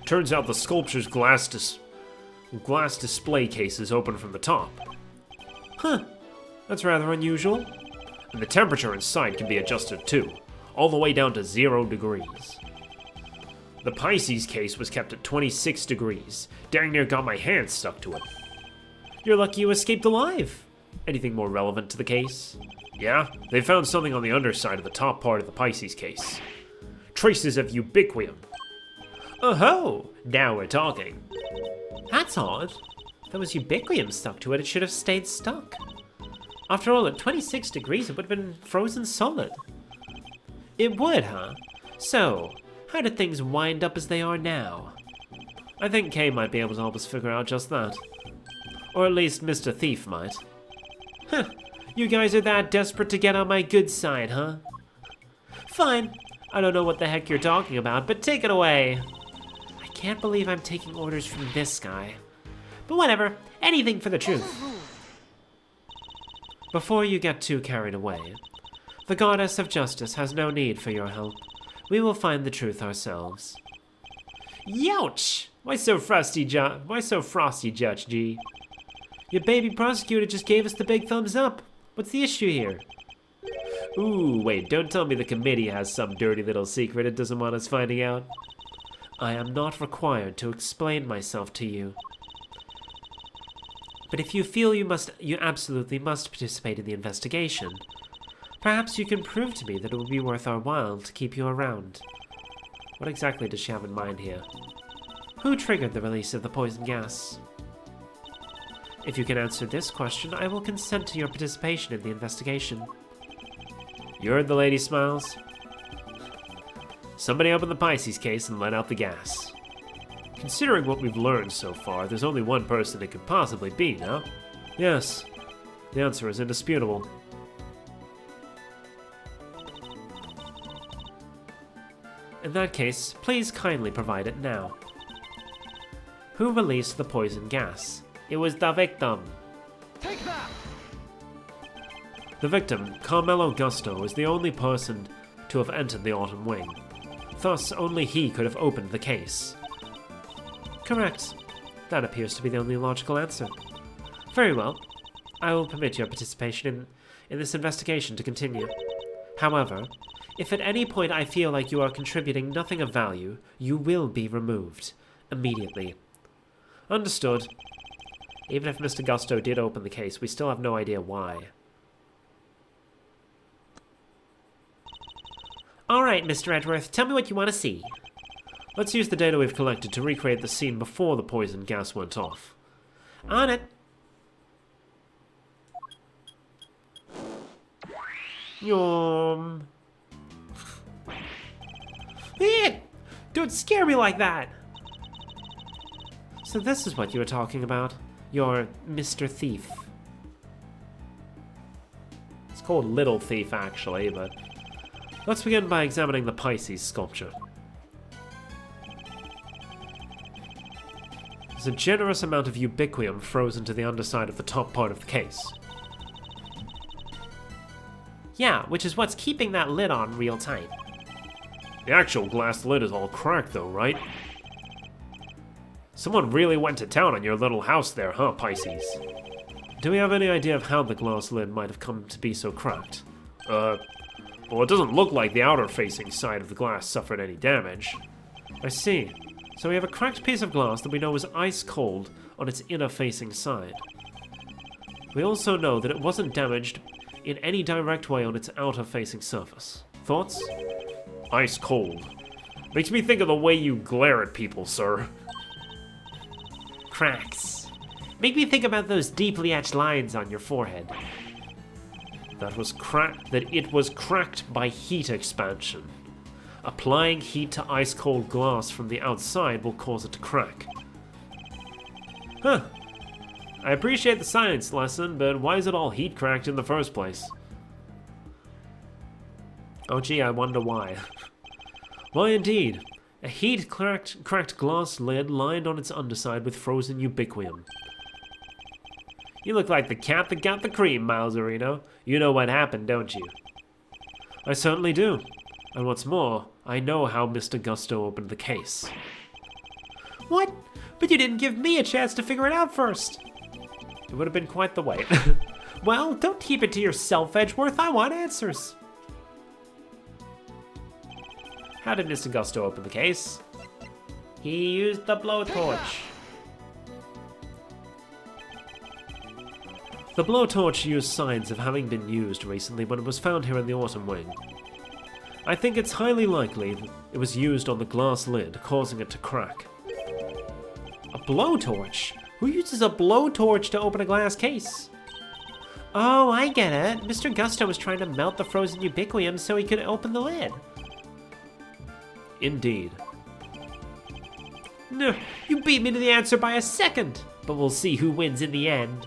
Turns out the sculpture's glass display case is open from the top. Huh. That's rather unusual. And the temperature inside can be adjusted too, all the way down to 0 degrees. The Pisces case was kept at 26 degrees. Dang near got my hand stuck to it. You're lucky you escaped alive. Anything more relevant to the case? Yeah, they found something on the underside of the top part of the Pisces case. Traces of ubiquium. Oh-ho! Now we're talking. That's odd. There was ubiquium stuck to it, it should have stayed stuck. After all, at 26 degrees, it would have been frozen solid. It would, huh? So, how did things wind up as they are now? I think Kay might be able to help us figure out just that. Or at least Mr. Thief might. Huh. You guys are that desperate to get on my good side, huh? Fine. I don't know what the heck you're talking about, but take it away. I can't believe I'm taking orders from this guy. But whatever, anything for the truth. Before you get too carried away, the Goddess of Justice has no need for your help. We will find the truth ourselves. Youch! Why so frosty, Judge G? Your baby prosecutor just gave us the big thumbs up. What's the issue here? Ooh, wait, don't tell me the committee has some dirty little secret it doesn't want us finding out. I am not required to explain myself to you. But if you feel you absolutely must participate in the investigation, perhaps you can prove to me that it would be worth our while to keep you around. What exactly does she have in mind here? Who triggered the release of the poison gas? If you can answer this question, I will consent to your participation in the investigation. You heard the lady smiles? Somebody opened the Pisces case and let out the gas. Considering what we've learned so far, there's only one person it could possibly be, no? Yes. The answer is indisputable. In that case, please kindly provide it now. Who released the poison gas? It was the victim. Take that! The victim, Carmelo Gusto, is the only person to have entered the Autumn Wing. Thus, only he could have opened the case. Correct. That appears to be the only logical answer. Very well. I will permit your participation in this investigation to continue. However, if at any point I feel like you are contributing nothing of value, you will be removed. Immediately. Understood. Even if Mr. Gusto did open the case, we still have no idea why. Alright, Mr. Edgeworth, tell me what you want to see. Let's use the data we've collected to recreate the scene before the poison gas went off. On it. Yum. Don't scare me like that! So this is what you were talking about? Your Mr. Thief. It's called Little Thief, actually, but... Let's begin by examining the Pisces sculpture. There's a generous amount of ubiquium frozen to the underside of the top part of the case. Yeah, which is what's keeping that lid on real tight. The actual glass lid is all cracked though, right? Someone really went to town on your little house there, huh, Pisces? Do we have any idea of how the glass lid might have come to be so cracked? Well, it doesn't look like the outer-facing side of the glass suffered any damage. I see. So we have a cracked piece of glass that we know is ice cold on its inner-facing side. We also know that it wasn't damaged in any direct way on its outer-facing surface. Thoughts? Ice cold. Makes me think of the way you glare at people, sir. Cracks. Make me think about those deeply etched lines on your forehead. That it was cracked by heat expansion. Applying heat to ice-cold glass from the outside will cause it to crack. Huh. I appreciate the science lesson, but why is it all heat-cracked in the first place? Oh gee, I wonder why. Why indeed. A heat-cracked glass lid lined on its underside with frozen ubiquium. You look like the cat that got the cream, Mouserino. You know what happened, don't you? I certainly do. And what's more, I know how Mr. Gusto opened the case. What? But you didn't give me a chance to figure it out first. It would have been quite the wait. Well, don't keep it to yourself, Edgeworth. I want answers. How did Mr. Gusto open the case? He used the blowtorch. The blowtorch used signs of having been used recently when it was found here in the autumn wing. I think it's highly likely that it was used on the glass lid, causing it to crack. A blowtorch? Who uses a blowtorch to open a glass case? Oh, I get it. Mr. Gusto was trying to melt the frozen ubiquium so he could open the lid. Indeed. No, you beat me to the answer by a second, but we'll see who wins in the end.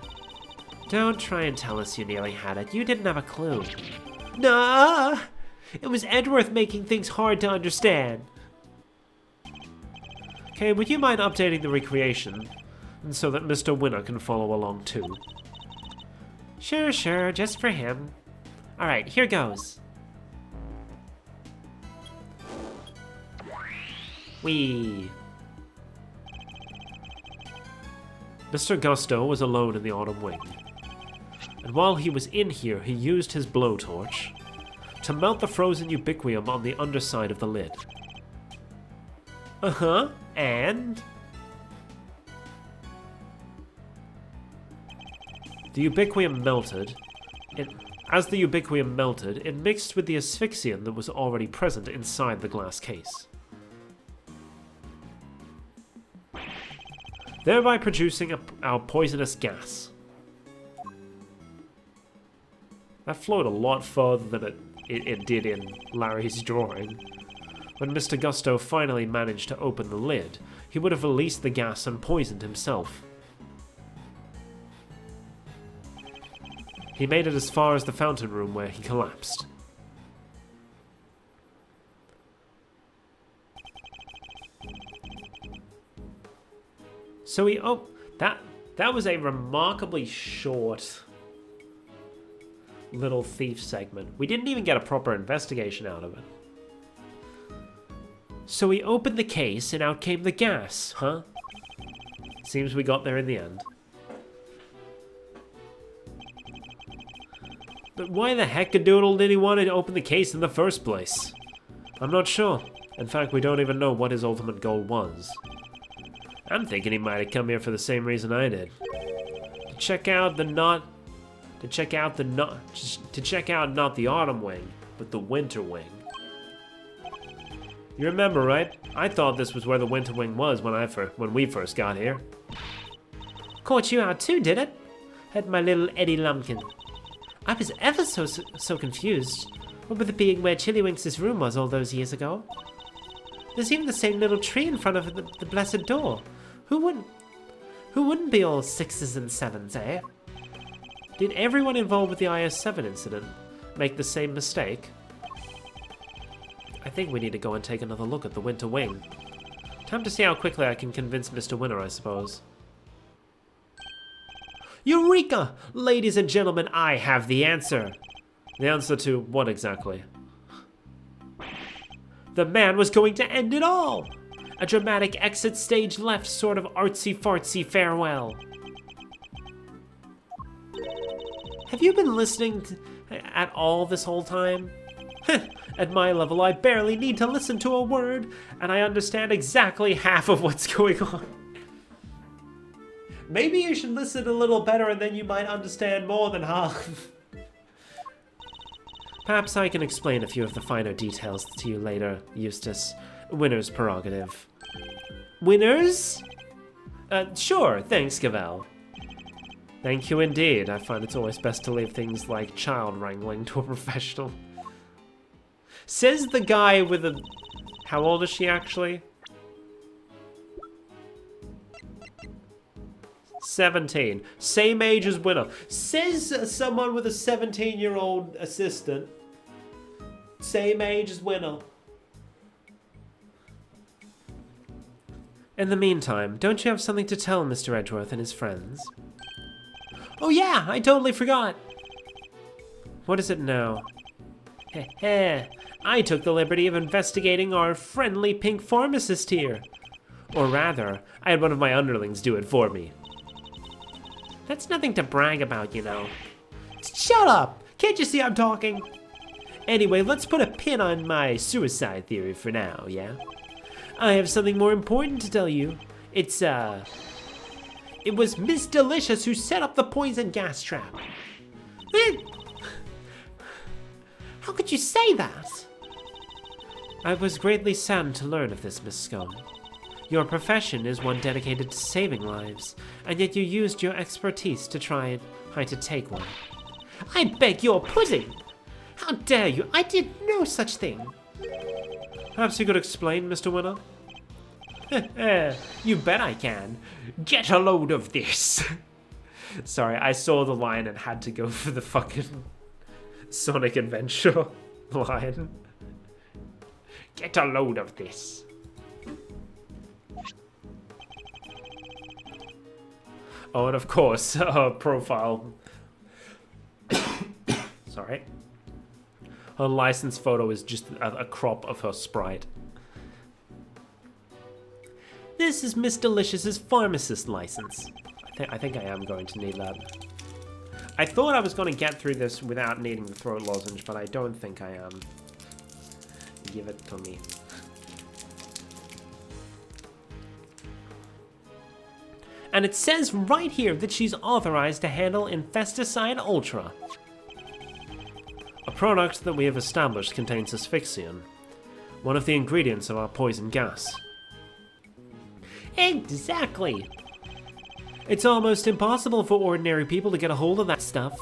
Don't try and tell us you nearly had it. You didn't have a clue. Nah! It was Edgeworth making things hard to understand. Okay, would you mind updating the recreation so that Mr. Winner can follow along too? Sure, just for him. Alright, here goes. Whee! Mr. Gusto was alone in the autumn wing. And while he was in here, he used his blowtorch to melt the frozen ubiquium on the underside of the lid. Uh-huh, and? The ubiquium melted. As the ubiquium melted, it mixed with the asphyxiant that was already present inside the glass case, thereby producing our poisonous gas. That flowed a lot further than it did in Larry's drawing. When Mr. Gusto finally managed to open the lid, he would have released the gas and poisoned himself. He made it as far as the fountain room where he collapsed. So that was a remarkably short Little Thief segment. We didn't even get a proper investigation out of it. So he opened the case and out came the gas, huh? Seems we got there in the end. But why the heckadoodle did he want to open the case in the first place? I'm not sure. In fact, we don't even know what his ultimate goal was. I'm thinking he might have come here for the same reason I did. To check out not the autumn wing, but the winter wing. You remember, right? I thought this was where the winter wing was when we first got here. Caught you out too, did it? Had my little Eddie Lumpkin. I was ever so confused. What with it being where Chillywinks' room was all those years ago? There's even the same little tree in front of the blessed door. Who wouldn't be all 6s and 7s, eh? Did everyone involved with the IS-7 incident make the same mistake? I think we need to go and take another look at the winter wing. Time to see how quickly I can convince Mr. Winter, I suppose. Eureka! Ladies and gentlemen, I have the answer. The answer to what exactly? The man was going to end it all! A dramatic exit stage left sort of artsy-fartsy farewell. Have you been listening at all this whole time? At my level, I barely need to listen to a word, and I understand exactly half of what's going on. Maybe you should listen a little better and then you might understand more than half. Perhaps I can explain a few of the finer details to you later, Eustace. Winner's prerogative. Winners? Sure, thanks, Gavel. Thank you indeed. I find it's always best to leave things like child wrangling to a professional. Says the guy with a... How old is she actually? 17. Same age as Winner. Says someone with a 17-year-old assistant. Same age as Winner. In the meantime, don't you have something to tell Mr. Edgeworth and his friends? Oh yeah, I totally forgot. What is it now? Heh, I took the liberty of investigating our friendly pink pharmacist here. Or rather, I had one of my underlings do it for me. That's nothing to brag about, you know. Shut up! Can't you see I'm talking? Anyway, let's put a pin on my suicide theory for now, yeah? I have something more important to tell you. It was Miss Delicious who set up the poison gas trap. How could you say that? I was greatly saddened to learn of this, Miss Scone. Your profession is one dedicated to saving lives, and yet you used your expertise to try to take one. I beg your pudding! How dare you! I did no such thing! Perhaps you could explain, Mr. Winner? You bet I can. Get a load of this! Sorry, I saw the line and had to go for the fucking Sonic Adventure line. Get a load of this. Oh, and of course, her profile. Sorry. Her license photo is just a crop of her sprite. This is Miss Delicious's pharmacist license. I think I am going to need that. I thought I was going to get through this without needing the throat lozenge, but I don't think I am. Give it to me. And it says right here that she's authorized to handle Infesticide Ultra. A product that we have established contains asphyxian, one of the ingredients of our poison gas. Exactly! It's almost impossible for ordinary people to get a hold of that stuff.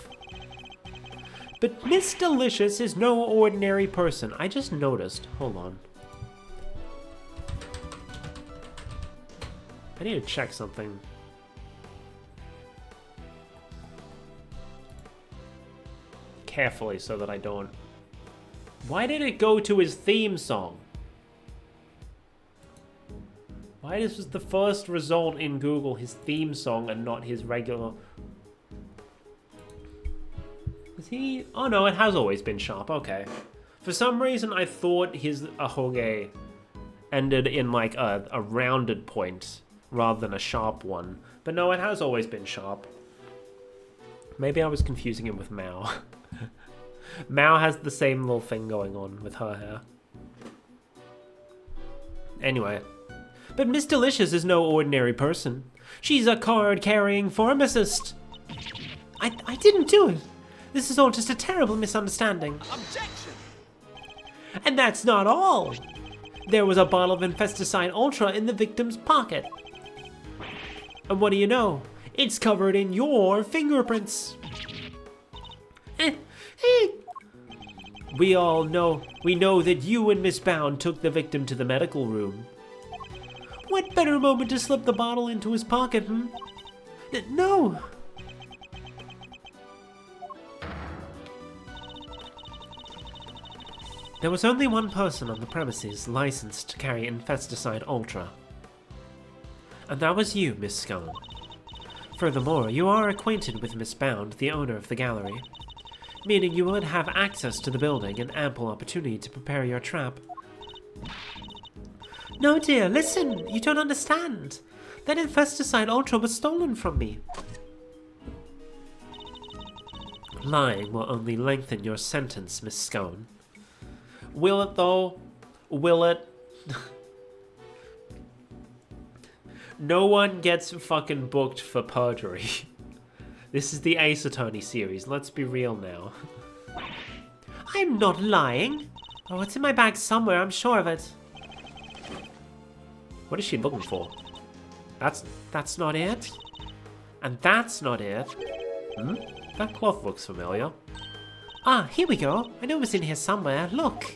But Miss Delicious is no ordinary person. I just noticed. Hold on. I need to check something. Carefully so that I don't... Why did it go to his theme song? Why this was the first result in Google his theme song and not his regular... Is he... Oh no, it has always been sharp, okay. For some reason I thought his ahoge ended in like a rounded point rather than a sharp one. But no, it has always been sharp. Maybe I was confusing him with Mao. Mao has the same little thing going on with her hair. Anyway. But Miss Delicious is no ordinary person. She's a card-carrying pharmacist. I didn't do it. This is all just a terrible misunderstanding. Objection! And that's not all. There was a bottle of Infesticide Ultra in the victim's pocket. And what do you know? It's covered in your fingerprints. We know that you and Miss Bound took the victim to the medical room. What better moment to slip the bottle into his pocket, No! There was only one person on the premises licensed to carry Infesticide Ultra. And that was you, Miss Scone. Furthermore, you are acquainted with Miss Bound, the owner of the gallery, meaning you would have access to the building and ample opportunity to prepare your trap. No, dear, listen! You don't understand! That Infesticide Ultra was stolen from me. Lying will only lengthen your sentence, Miss Scone. Will it, though? Will it? No one gets fucking booked for perjury. This is the Ace Attorney series, let's be real now. I'm not lying. Oh, it's in my bag somewhere, I'm sure of it. What is she looking for? That's not it. And that's not it. That cloth looks familiar. Ah, here we go. I know it was in here somewhere. Look.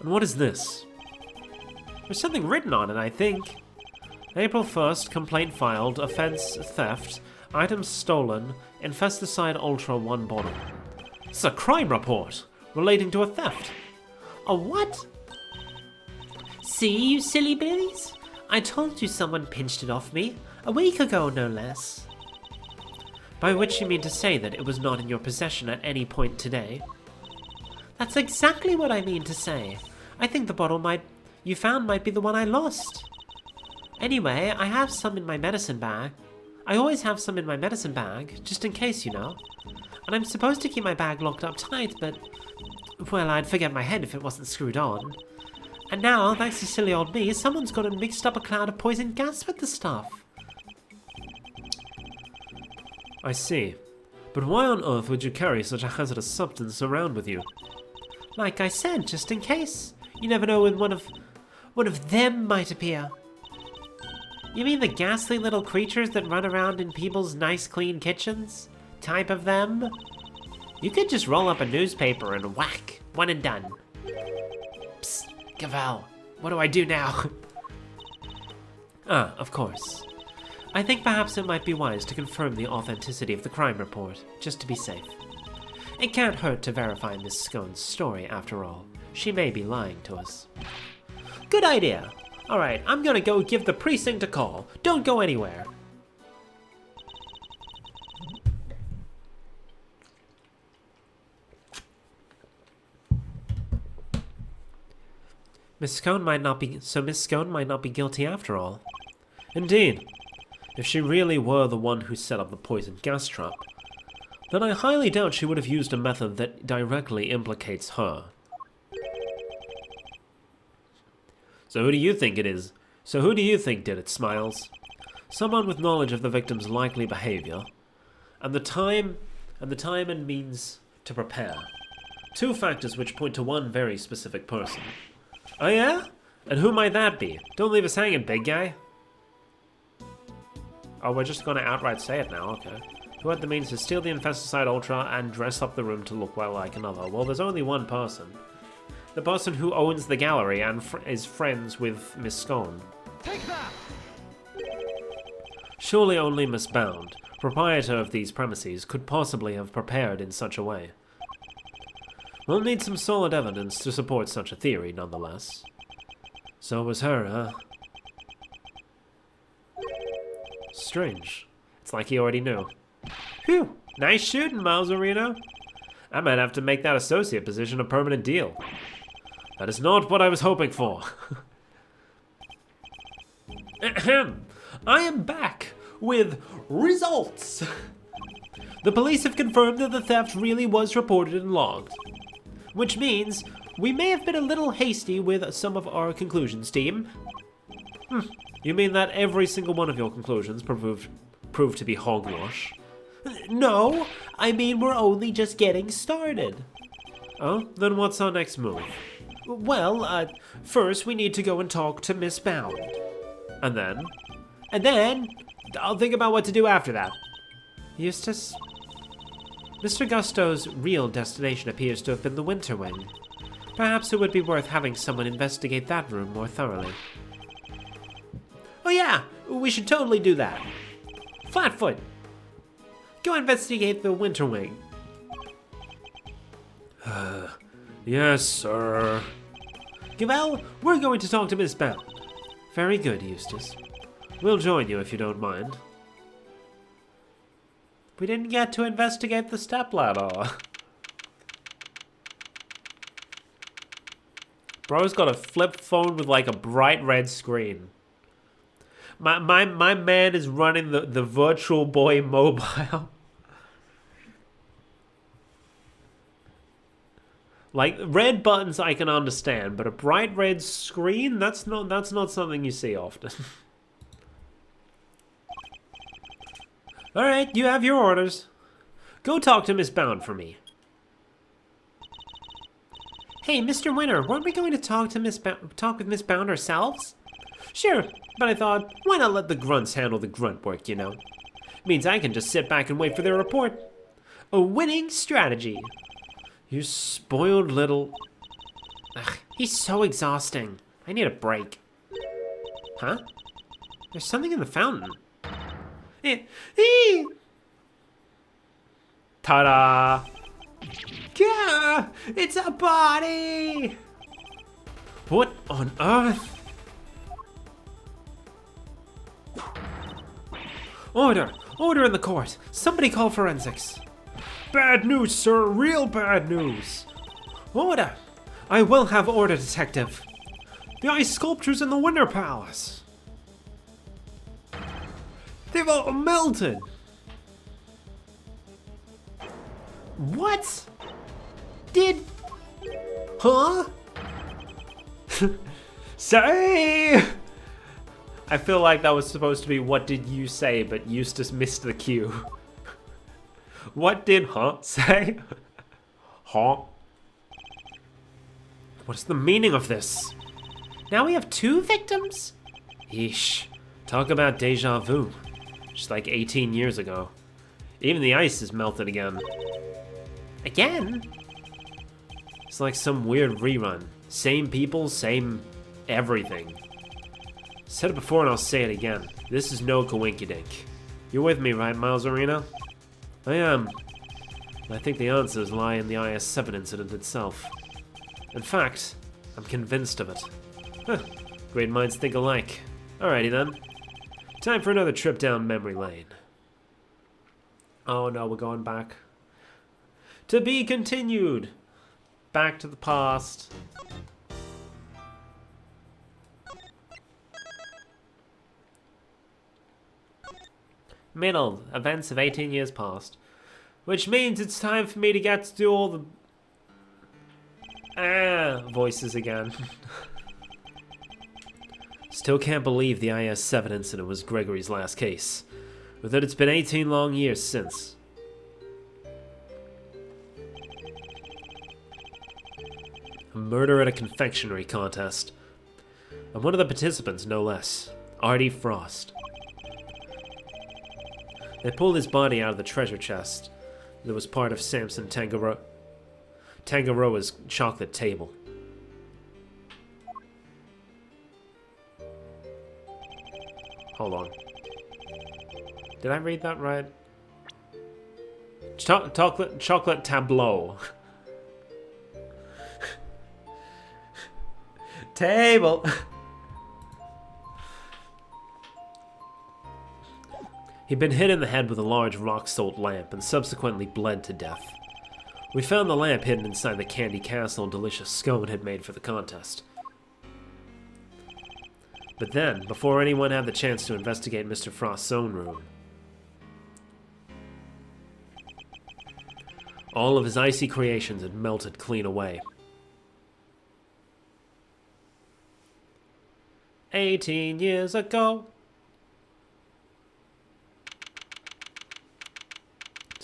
And what is this? There's something written on it, I think. April 1st, complaint filed, offense theft, items stolen, Infesticide Ultra 1 bottle. It's a crime report relating to a theft. A what? See, you silly billies? I told you someone pinched it off me. A week ago, no less. By which you mean to say that it was not in your possession at any point today? That's exactly what I mean to say. I think the bottle you found might be the one I lost. Anyway, I have some in my medicine bag. I always have some in my medicine bag, just in case, you know. And I'm supposed to keep my bag locked up tight, but... well, I'd forget my head if it wasn't screwed on. And now, thanks to silly old me, someone's gone and mixed up a cloud of poison gas with the stuff. I see. But why on earth would you carry such a hazardous substance around with you? Like I said, just in case. You never know when one of them might appear. You mean the ghastly little creatures that run around in people's nice clean kitchens? Type of them? You could just roll up a newspaper and whack, one and done. Psst, Gavel, what do I do now? Ah, of course. I think perhaps it might be wise to confirm the authenticity of the crime report, just to be safe. It can't hurt to verify Miss Scone's story, after all. She may be lying to us. Good idea. Alright, I'm gonna go give the precinct a call. Don't go anywhere. Miss Scone might not be guilty after all. Indeed. If she really were the one who set up the poison gas trap, then I highly doubt she would have used a method that directly implicates her. So who do you think it is? So who do you think did it, Smiles? Someone with knowledge of the victim's likely behavior, and the time and means to prepare. Two factors which point to one very specific person. Oh yeah? And who might that be? Don't leave us hanging, big guy. Oh, we're just gonna outright say it now, okay. Who had the means to steal the Infesticide Ultra and dress up the room to look well like another? Well, there's only one person. The person who owns the gallery and is friends with Miss Scone. Take that! Surely only Miss Bound, proprietor of these premises, could possibly have prepared in such a way. We'll need some solid evidence to support such a theory, nonetheless. So it was her, huh? Strange. It's like he already knew. Phew! Nice shooting, Mauserino. I might have to make that associate position a permanent deal. That is not what I was hoping for. Ahem. I am back with results. The police have confirmed that the theft really was reported and logged. Which means we may have been a little hasty with some of our conclusions, team. You mean that every single one of your conclusions proved prove to be hogwash. No, I mean we're only just getting started. Oh, then what's our next move? Well, first we need to go and talk to Miss Bound. And then? And then, I'll think about what to do after that. Eustace? Mr. Gusto's real destination appears to have been the Winter Wing. Perhaps it would be worth having someone investigate that room more thoroughly. Oh yeah, we should totally do that. Flatfoot, go investigate the Winter Wing. Yes, sir. Gavel, we're going to talk to Miss Bound. Very good, Eustace. We'll join you if you don't mind. We didn't get to investigate the stepladder. Bro's got a flip phone with like a bright red screen. My man is running the Virtual Boy mobile. Like, red buttons I can understand, but a bright red screen, that's not something you see often. Alright, you have your orders. Go talk to Miss Bound for me. Hey, Mr. Winter, weren't we going to talk with Miss Bound ourselves? Sure, but I thought, why not let the grunts handle the grunt work, you know? Means I can just sit back and wait for their report. A winning strategy. You spoiled little... Ugh, he's so exhausting. I need a break. Huh? There's something in the fountain. Ta-da! Gah! It's a body! What on earth? Order! Order in the court! Somebody call forensics! Bad news, sir! Real bad news! Order! I will have order, detective! The ice sculptures in the Winter Palace! They've all melted! What? Huh? Say! I feel like that was supposed to be what did you say, but Eustace missed the cue. What did say? What is the meaning of this? Now we have 2 victims? Yeesh. Talk about deja vu. Just like 18 years ago. Even the ice is melted again. Again? It's like some weird rerun. Same people, same everything. Said it before and I'll say it again. This is no coinkydink. You're with me, right, Miles Arena? I am. I think the answers lie in the IS-7 incident itself. In fact, I'm convinced of it. Huh. Great minds think alike. Alrighty then. Time for another trip down memory lane. Oh no, we're going back. To be continued. Back to the past. Middle, events of 18 years past. Which means it's time for me to get to do all the... voices again. Still can't believe the IS-7 incident was Gregory's last case. But that it's been 18 long years since. A murder at a confectionery contest. And one of the participants, no less. Artie Frost. They pulled his body out of the treasure chest that was part of Samson Tangaroa's chocolate table. Hold on. Did I read that right? Chocolate tableau. Table. He'd been hit in the head with a large rock salt lamp and subsequently bled to death. We found the lamp hidden inside the candy castle delicious scone had made for the contest. But then, before anyone had the chance to investigate Mr. Frost's own room, all of his icy creations had melted clean away. 18 years ago.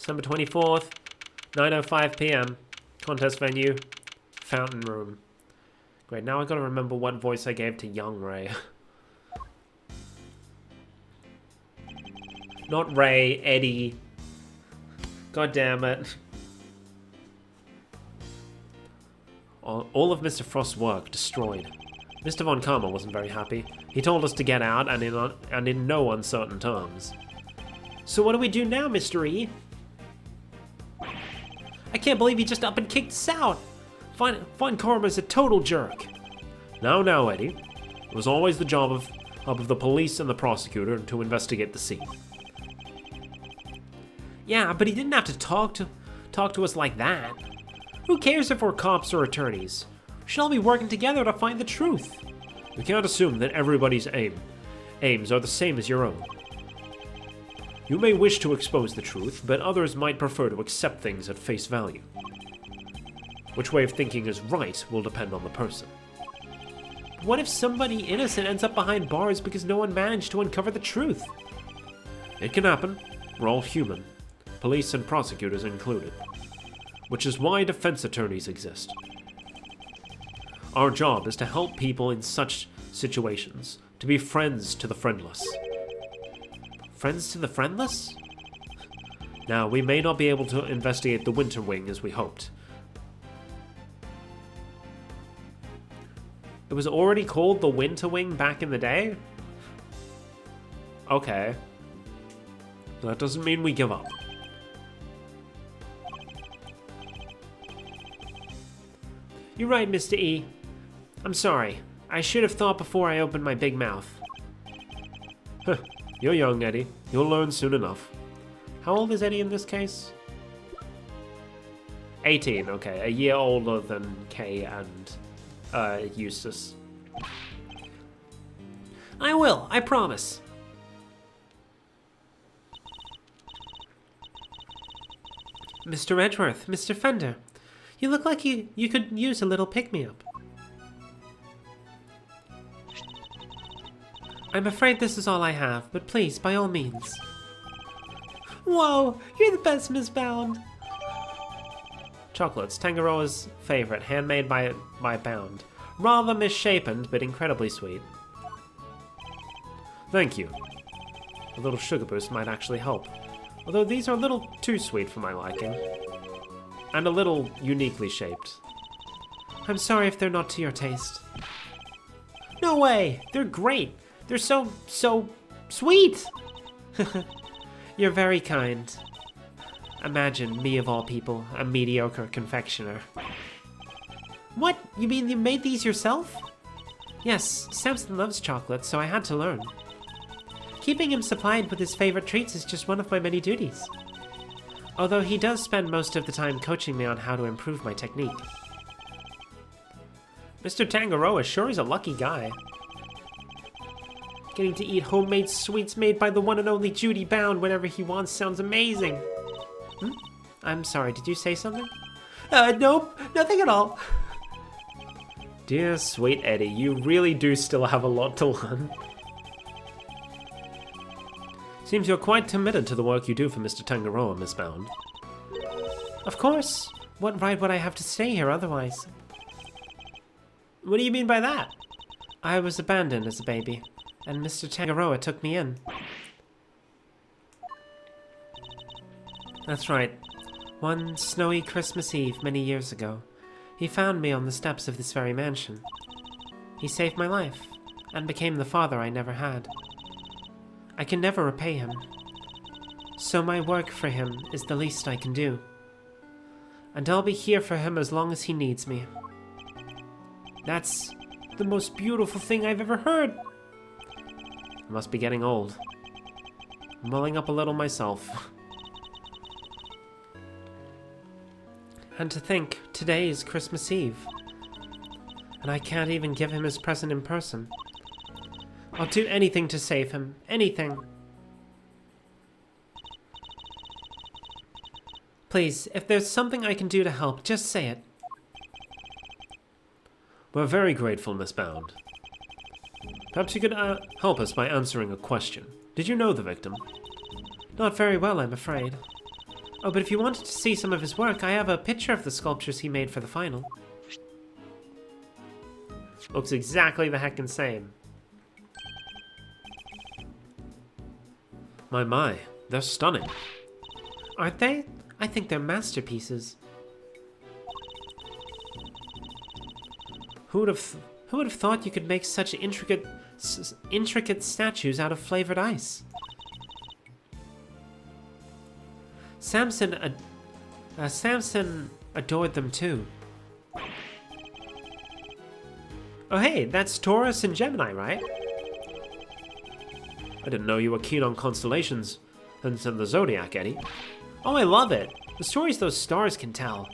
December 24th, 9:05 p.m. Contest venue, fountain room. Great, now I gotta remember what voice I gave to young Ray. Not Ray, Eddie. God damn it. All of Mr. Frost's work destroyed. Mr. Von Karma wasn't very happy. He told us to get out and in no uncertain terms. So what do we do now, Mr. E? I can't believe he just up and kicked us out. Von Karma's a total jerk. Now, Eddie. It was always the job of the police and the prosecutor to investigate the scene. Yeah, but he didn't have to talk to us like that. Who cares if we're cops or attorneys? We should all be working together to find the truth. We can't assume that everybody's aims are the same as your own. You may wish to expose the truth, but others might prefer to accept things at face value. Which way of thinking is right will depend on the person. What if somebody innocent ends up behind bars because no one managed to uncover the truth? It can happen. We're all human. Police and prosecutors included. Which is why defense attorneys exist. Our job is to help people in such situations, to be friends to the friendless. Friends to the friendless? Now, we may not be able to investigate the Winter Wing as we hoped. It was already called the Winter Wing back in the day? Okay. That doesn't mean we give up. You're right, Mr. E. I'm sorry. I should have thought before I opened my big mouth. Huh. You're young, Eddie. You'll learn soon enough. How old is Eddie in this case? 18, okay. A year older than Kay and Eustace. I will, I promise. Mr. Edgeworth, Mr. Fender, you look like you could use a little pick-me-up. I'm afraid this is all I have, but please, by all means. Whoa, you're the best, Miss Bound. Chocolates, Tangaroa's favorite, handmade by Bound. Rather misshapen, but incredibly sweet. Thank you. A little sugar boost might actually help. Although these are a little too sweet for my liking. And a little uniquely shaped. I'm sorry if they're not to your taste. No way! They're great! They're so sweet! You're very kind. Imagine me of all people, a mediocre confectioner. What? You mean you made these yourself? Yes, Samson loves chocolate, so I had to learn. Keeping him supplied with his favorite treats is just one of my many duties. Although he does spend most of the time coaching me on how to improve my technique. Mr. Tangaroa sure is a lucky guy. Getting to eat homemade sweets made by the one and only Judy Bound whenever he wants sounds amazing. I'm sorry, did you say something? Nope, nothing at all. Dear sweet Eddie, you really do still have a lot to learn. Seems you're quite committed to the work you do for Mr. Tangaroa, Miss Bound. Of course. What right would I have to stay here otherwise? What do you mean by that? I was abandoned as a baby, and Mr. Tangaroa took me in. That's right. One snowy Christmas Eve many years ago, he found me on the steps of this very mansion. He saved my life, and became the father I never had. I can never repay him, so my work for him is the least I can do. And I'll be here for him as long as he needs me. That's the most beautiful thing I've ever heard. I must be getting old. I'm welling up a little myself. And to think, today is Christmas Eve. And I can't even give him his present in person. I'll do anything to save him. Anything. Please, if there's something I can do to help, just say it. We're very grateful, Miss Bound. Perhaps you could help us by answering a question. Did you know the victim? Not very well, I'm afraid. Oh, but if you wanted to see some of his work, I have a picture of the sculptures he made for the final. Looks exactly the heckin' same. My, they're stunning. Aren't they? I think they're masterpieces. Who would have thought you could make such intricate statues out of flavored ice? Samson adored them too. Oh hey, that's Taurus and Gemini, right? I didn't know you were keen on constellations and the zodiac, Eddie. Oh, I love it. The stories those stars can tell.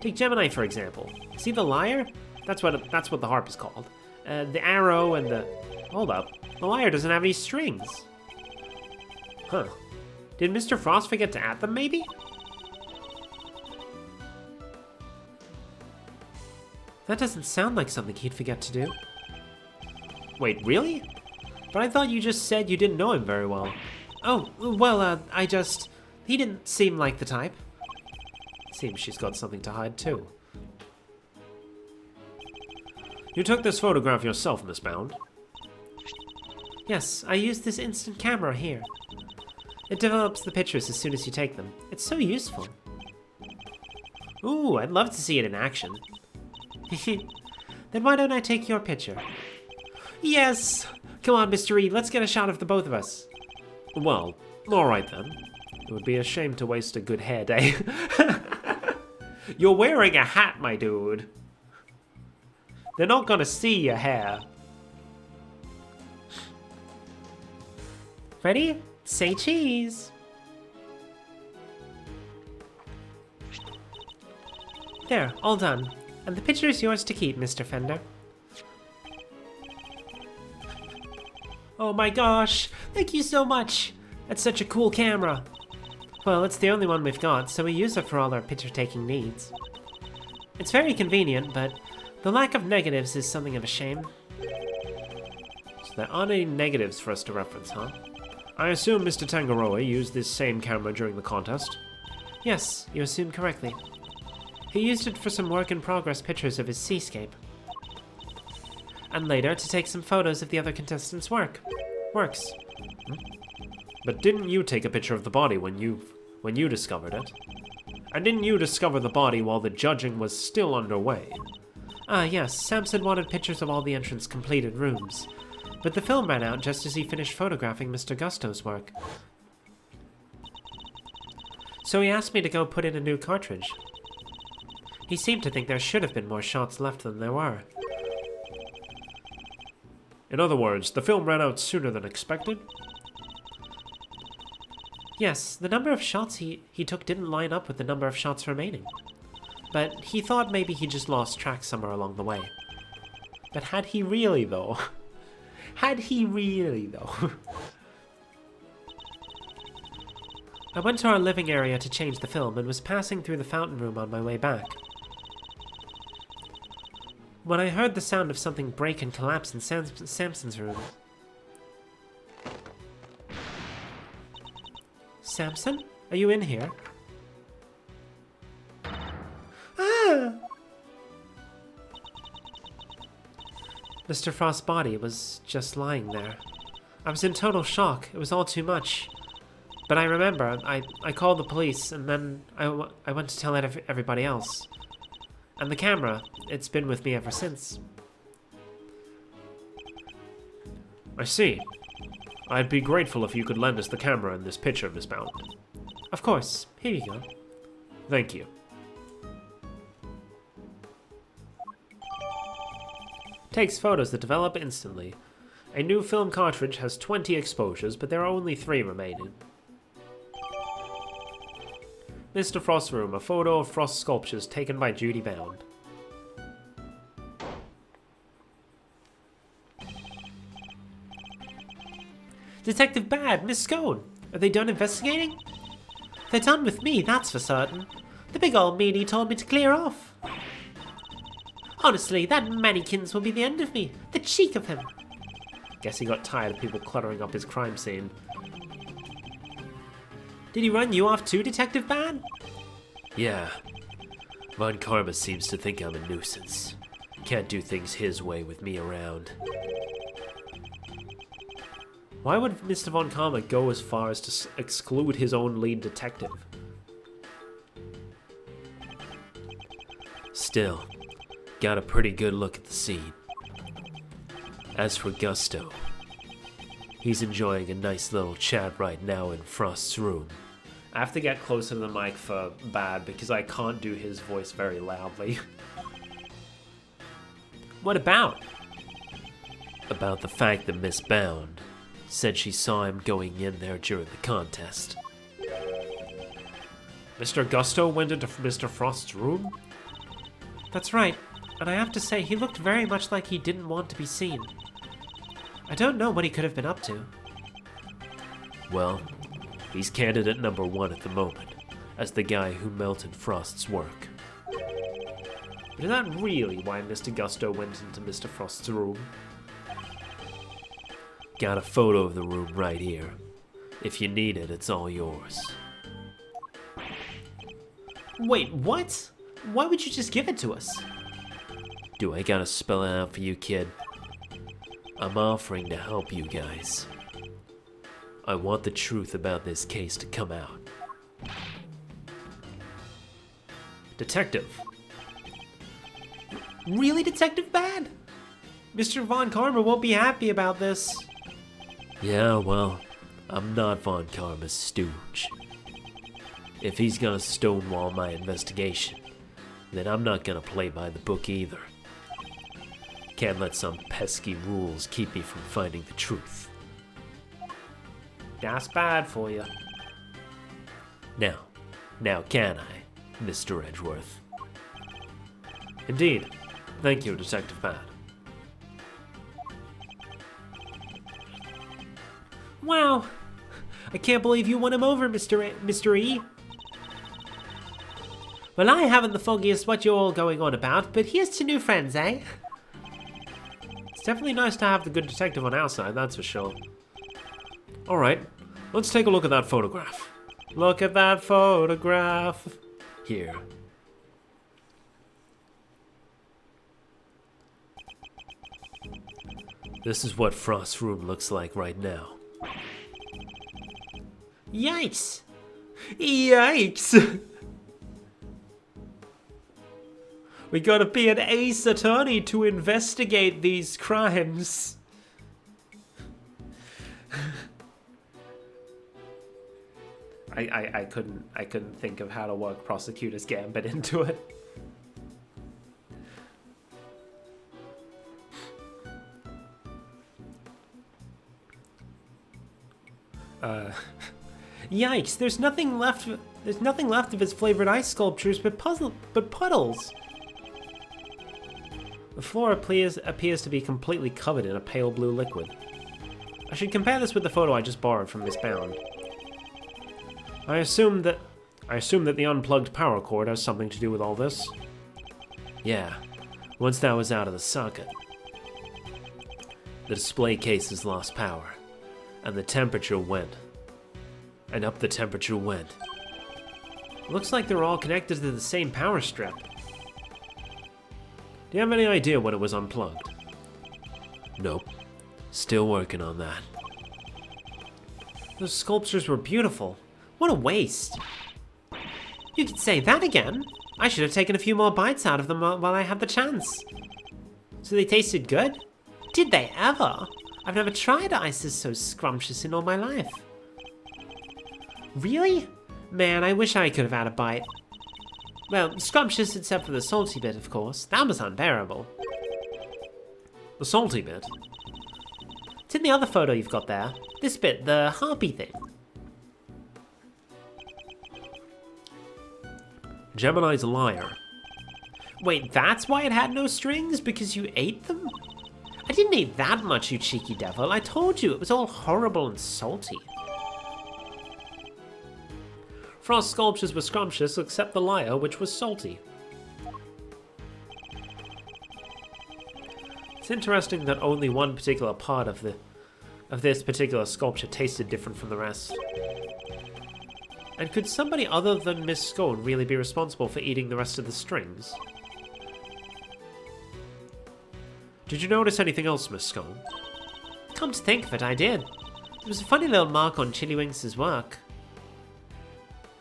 Take Gemini, for example. See the lyre? That's what the harp is called. The arrow and the... Hold up. The lyre doesn't have any strings. Huh. Did Mr. Frost forget to add them, maybe? That doesn't sound like something he'd forget to do. Wait, really? But I thought you just said you didn't know him very well. Oh, well, he didn't seem like the type. Seems she's got something to hide, too. You took this photograph yourself, Miss Bound. Yes, I used this instant camera here. It develops the pictures as soon as you take them. It's so useful. Ooh, I'd love to see it in action. Then why don't I take your picture? Yes! Come on, Mr. E, let's get a shot of the both of us. Well, alright then. It would be a shame to waste a good hair day. You're wearing a hat, my dude. They're not gonna see your hair. Ready? Say cheese. There, all done. And the picture is yours to keep, Mr. Fender. Oh my gosh! Thank you so much! That's such a cool camera. Well, it's the only one we've got, so we use it for all our picture-taking needs. It's very convenient, but the lack of negatives is something of a shame. So there aren't any negatives for us to reference, huh? I assume Mr. Tangaroa used this same camera during the contest? Yes, you assume correctly. He used it for some work-in-progress pictures of his seascape. And later to take some photos of the other contestants' works. But didn't you take a picture of the body when you discovered it? And didn't you discover the body while the judging was still underway? Ah, yes, Samson wanted pictures of all the entrance completed rooms. But the film ran out just as he finished photographing Mr. Gusto's work. So he asked me to go put in a new cartridge. He seemed to think there should have been more shots left than there were. In other words, the film ran out sooner than expected? Yes, the number of shots he took didn't line up with the number of shots remaining. But he thought maybe he just lost track somewhere along the way. But had he really, though? Had he really, though? I went to our living area to change the film and was passing through the fountain room on my way back. When I heard the sound of something break and collapse in Samson's room. Samson? Are you in here? Ah! Mr. Frost's body was just lying there. I was in total shock. It was all too much. But I remember, I called the police, and then I went to tell everybody else. And the camera, it's been with me ever since. I see. I'd be grateful if you could lend us the camera in this picture, Miss Bound. Of course. Here you go. Thank you. Takes photos that develop instantly. A new film cartridge has 20 exposures, but there are only 3 remaining. Mr. Frost's room, a photo of Frost sculptures taken by Judy Bound. Detective Bad, Miss Scone, are they done investigating? They're done with me, that's for certain. The big old meanie told me to clear off. Honestly, that Mannykins will be the end of me. The cheek of him. Guess he got tired of people cluttering up his crime scene. Did he run you off too, Detective Bad? Yeah. Von Karma seems to think I'm a nuisance. Can't do things his way with me around. Why would Mr. Von Karma go as far as to exclude his own lead detective? Still, got a pretty good look at the scene. As for Gusto, he's enjoying a nice little chat right now in Frost's room. I have to get closer to the mic for Bad because I can't do his voice very loudly. What about? About the fact that Miss Bound said she saw him going in there during the contest. Mr. Gusto went into Mr. Frost's room? That's right, and I have to say he looked very much like he didn't want to be seen. I don't know what he could have been up to. Well, he's candidate number 1 at the moment, as the guy who melted Frost's work. But is that really why Mr. Gusto went into Mr. Frost's room? Got a photo of the room right here. If you need it, it's all yours. Wait, what? Why would you just give it to us? Do I gotta spell it out for you, kid? I'm offering to help you guys. I want the truth about this case to come out. Detective. Really, Detective Bad? Mr. Von Karma won't be happy about this. Yeah, well, I'm not Von Karma's stooge. If he's gonna stonewall my investigation, then I'm not gonna play by the book either. Can't let some pesky rules keep me from finding the truth. That's bad for you. Now can I, Mr. Edgeworth? Indeed. Thank you, Detective Bad. Wow. I can't believe you won him over, Mr. E. Well, I haven't the foggiest what you're all going on about, but here's to new friends, eh? It's definitely nice to have the good detective on our side, that's for sure. Alright, let's take a look at that photograph. Look at that photograph. Here. This is what Frost's room looks like right now. Yikes! Yikes! We gotta be an ace attorney to investigate these crimes. I couldn't think of how to work Prosecutor's Gambit into it. Yikes! There's nothing left of his flavored ice sculptures but puddles. The floor appears to be completely covered in a pale blue liquid. I should compare this with the photo I just borrowed from Miss Bound. I assume that the unplugged power cord has something to do with all this. Yeah, once that was out of the socket, the display case has lost power, and the temperature went. And up the temperature went. Looks like they're all connected to the same power strip. Do you have any idea when it was unplugged? Nope. Still working on that. Those sculptures were beautiful. What a waste. You could say that again. I should have taken a few more bites out of them while I had the chance. So they tasted good? Did they ever? I've never tried ices so scrumptious in all my life. Really? Man, I wish I could have had a bite. Well, scrumptious except for the salty bit, of course. That was unbearable. The salty bit? It's in the other photo you've got there. This bit, the harpy thing. Gemini's a liar. Wait, that's why it had no strings? Because you ate them? I didn't eat that much, you cheeky devil. I told you, it was all horrible and salty. Frost's sculptures were scrumptious except the liar, which was salty. It's interesting that only one particular part of this particular sculpture tasted different from the rest. And could somebody other than Miss Scone really be responsible for eating the rest of the strings? Did you notice anything else, Miss Scone? Come to think of it, I did. There was a funny little mark on Chillywinks' work.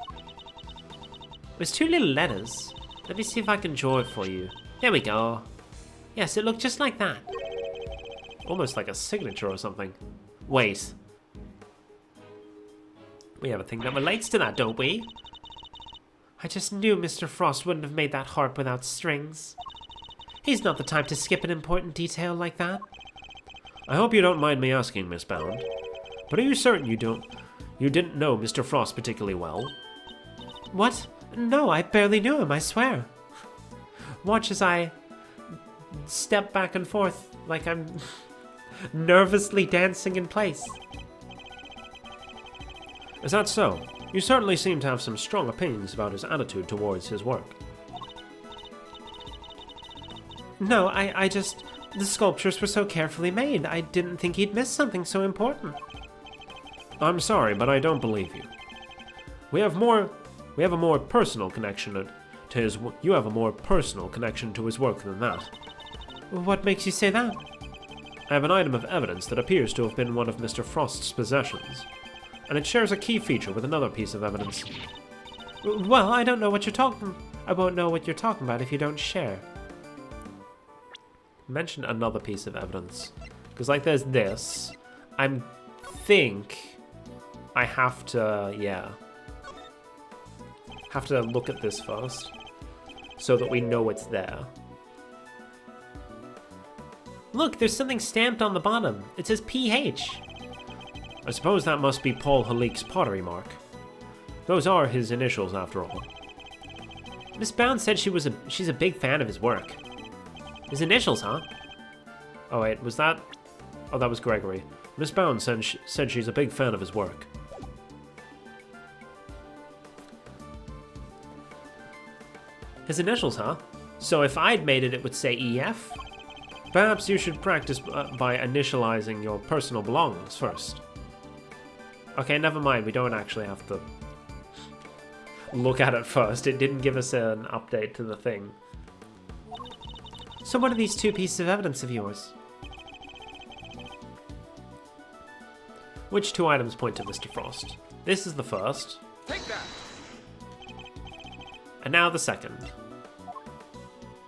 It was 2 little letters. Let me see if I can draw it for you. There we go. Yes, it looked just like that. Almost like a signature or something. Wait. We have a thing that relates to that, don't we? I just knew Mr. Frost wouldn't have made that harp without strings. He's not the type to skip an important detail like that. I hope you don't mind me asking, Miss Bound, but are you certain you didn't know Mr. Frost particularly well? What? No, I barely knew him, I swear. Watch as I step back and forth like I'm nervously dancing in place. Is that so? You certainly seem to have some strong opinions about his attitude towards his work. No, I just... The sculptures were so carefully made. I didn't think he'd miss something so important. I'm sorry, but I don't believe you. We have a more personal connection to his... You have a more personal connection to his work than that. What makes you say that? I have an item of evidence that appears to have been one of Mr. Frost's possessions, and it shares a key feature with another piece of evidence. Well, I don't know what you're talking... I won't know what you're talking about if you don't share. Mention another piece of evidence. Because, like, there's this. I think I have to, yeah. Have to look at this first. So that we know it's there. Look, there's something stamped on the bottom. It says PH. I suppose that must be Paul Halik's pottery mark. Those are his initials, after all. Miss Bound said she's a big fan of his work. His initials, huh? Oh wait, was that... Oh, that was Gregory. Miss Bound said she's a big fan of his work. His initials, huh? So if I'd made it, it would say EF? Perhaps you should practice by initializing your personal belongings first. Okay, never mind. We don't actually have to look at it first. It didn't give us an update to the thing. So what are these 2 pieces of evidence of yours? Which 2 items point to Mr. Frost? This is the first. Take that! And now the second.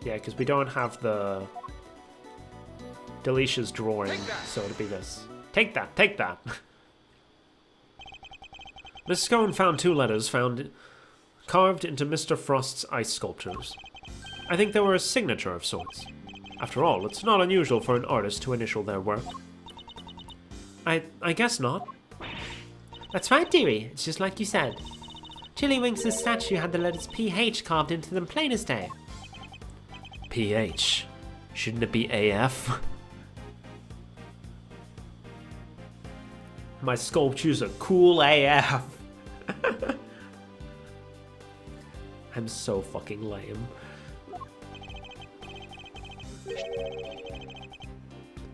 Yeah, because we don't have the Delicia's drawing, so it'll be this. Take that, take that! Miss Scone found 2 letters carved into Mr. Frost's ice sculptures. I think they were a signature of sorts. After all, it's not unusual for an artist to initial their work. I guess not. That's right, dearie. It's just like you said. Chillywinks' statue had the letters PH carved into them plain as day. PH? Shouldn't it be AF? My sculptures are cool AF. I'm so fucking lame.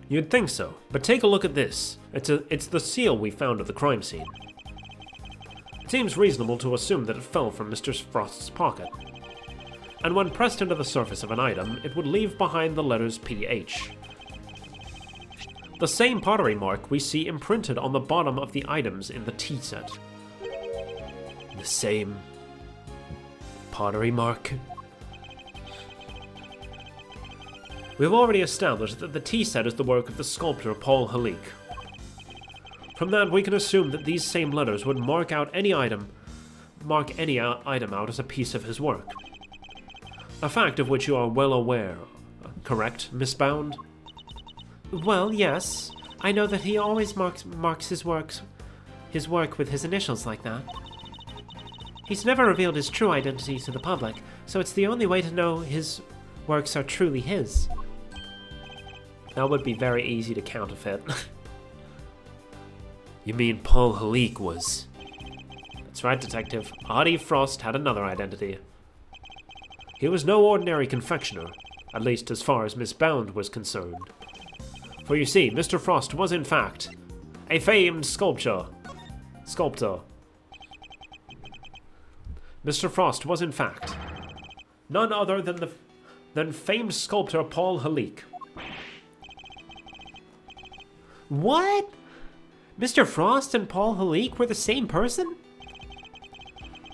You'd think so, but take a look at this. It's the seal we found at the crime scene. It seems reasonable to assume that it fell from Mr. Frost's pocket. And when pressed into the surface of an item, it would leave behind the letters PH. The same pottery mark we see imprinted on the bottom of the items in the tea set. The same pottery mark? We've already established that the tea set is the work of the sculptor Paul Halik. From that, we can assume that these same letters would mark any item out as a piece of his work. A fact of which you are well aware, correct, Miss Bound? Well, yes. I know that he always marks his work with his initials like that. He's never revealed his true identity to the public, so it's the only way to know his works are truly his. That would be very easy to counterfeit. You mean Paul Halik was... That's right, Detective. Artie Frost had another identity. He was no ordinary confectioner, at least as far as Miss Bound was concerned. For you see, Mr. Frost was in fact a famed sculptor. Mr. Frost was in fact none other than famed sculptor Paul Halik. What? Mr. Frost and Paul Halik were the same person?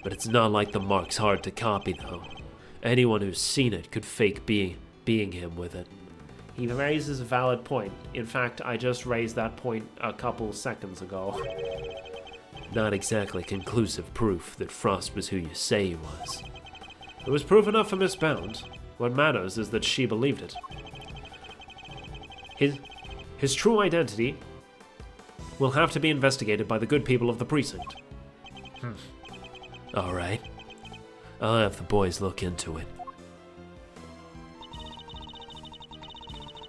But it's not like the mark's hard to copy, though. Anyone who's seen it could fake being him with it. He raises a valid point. In fact, I just raised that point a couple seconds ago. Not exactly conclusive proof that Frost was who you say he was. It was proof enough for Miss Bound. What matters is that she believed it. His true identity will have to be investigated by the good people of the precinct. All right. I'll have the boys look into it.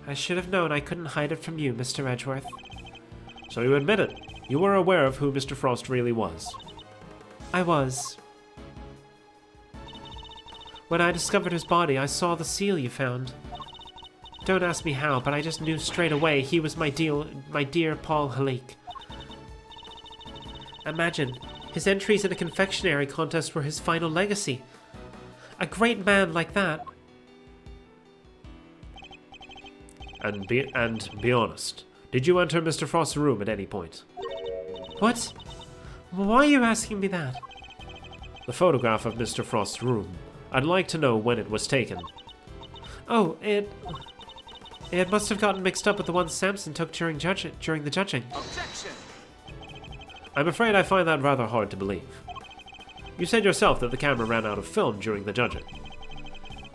I should have known I couldn't hide it from you, Mr. Edgeworth. So you admit it. You were aware of who Mr. Frost really was. I was. When I discovered his body, I saw the seal you found. Don't ask me how, but I just knew straight away he was my dear Paul Halik. Imagine, his entries in a confectionery contest were his final legacy. A great man like that. And be honest. Did you enter Mr. Frost's room at any point? What? Why are you asking me that? The photograph of Mr. Frost's room. I'd like to know when it was taken. Oh, it must have gotten mixed up with the one Samson took during the judging. Objection! I'm afraid I find that rather hard to believe. You said yourself that the camera ran out of film during the judging,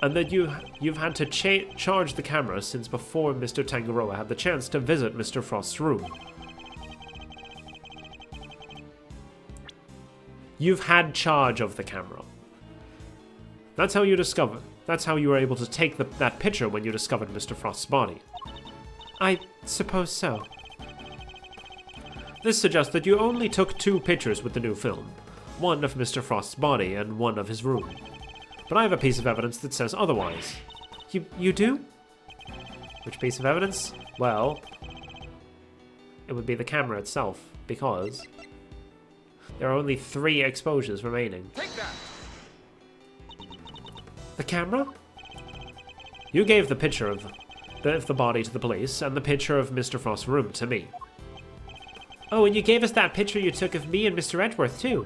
and that you've had to charge the camera since before Mr. Tangaroa had the chance to visit Mr. Frost's room. You've had charge of the camera. That's how you were able to take that picture when you discovered Mr. Frost's body. I suppose so. This suggests that you only took 2 pictures with the new film. One of Mr. Frost's body and one of his room. But I have a piece of evidence that says otherwise. You do? Which piece of evidence? Well, it would be the camera itself, because there are only 3 exposures remaining. Take that! The camera? You gave the picture of the body to the police, and the picture of Mr. Frost's room to me. Oh, and you gave us that picture you took of me and Mr. Edgeworth, too.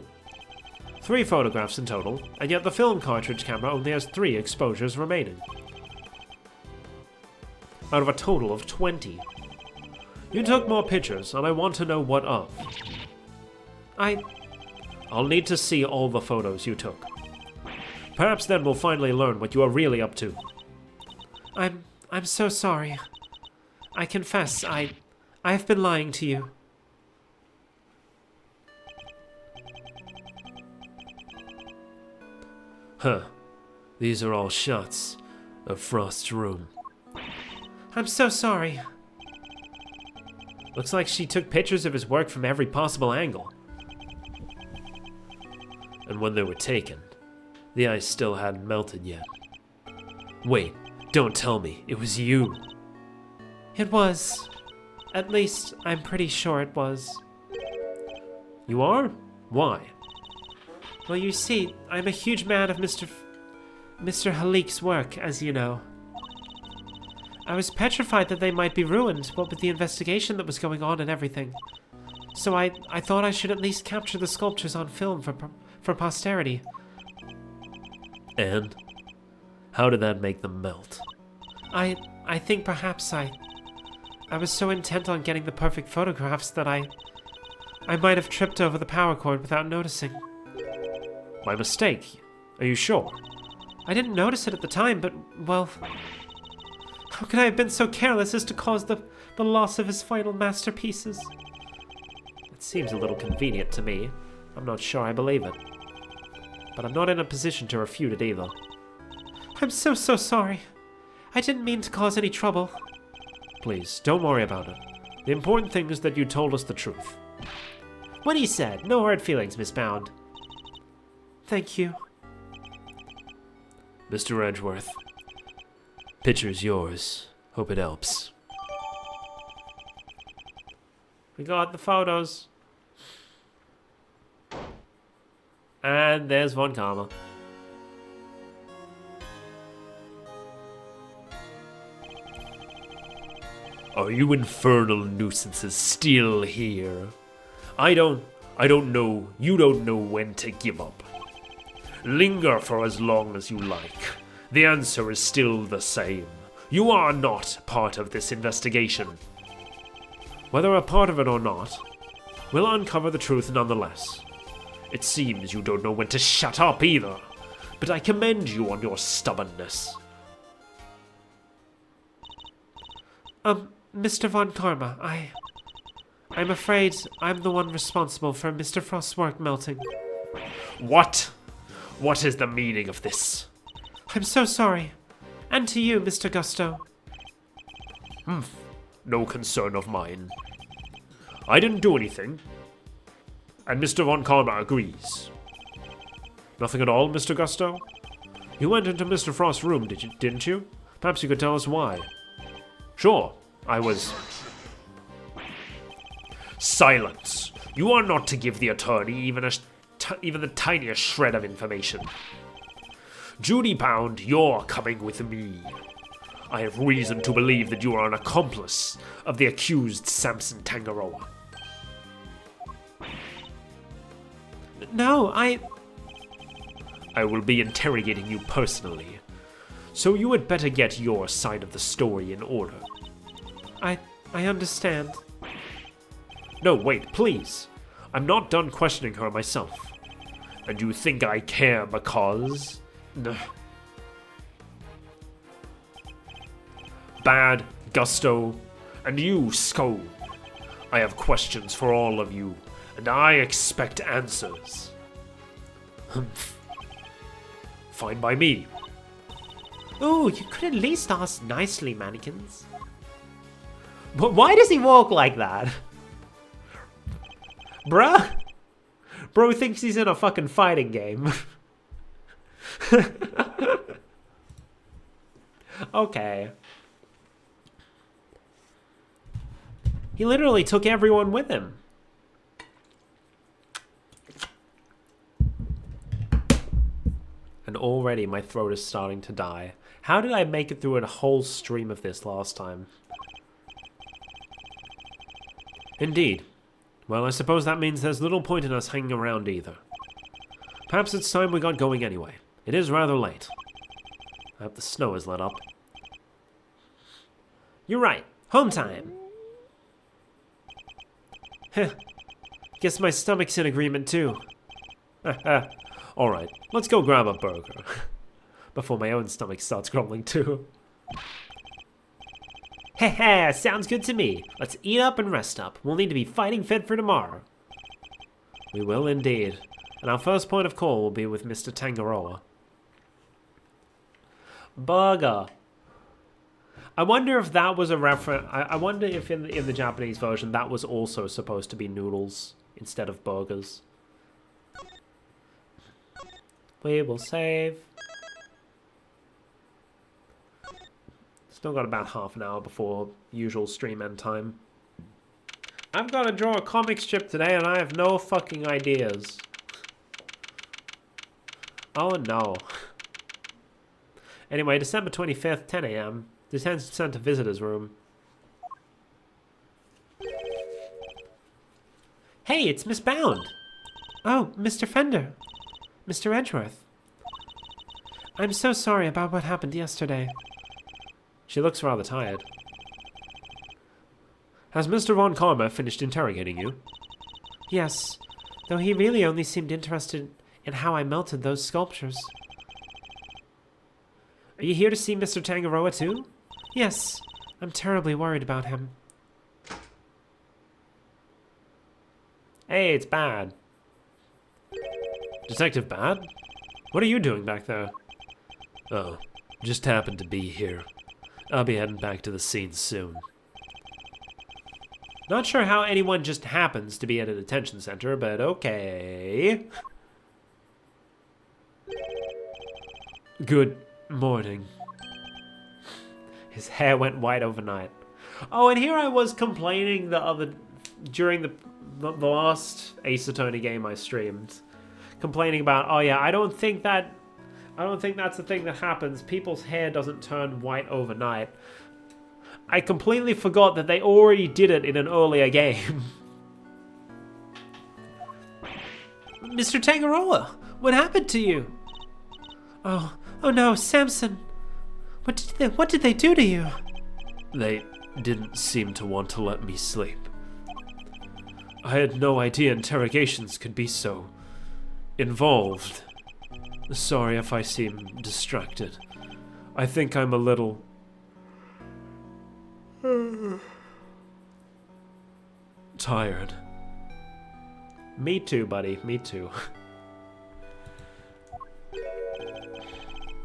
3 photographs in total, and yet the film cartridge camera only has 3 exposures remaining. Out of a total of 20. You took more pictures, and I want to know what of. I'll need to see all the photos you took. Perhaps then we'll finally learn what you are really up to. I'm so sorry. I confess, I've been lying to you. Huh. These are all shots of Frost's room. I'm so sorry. Looks like she took pictures of his work from every possible angle. And when they were taken, the ice still hadn't melted yet. Wait, don't tell me, it was you. It was. At least, I'm pretty sure it was. You are? Why? Well, you see, I'm a huge fan of Mr. Halik's work, as you know. I was petrified that they might be ruined, what with the investigation that was going on and everything. So I thought I should at least capture the sculptures on film for posterity. And? How did that make them melt? I think perhaps I was so intent on getting the perfect photographs that I might have tripped over the power cord without noticing. My mistake. Are you sure? I didn't notice it at the time, but, well... How could I have been so careless as to cause the loss of his final masterpieces? It seems a little convenient to me. I'm not sure I believe it. But I'm not in a position to refute it either. I'm so sorry. I didn't mean to cause any trouble. Please, don't worry about it. The important thing is that you told us the truth. What he said. No hard feelings, Miss Bound. Thank you. Mr. Edgeworth, picture's yours. Hope it helps. We got the photos. And there's Von Karma. Are you infernal nuisances still here? I don't know. You don't know when to give up. Linger for as long as you like. The answer is still the same. You are not part of this investigation. Whether a part of it or not, we'll uncover the truth nonetheless. It seems you don't know when to shut up either, but I commend you on your stubbornness. Mr. Von Karma, I'm afraid I'm the one responsible for Mr. Frost's work melting. What? What is the meaning of this? I'm so sorry. And to you, Mr. Gusto. No concern of mine. I didn't do anything. And Mr. Von Karma agrees. Nothing at all, Mr. Gusto? You went into Mr. Frost's room, didn't you? Perhaps you could tell us why. Sure, I was... Silence! You are not to give the attorney even the tiniest shred of information. Judy Pound, you're coming with me. I have reason to believe that you are an accomplice of the accused Samson Tangaroa. No, I will be interrogating you personally, so you had better get your side of the story in order. I understand. No, wait, please. I'm not done questioning her myself. And you think I care because... Bad, Gusto, and you, Sko. I have questions for all of you, and I expect answers. Humph. Fine by me. Ooh, you could at least ask nicely, mannequins. But why does he walk like that? Bruh? Bro thinks he's in a fucking fighting game. Okay. He literally took everyone with him. And already my throat is starting to die. How did I make it through a whole stream of this last time? Indeed. Well, I suppose that means there's little point in us hanging around either. Perhaps it's time we got going anyway. It is rather late. I hope the snow has let up. You're right. Home time. Heh. Guess my stomach's in agreement too. Alright, let's go grab a burger. Before my own stomach starts grumbling too. Heh, sounds good to me. Let's eat up and rest up. We'll need to be fighting fit for tomorrow. We will indeed. And our first point of call will be with Mr. Tangaroa. Burger. I wonder if that was a reference. I wonder if in the Japanese version that was also supposed to be noodles instead of burgers. We will save. Still got about half an hour before usual stream end time. I've got to draw a comic strip today and I have no fucking ideas. Oh no. Anyway, December 25th, 10 a.m. Descent to visitor's room. Hey, it's Miss Bound. Oh, Mr. Fender. Mr. Edgeworth. I'm so sorry about what happened yesterday. She looks rather tired. Has Mr. Von Karma finished interrogating you? Yes, though he really only seemed interested in how I melted those sculptures. Are you here to see Mr. Tangaroa too? Yes, I'm terribly worried about him. Hey, it's Bad. Detective Bad? What are you doing back there? Oh, just happened to be here. I'll be heading back to the scene soon. Not sure how anyone just happens to be at a detention center, but okay. Good morning. His hair went white overnight. Oh, and here I was complaining during the last Ace Attorney game I streamed. complaining about, oh yeah, I don't think that's the thing that happens. People's hair doesn't turn white overnight. I completely forgot that they already did it in an earlier game. Mr. Tangaroa, what happened to you? Oh no, Samson. What did they do to you? They didn't seem to want to let me sleep. I had no idea interrogations could be so involved. Sorry if I seem distracted. I think I'm a little... tired. Me too, buddy. Me too.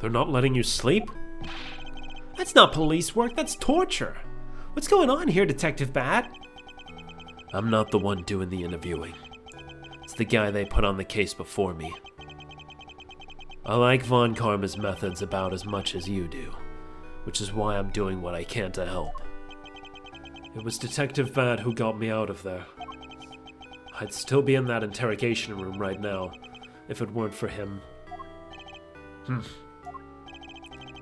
They're not letting you sleep? That's not police work, that's torture. What's going on here, Detective Bad? I'm not the one doing the interviewing. It's the guy they put on the case before me. I like Von Karma's methods about as much as you do, which is why I'm doing what I can to help. It was Detective Bad who got me out of there. I'd still be in that interrogation room right now, if it weren't for him.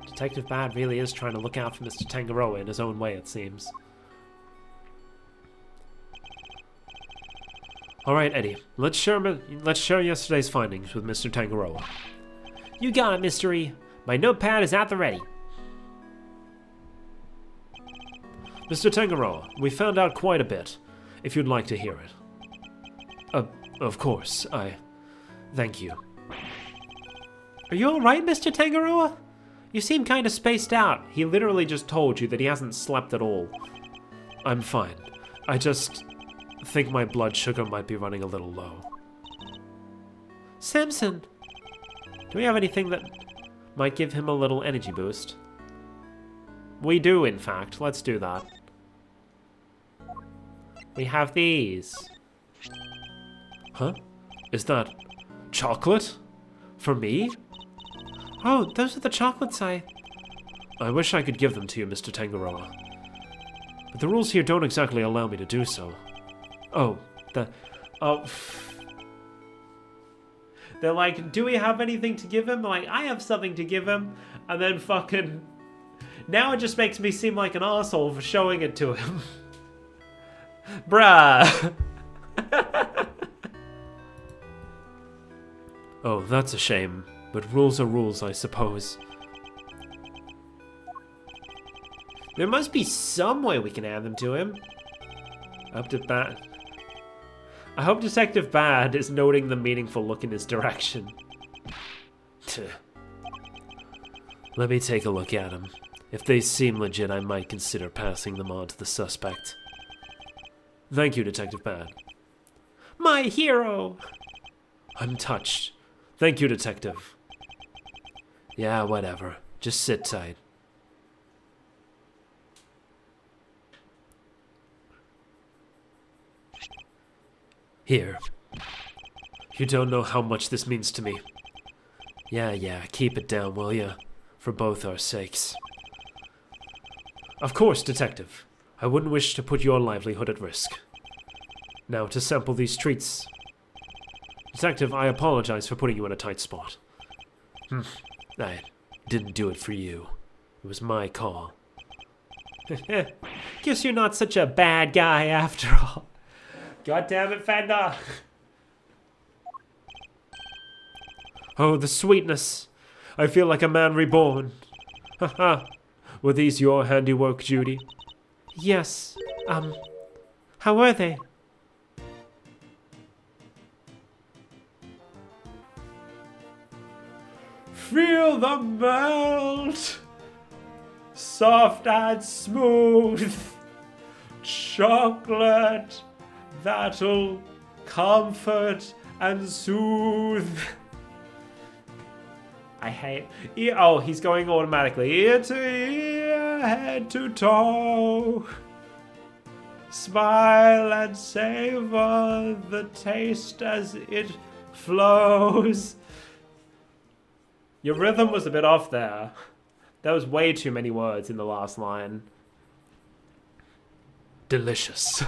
Detective Bad really is trying to look out for Mr. Tangaroa in his own way, it seems. Alright, Eddie, let's share yesterday's findings with Mr. Tangaroa. You got it, Mystery. My notepad is at the ready. Mr. Tangaroa, we found out quite a bit, if you'd like to hear it. Of course, thank you. Are you alright, Mr. Tangaroa? You seem kinda spaced out. He literally just told you that he hasn't slept at all. I'm fine. I just think my blood sugar might be running a little low. Samson! Do we have anything that might give him a little energy boost? We do, in fact. Let's do that. We have these. Huh? Is that chocolate? For me? Oh, those are the chocolates I wish I could give them to you, Mr. Tangaroa. But the rules here don't exactly allow me to do so. They're like, do we have anything to give him? Like, I have something to give him. And then fucking... Now it just makes me seem like an asshole for showing it to him. Bruh. Oh, that's a shame. But rules are rules, I suppose. There must be some way we can add them to him. I hope Detective Bad is noting the meaningful look in his direction. Let me take a look at them. If they seem legit, I might consider passing them on to the suspect. Thank you, Detective Bad. My hero! I'm touched. Thank you, Detective. Yeah, whatever. Just sit tight. Here. You don't know how much this means to me. Yeah, keep it down, will ya? For both our sakes. Of course, Detective. I wouldn't wish to put your livelihood at risk. Now, to sample these treats. Detective, I apologize for putting you in a tight spot. I didn't do it for you. It was my call. Guess you're not such a bad guy after all. God damn it, Fender. Oh, the sweetness. I feel like a man reborn. Haha. Were these your handiwork, Judy? Yes. How were they? Feel the melt. Soft and smooth. Chocolate that'll comfort and soothe. I hate... Oh, he's going automatically. Ear to ear, head to toe. Smile and savor the taste as it flows. Your rhythm was a bit off there. There was way too many words in the last line. Delicious.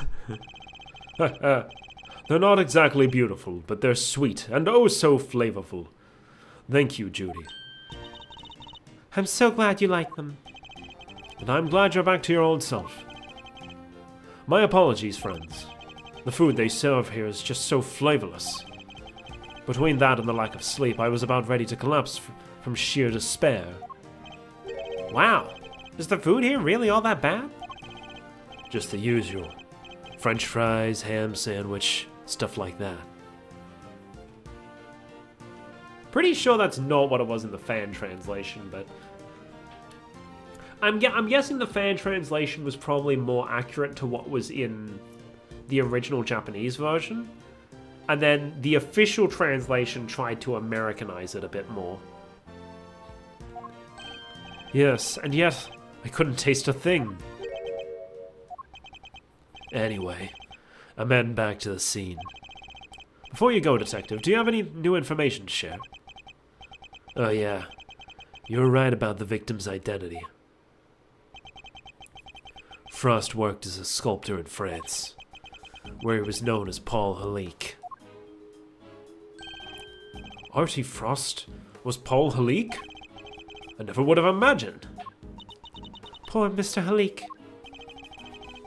They're not exactly beautiful, but they're sweet and oh so flavorful. Thank you, Judy. I'm so glad you like them. And I'm glad you're back to your old self. My apologies, friends. The food they serve here is just so flavorless. Between that and the lack of sleep, I was about ready to collapse from sheer despair. Wow, is the food here really all that bad? Just the usual. French fries, ham sandwich, stuff like that. Pretty sure that's not what it was in the fan translation, but I'm guessing the fan translation was probably more accurate to what was in the original Japanese version, and then the official translation tried to Americanize it a bit more. Yes, and yet I couldn't taste a thing. Anyway, I'm heading back to the scene. Before you go, Detective, do you have any new information to share? Oh yeah, you were right about the victim's identity. Frost worked as a sculptor in France, where he was known as Paul Halik. Artie Frost was Paul Halik? I never would have imagined. Poor Mr. Halik.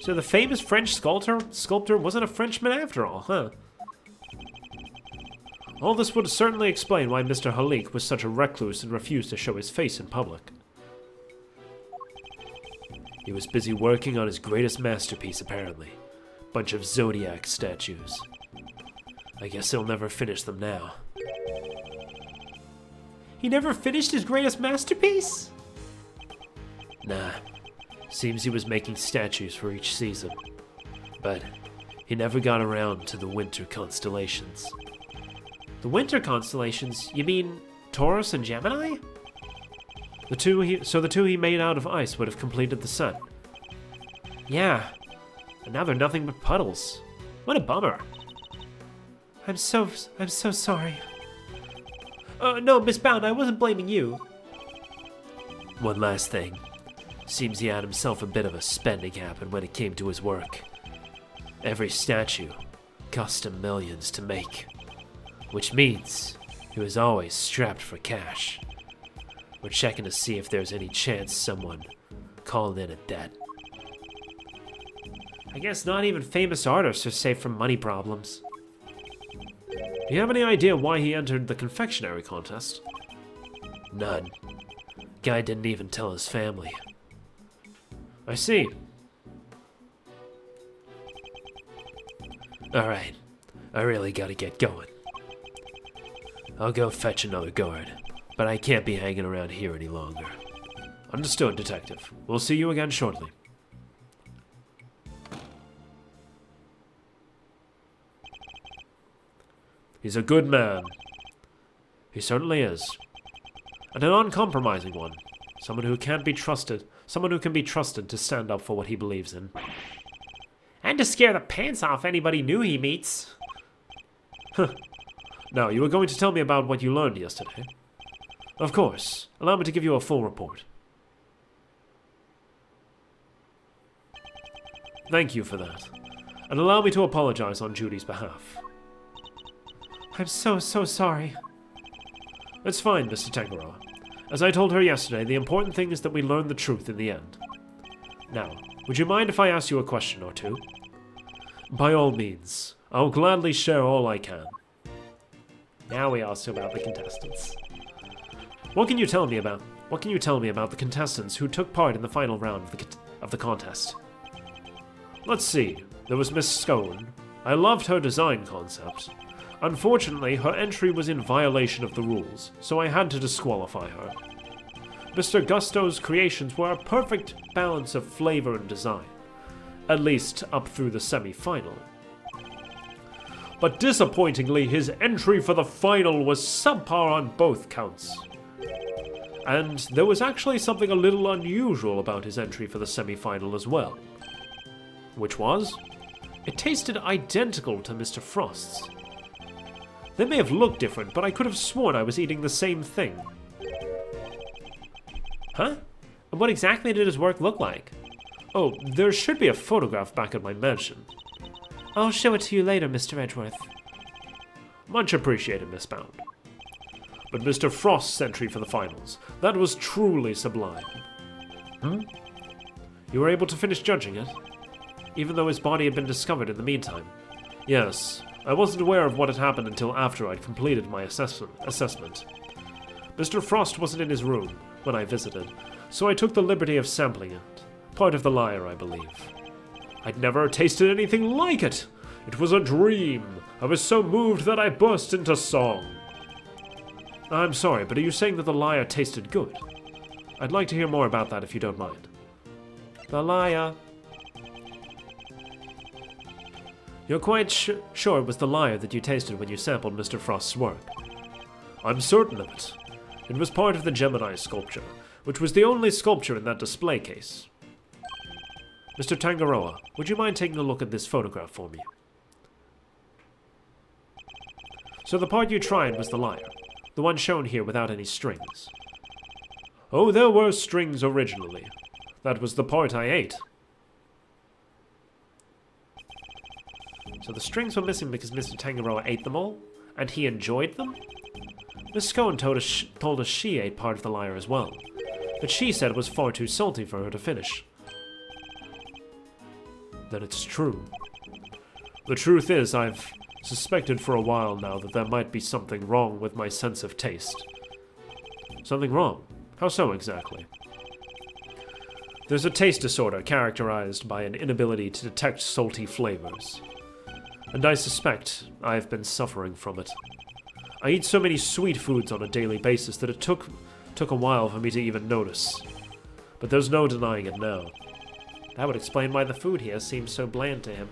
So the famous French sculptor wasn't a Frenchman after all, huh? All this would certainly explain why Mr. Halik was such a recluse and refused to show his face in public. He was busy working on his greatest masterpiece, apparently. Bunch of Zodiac statues. I guess he'll never finish them now. He never finished his greatest masterpiece? Nah. Seems he was making statues for each season. But he never got around to the winter constellations. The winter constellations? You mean Taurus and Gemini? The two he made out of ice would have completed the set. Yeah. And now they're nothing but puddles. What a bummer. I'm so sorry. No, Miss Bound, I wasn't blaming you. One last thing. Seems he had himself a bit of a spending habit when it came to his work. Every statue cost him millions to make. Which means he was always strapped for cash. We're checking to see if there's any chance someone called in a debt. I guess not even famous artists are safe from money problems. Do you have any idea why he entered the confectionery contest? None. Guy didn't even tell his family. I see. Alright, I really gotta get going. I'll go fetch another guard, but I can't be hanging around here any longer. Understood, Detective. We'll see you again shortly. He's a good man. He certainly is. And an uncompromising one. Someone who can't be trusted. Someone who can be trusted to stand up for what he believes in. And to scare the pants off anybody new he meets. Now, you were going to tell me about what you learned yesterday. Of course. Allow me to give you a full report. Thank you for that. And allow me to apologize on Judy's behalf. I'm so sorry. It's fine, Mr. Tangaroa. As I told her yesterday, the important thing is that we learn the truth in the end. Now, would you mind if I ask you a question or two? By all means. I'll gladly share all I can. Now we ask about the contestants. What can you tell me about the contestants who took part in the final round of the contest? Let's see. There was Miss Scone. I loved her design concept. Unfortunately, her entry was in violation of the rules, so I had to disqualify her. Mr. Gusto's creations were a perfect balance of flavor and design, at least up through the semi-final. But disappointingly, his entry for the final was subpar on both counts. And there was actually something a little unusual about his entry for the semi-final as well. Which was, it tasted identical to Mr. Frost's. They may have looked different, but I could have sworn I was eating the same thing. Huh? And what exactly did his work look like? Oh, there should be a photograph back at my mansion. I'll show it to you later, Mr. Edgeworth. Much appreciated, Miss Bound. But Mr. Frost's entry for the finals, that was truly sublime. You were able to finish judging it? Even though his body had been discovered in the meantime? Yes, I wasn't aware of what had happened until after I'd completed my assessment. Mr. Frost wasn't in his room when I visited, so I took the liberty of sampling it. Part of the lyre, I believe. I'd never tasted anything like it! It was a dream! I was so moved that I burst into song. I'm sorry, but are you saying that the lyre tasted good? I'd like to hear more about that if you don't mind. The lyre. You're quite sure it was the lyre that you tasted when you sampled Mr. Frost's work? I'm certain of it. It was part of the Gemini sculpture, which was the only sculpture in that display case. Mr. Tangaroa, would you mind taking a look at this photograph for me? So the part you tried was the lyre, the one shown here without any strings. Oh, there were strings originally. That was the part I ate. So the strings were missing because Mr. Tangaroa ate them all, and he enjoyed them? Miss Cohen told us she ate part of the lyre as well, but she said it was far too salty for her to finish. Then it's true. The truth is, I've suspected for a while now that there might be something wrong with my sense of taste. Something wrong? How so exactly? There's a taste disorder characterized by an inability to detect salty flavors. And I suspect I've been suffering from it. I eat so many sweet foods on a daily basis that it took a while for me to even notice. But there's no denying it now. That would explain why the food here seems so bland to him.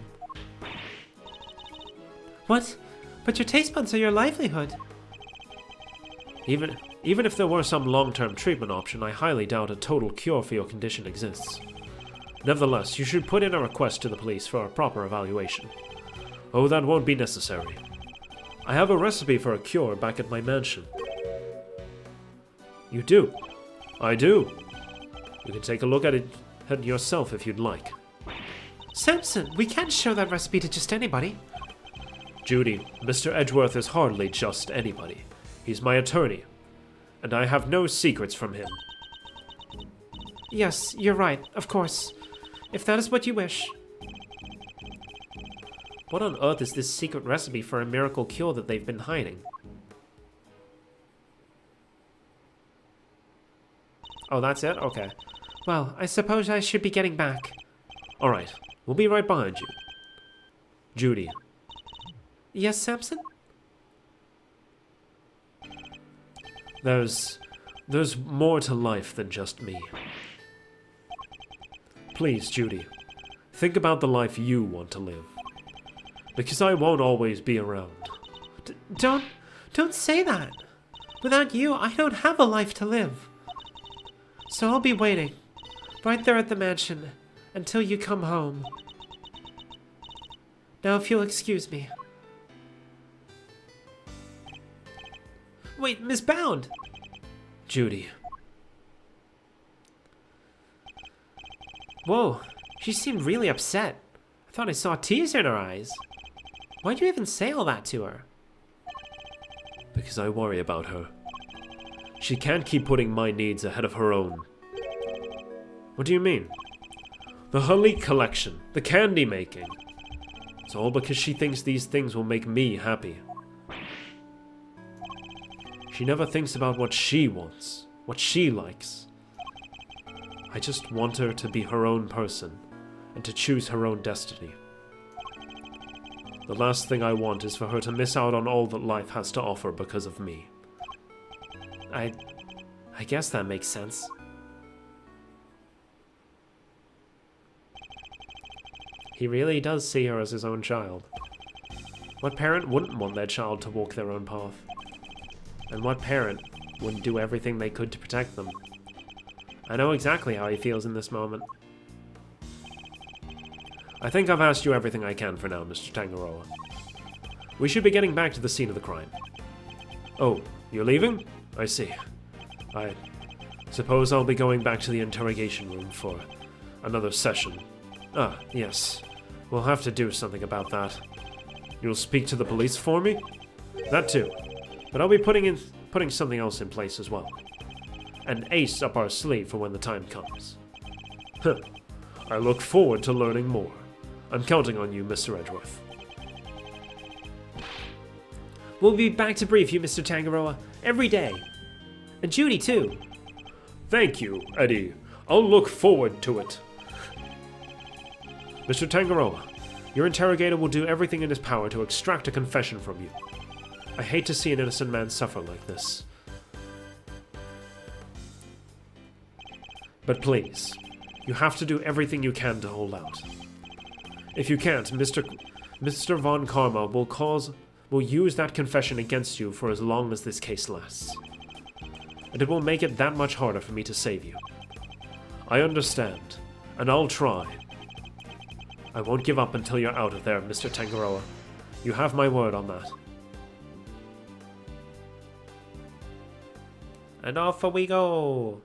What? But your taste buds are your livelihood. Even if there were some long-term treatment option, I highly doubt a total cure for your condition exists. Nevertheless, you should put in a request to the police for a proper evaluation. Oh, that won't be necessary. I have a recipe for a cure back at my mansion. You do? I do. You can take a look at it yourself if you'd like. Samson, we can't show that recipe to just anybody. Judy, Mr. Edgeworth is hardly just anybody. He's my attorney, and I have no secrets from him. Yes, you're right, of course. If that is what you wish. What on earth is this secret recipe for a miracle cure that they've been hiding? Oh, that's it? Okay. Well, I suppose I should be getting back. Alright, we'll be right behind you. Judy. Yes, Samson? There's more to life than just me. Please, Judy, think about the life you want to live. Because I won't always be around. Don't say that. Without you, I don't have a life to live. So I'll be waiting, right there at the mansion, until you come home. Now, if you'll excuse me. Wait, Miss Bound! Judy. Whoa, she seemed really upset. I thought I saw tears in her eyes. Why'd you even say all that to her? Because I worry about her. She can't keep putting my needs ahead of her own. What do you mean? The Halik collection, the candy making. It's all because she thinks these things will make me happy. She never thinks about what she wants, what she likes. I just want her to be her own person, and to choose her own destiny. The last thing I want is for her to miss out on all that life has to offer because of me. I guess that makes sense. He really does see her as his own child. What parent wouldn't want their child to walk their own path? And what parent wouldn't do everything they could to protect them? I know exactly how he feels in this moment. I think I've asked you everything I can for now, Mr. Tangaroa. We should be getting back to the scene of the crime. Oh, you're leaving? I see. I suppose I'll be going back to the interrogation room for another session. Ah, yes. We'll have to do something about that. You'll speak to the police for me? That too. But I'll be putting something else in place as well. An ace up our sleeve for when the time comes. Huh. I look forward to learning more. I'm counting on you, Mr. Edgeworth. We'll be back to brief you, Mr. Tangaroa, every day. And Judy, too. Thank you, Eddie. I'll look forward to it. Mr. Tangaroa, your interrogator will do everything in his power to extract a confession from you. I hate to see an innocent man suffer like this. But please, you have to do everything you can to hold out. If you can't, Mr. Von Karma will use that confession against you for as long as this case lasts. And it will make it that much harder for me to save you. I understand, and I'll try. I won't give up until you're out of there, Mr. Tangaroa. You have my word on that. And off we go.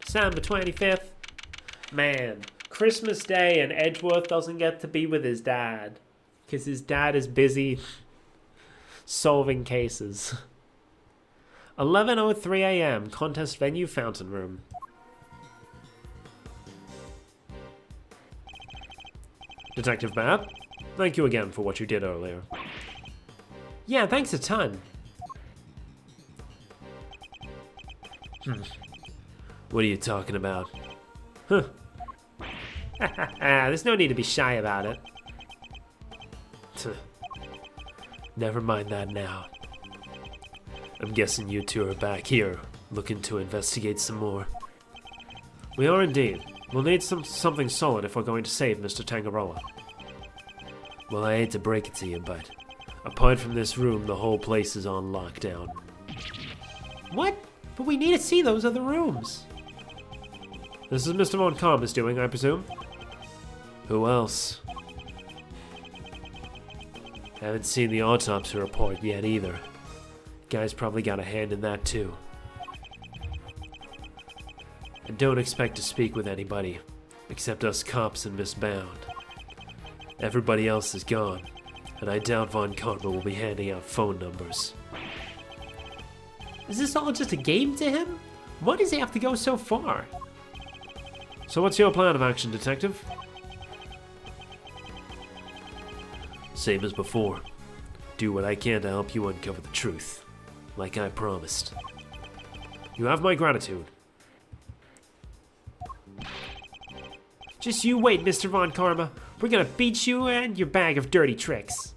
December 25th. Man, Christmas Day and Edgeworth doesn't get to be with his dad. Because his dad is busy solving cases. 11:03 a.m. Contest venue fountain room. Detective Bat, thank you again for what you did earlier. Yeah, thanks a ton. What are you talking about? Huh. There's no need to be shy about it. Never mind that now. I'm guessing you two are back here, looking to investigate some more. We are indeed. We'll need something solid if we're going to save Mr. Tangaroa. Well, I hate to break it to you, but apart from this room, the whole place is on lockdown. What? But we need to see those other rooms. This is Mr. Von Karma's doing, I presume? Who else? Haven't seen the autopsy report yet either. Guy's probably got a hand in that too. And don't expect to speak with anybody, except us cops and Miss Bound. Everybody else is gone, and I doubt Von Karma will be handing out phone numbers. Is this all just a game to him? Why does he have to go so far? So what's your plan of action, Detective? Same as before. Do what I can to help you uncover the truth, like I promised. You have my gratitude. Just you wait, Mr. Von Karma. We're gonna beat you and your bag of dirty tricks.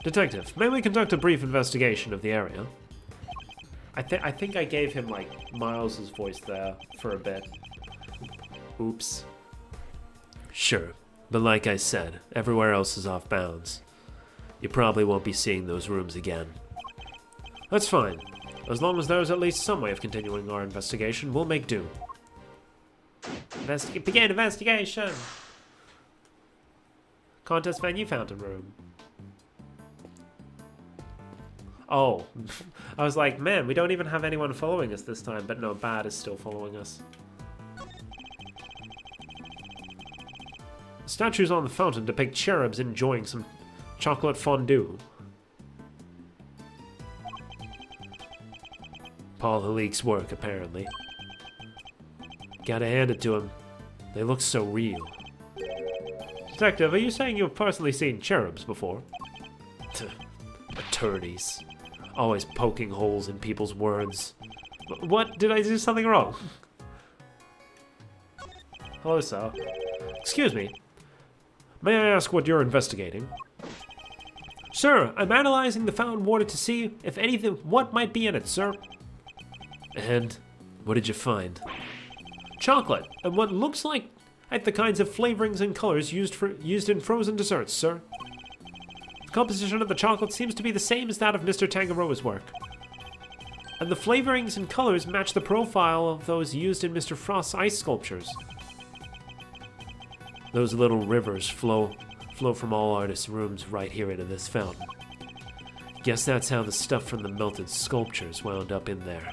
Detective, may we conduct a brief investigation of the area? I think I gave him, like, Miles's voice there for a bit. Oops. Sure, but like I said, everywhere else is off bounds. You probably won't be seeing those rooms again. That's fine. As long as there's at least some way of continuing our investigation, we'll make do. Begin investigation! Contest venue fountain room. Oh, I was like, man, we don't even have anyone following us this time, but no, Bad is still following us. Statues on the fountain depict cherubs enjoying some chocolate fondue. Paul Halik's work, apparently. Gotta hand it to him. They look so real. Detective, are you saying you've personally seen cherubs before? Attorneys. Always poking holes in people's words. What? Did I do something wrong? Hello, sir. Excuse me. May I ask what you're investigating? Sir, I'm analyzing the fountain water to see if anything, what might be in it, sir. And what did you find? Chocolate, and what looks like the kinds of flavorings and colors used in frozen desserts, sir. The composition of the chocolate seems to be the same as that of Mr. Tangaroa's work. And the flavorings and colors match the profile of those used in Mr. Frost's ice sculptures. Those little rivers flow from all artists' rooms right here into this fountain. Guess that's how the stuff from the melted sculptures wound up in there.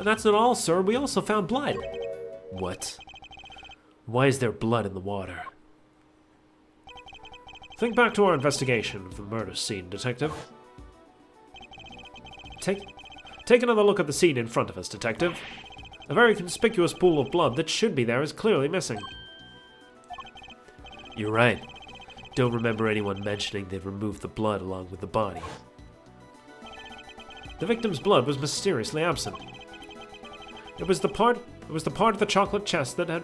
And that's not all, sir. We also found blood. What? Why is there blood in the water? Think back to our investigation of the murder scene, Detective. Take another look at the scene in front of us, Detective. A very conspicuous pool of blood that should be there is clearly missing. You're right. Don't remember anyone mentioning they'd removed the blood along with the body. The victim's blood was mysteriously absent. It was the part of the chocolate chest that had...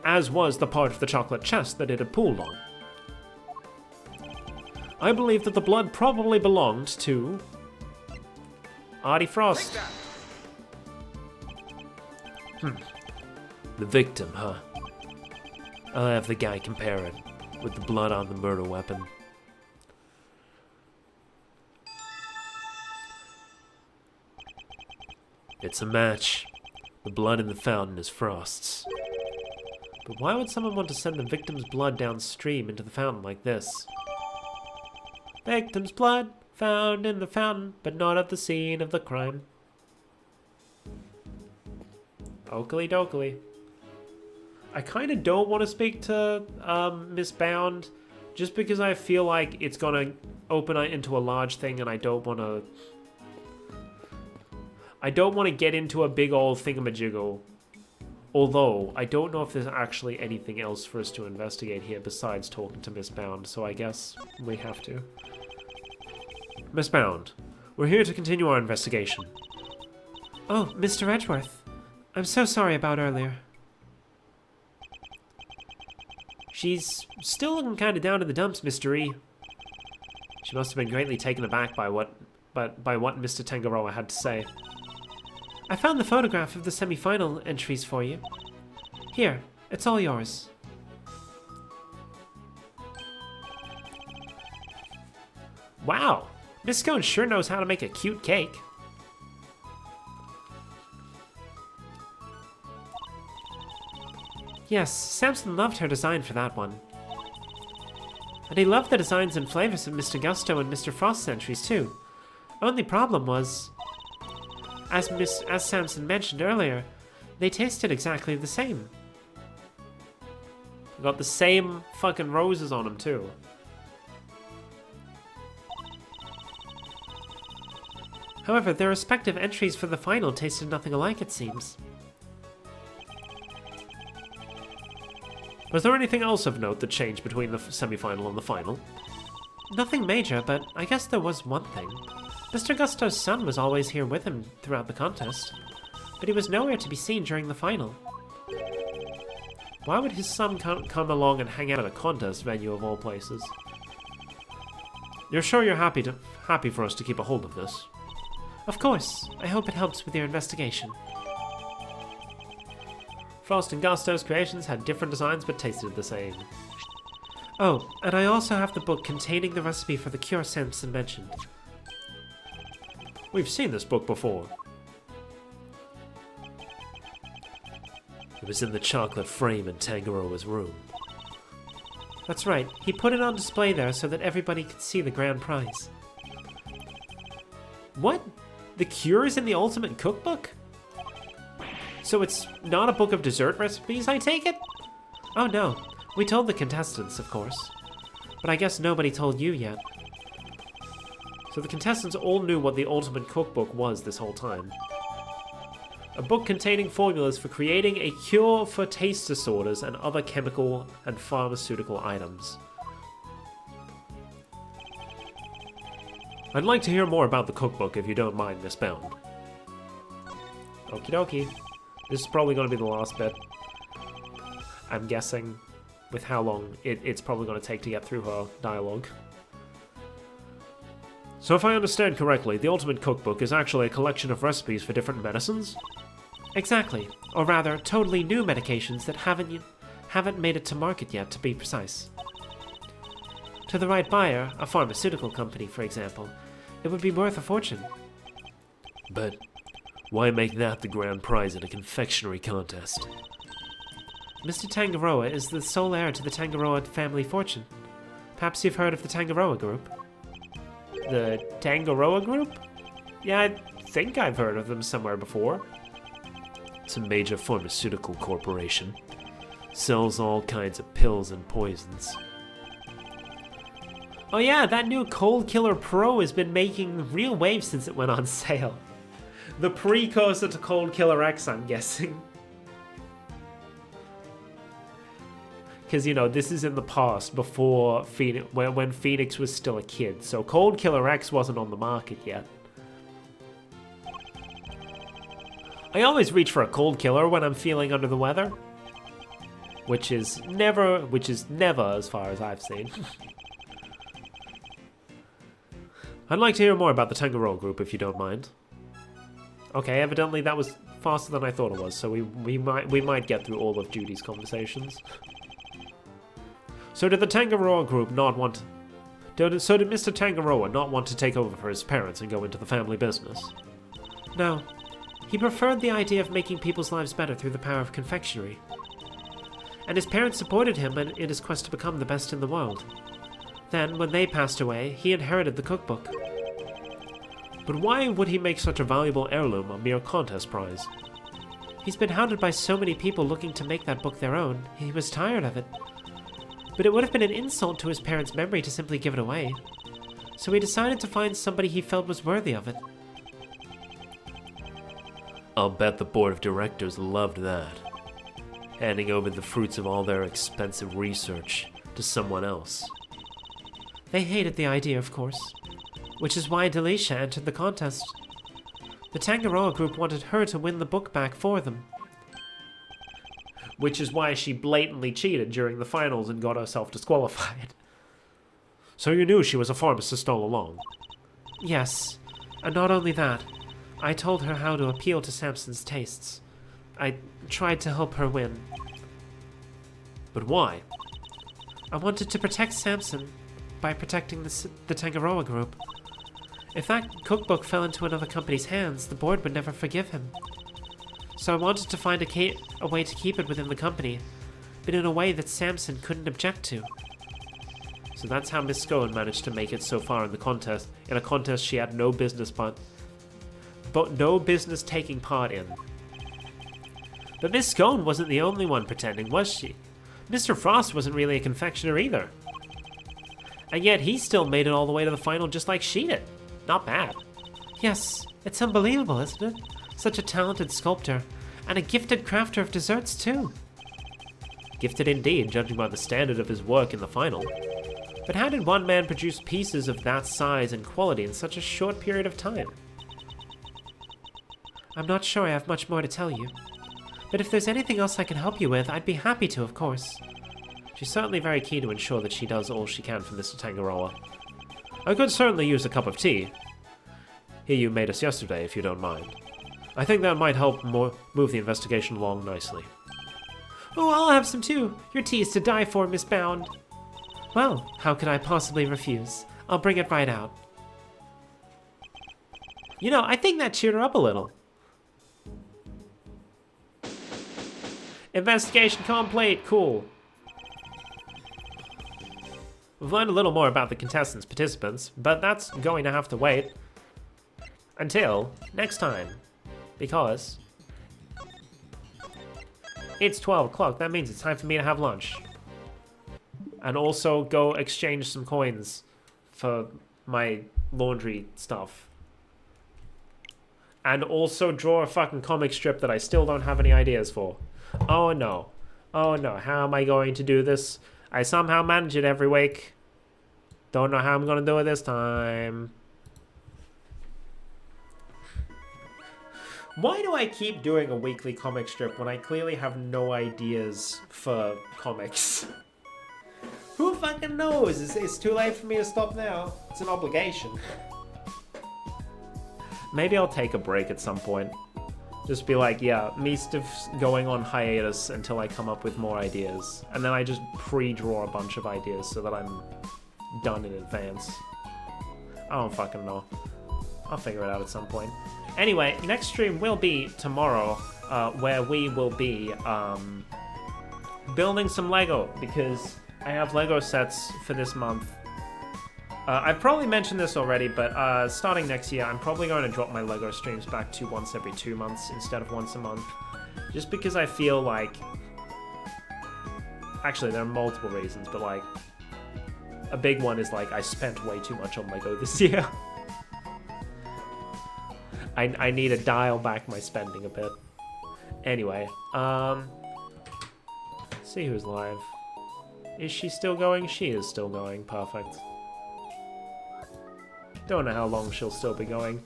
As was the part of the chocolate chest that it had pooled on. I believe that the blood probably belonged to... Artie Frost. The victim, huh? I'll have the guy compare it with the blood on the murder weapon. It's a match. The blood in the fountain is Frost's. But why would someone want to send the victim's blood downstream into the fountain like this? Victim's blood found in the fountain, but not at the scene of the crime. Oakley dokley. I kind of don't want to speak to Miss Bound, just because I feel like it's gonna open into a large thing, and I don't want to get into a big old thingamajiggle. Although, I don't know if there's actually anything else for us to investigate here besides talking to Miss Bound, so I guess we have to. Miss Bound, we're here to continue our investigation. Oh, Mr. Edgeworth. I'm so sorry about earlier. She's still looking kind of down in the dumps, Mr. E. She must have been greatly taken aback by what Mr. Tangaroa had to say. I found the photograph of the semi-final entries for you. Here, it's all yours. Wow, Miss Scone sure knows how to make a cute cake. Yes, Samson loved her design for that one. And he loved the designs and flavors of Mr. Gusto and Mr. Frost's entries too. Only problem was, as Samson mentioned earlier, they tasted exactly the same. Got the same fucking roses on them too. However, their respective entries for the final tasted nothing alike, it seems. Was there anything else of note that changed between the semi-final and the final? Nothing major, but I guess there was one thing. Mr. Gusto's son was always here with him throughout the contest, but he was nowhere to be seen during the final. Why would his son come along and hang out at a contest venue of all places? You're sure you're happy for us to keep a hold of this? Of course. I hope it helps with your investigation. Frost and Gusto's creations had different designs but tasted the same. Oh, and I also have the book containing the recipe for the cure Samson mentioned. We've seen this book before. It was in the chocolate frame in Tangaroa's room. That's right. He put it on display there so that everybody could see the grand prize. What? The cure is in the Ultimate Cookbook? So it's not a book of dessert recipes, I take it? Oh no. We told the contestants, of course. But I guess nobody told you yet. So the contestants all knew what the Ultimate Cookbook was this whole time. A book containing formulas for creating a cure for taste disorders and other chemical and pharmaceutical items. I'd like to hear more about the cookbook if you don't mind, Miss Bound. Okie dokie. This is probably going to be the last bit. I'm guessing with how long it's probably going to take to get through her dialogue. So if I understand correctly, the Ultimate Cookbook is actually a collection of recipes for different medicines? Exactly. Or rather, totally new medications that haven't made it to market yet, to be precise. To the right buyer, a pharmaceutical company, for example, it would be worth a fortune. But why make that the grand prize in a confectionery contest? Mr. Tangaroa is the sole heir to the Tangaroa family fortune. Perhaps you've heard of the Tangaroa group? The Tangaroa group? Yeah, I think I've heard of them somewhere before. It's a major pharmaceutical corporation. Sells all kinds of pills and poisons. Oh yeah, that new Cold Killer Pro has been making real waves since it went on sale. The precursor to Cold Killer X, I'm guessing. Because, you know, this is in the past, before Phoenix, when Phoenix was still a kid. So Cold Killer X wasn't on the market yet. I always reach for a cold killer when I'm feeling under the weather. Which is never as far as I've seen. I'd like to hear more about the Tangaroa group if you don't mind. Okay, evidently that was faster than I thought it was, so we might get through all of Judy's conversations. So did the Tangaroa group not want... So did Mr. Tangaroa not want to take over for his parents and go into the family business? No. He preferred the idea of making people's lives better through the power of confectionery. And his parents supported him in his quest to become the best in the world. Then, when they passed away, he inherited the cookbook. But why would he make such a valuable heirloom a mere contest prize? He's been hounded by so many people looking to make that book their own, he was tired of it. But it would have been an insult to his parents' memory to simply give it away. So he decided to find somebody he felt was worthy of it. I'll bet the board of directors loved that. Handing over the fruits of all their expensive research to someone else. They hated the idea, of course. Which is why Delisha entered the contest. The Tangaroa group wanted her to win the book back for them. Which is why she blatantly cheated during the finals and got herself disqualified. So you knew she was a pharmacist all along? Yes. And not only that, I told her how to appeal to Samson's tastes. I tried to help her win. But why? I wanted to protect Samson by protecting the Tangaroa group. If that cookbook fell into another company's hands, the board would never forgive him. So I wanted to find a way to keep it within the company, but in a way that Samson couldn't object to. So that's how Miss Scone managed to make it so far in the contest, in a contest she had no business taking part in. But Miss Scone wasn't the only one pretending, was she? Mr. Frost wasn't really a confectioner either. And yet he still made it all the way to the final just like she did. Not bad. Yes, it's unbelievable, isn't it? Such a talented sculptor, and a gifted crafter of desserts too. Gifted indeed, judging by the standard of his work in the final. But how did one man produce pieces of that size and quality in such a short period of time? I'm not sure I have much more to tell you. But if there's anything else I can help you with, I'd be happy to, of course. She's certainly very keen to ensure that she does all she can for Mr. Tangaroa. I could certainly use a cup of tea. Here you made us yesterday, if you don't mind. I think that might help move the investigation along nicely. Oh, I'll have some too. Your tea is to die for, Miss Bound. Well, how could I possibly refuse? I'll bring it right out. You know, I think that cheered her up a little. Investigation complete, cool. We've learned a little more about the contestants' participants, but that's going to have to wait until next time, because it's 12 o'clock. That means it's time for me to have lunch. And also go exchange some coins for my laundry stuff. And also draw a fucking comic strip that I still don't have any ideas for. Oh no. Oh no. How am I going to do this? I somehow manage it every week. Don't know how I'm going to do it this time. Why do I keep doing a weekly comic strip when I clearly have no ideas for comics? Who fucking knows? It's too late for me to stop now. It's an obligation. Maybe I'll take a break at some point. Just be like, yeah, me stuff's going on hiatus until I come up with more ideas. And then I just pre-draw a bunch of ideas so that I'm done in advance. I don't fucking know. I'll figure it out at some point. Anyway, next stream will be tomorrow, where we will be building some Lego, because I have Lego sets for this month I've probably mentioned this already, but starting next year, I'm probably going to drop my LEGO streams back to once every 2 months instead of once a month. Just because I feel like... Actually, there are multiple reasons, but like... A big one is like, I spent way too much on LEGO this year. I need to dial back my spending a bit. Anyway, see who's live. Is she still going? She is still going. Perfect. Don't know how long she'll still be going.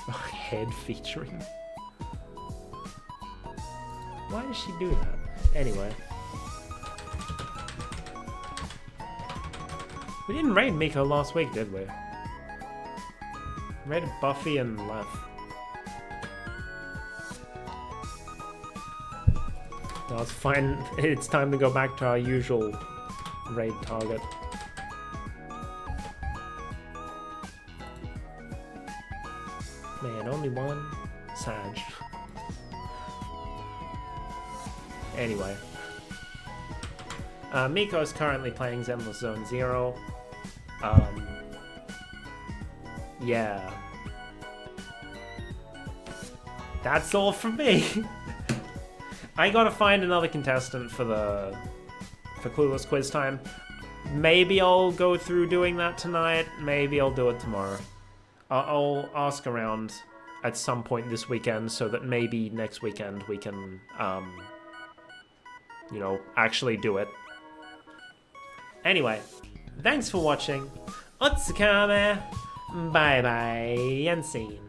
Head featuring. Why does she do that? Anyway. We didn't raid Miko last week, did we? Raided Buffy and left. No, it's fine. It's time to go back to our usual raid target. Man, only one? Sag. Anyway. Miko is currently playing Zenless Zone Zero. Yeah. That's all from me. I gotta find another contestant for Clueless Quiz Time. Maybe I'll go through doing that tonight. Maybe I'll do it tomorrow. I'll ask around at some point this weekend so that maybe next weekend we can, you know, actually do it. Anyway, thanks for watching. Otsukame. Bye bye and see you.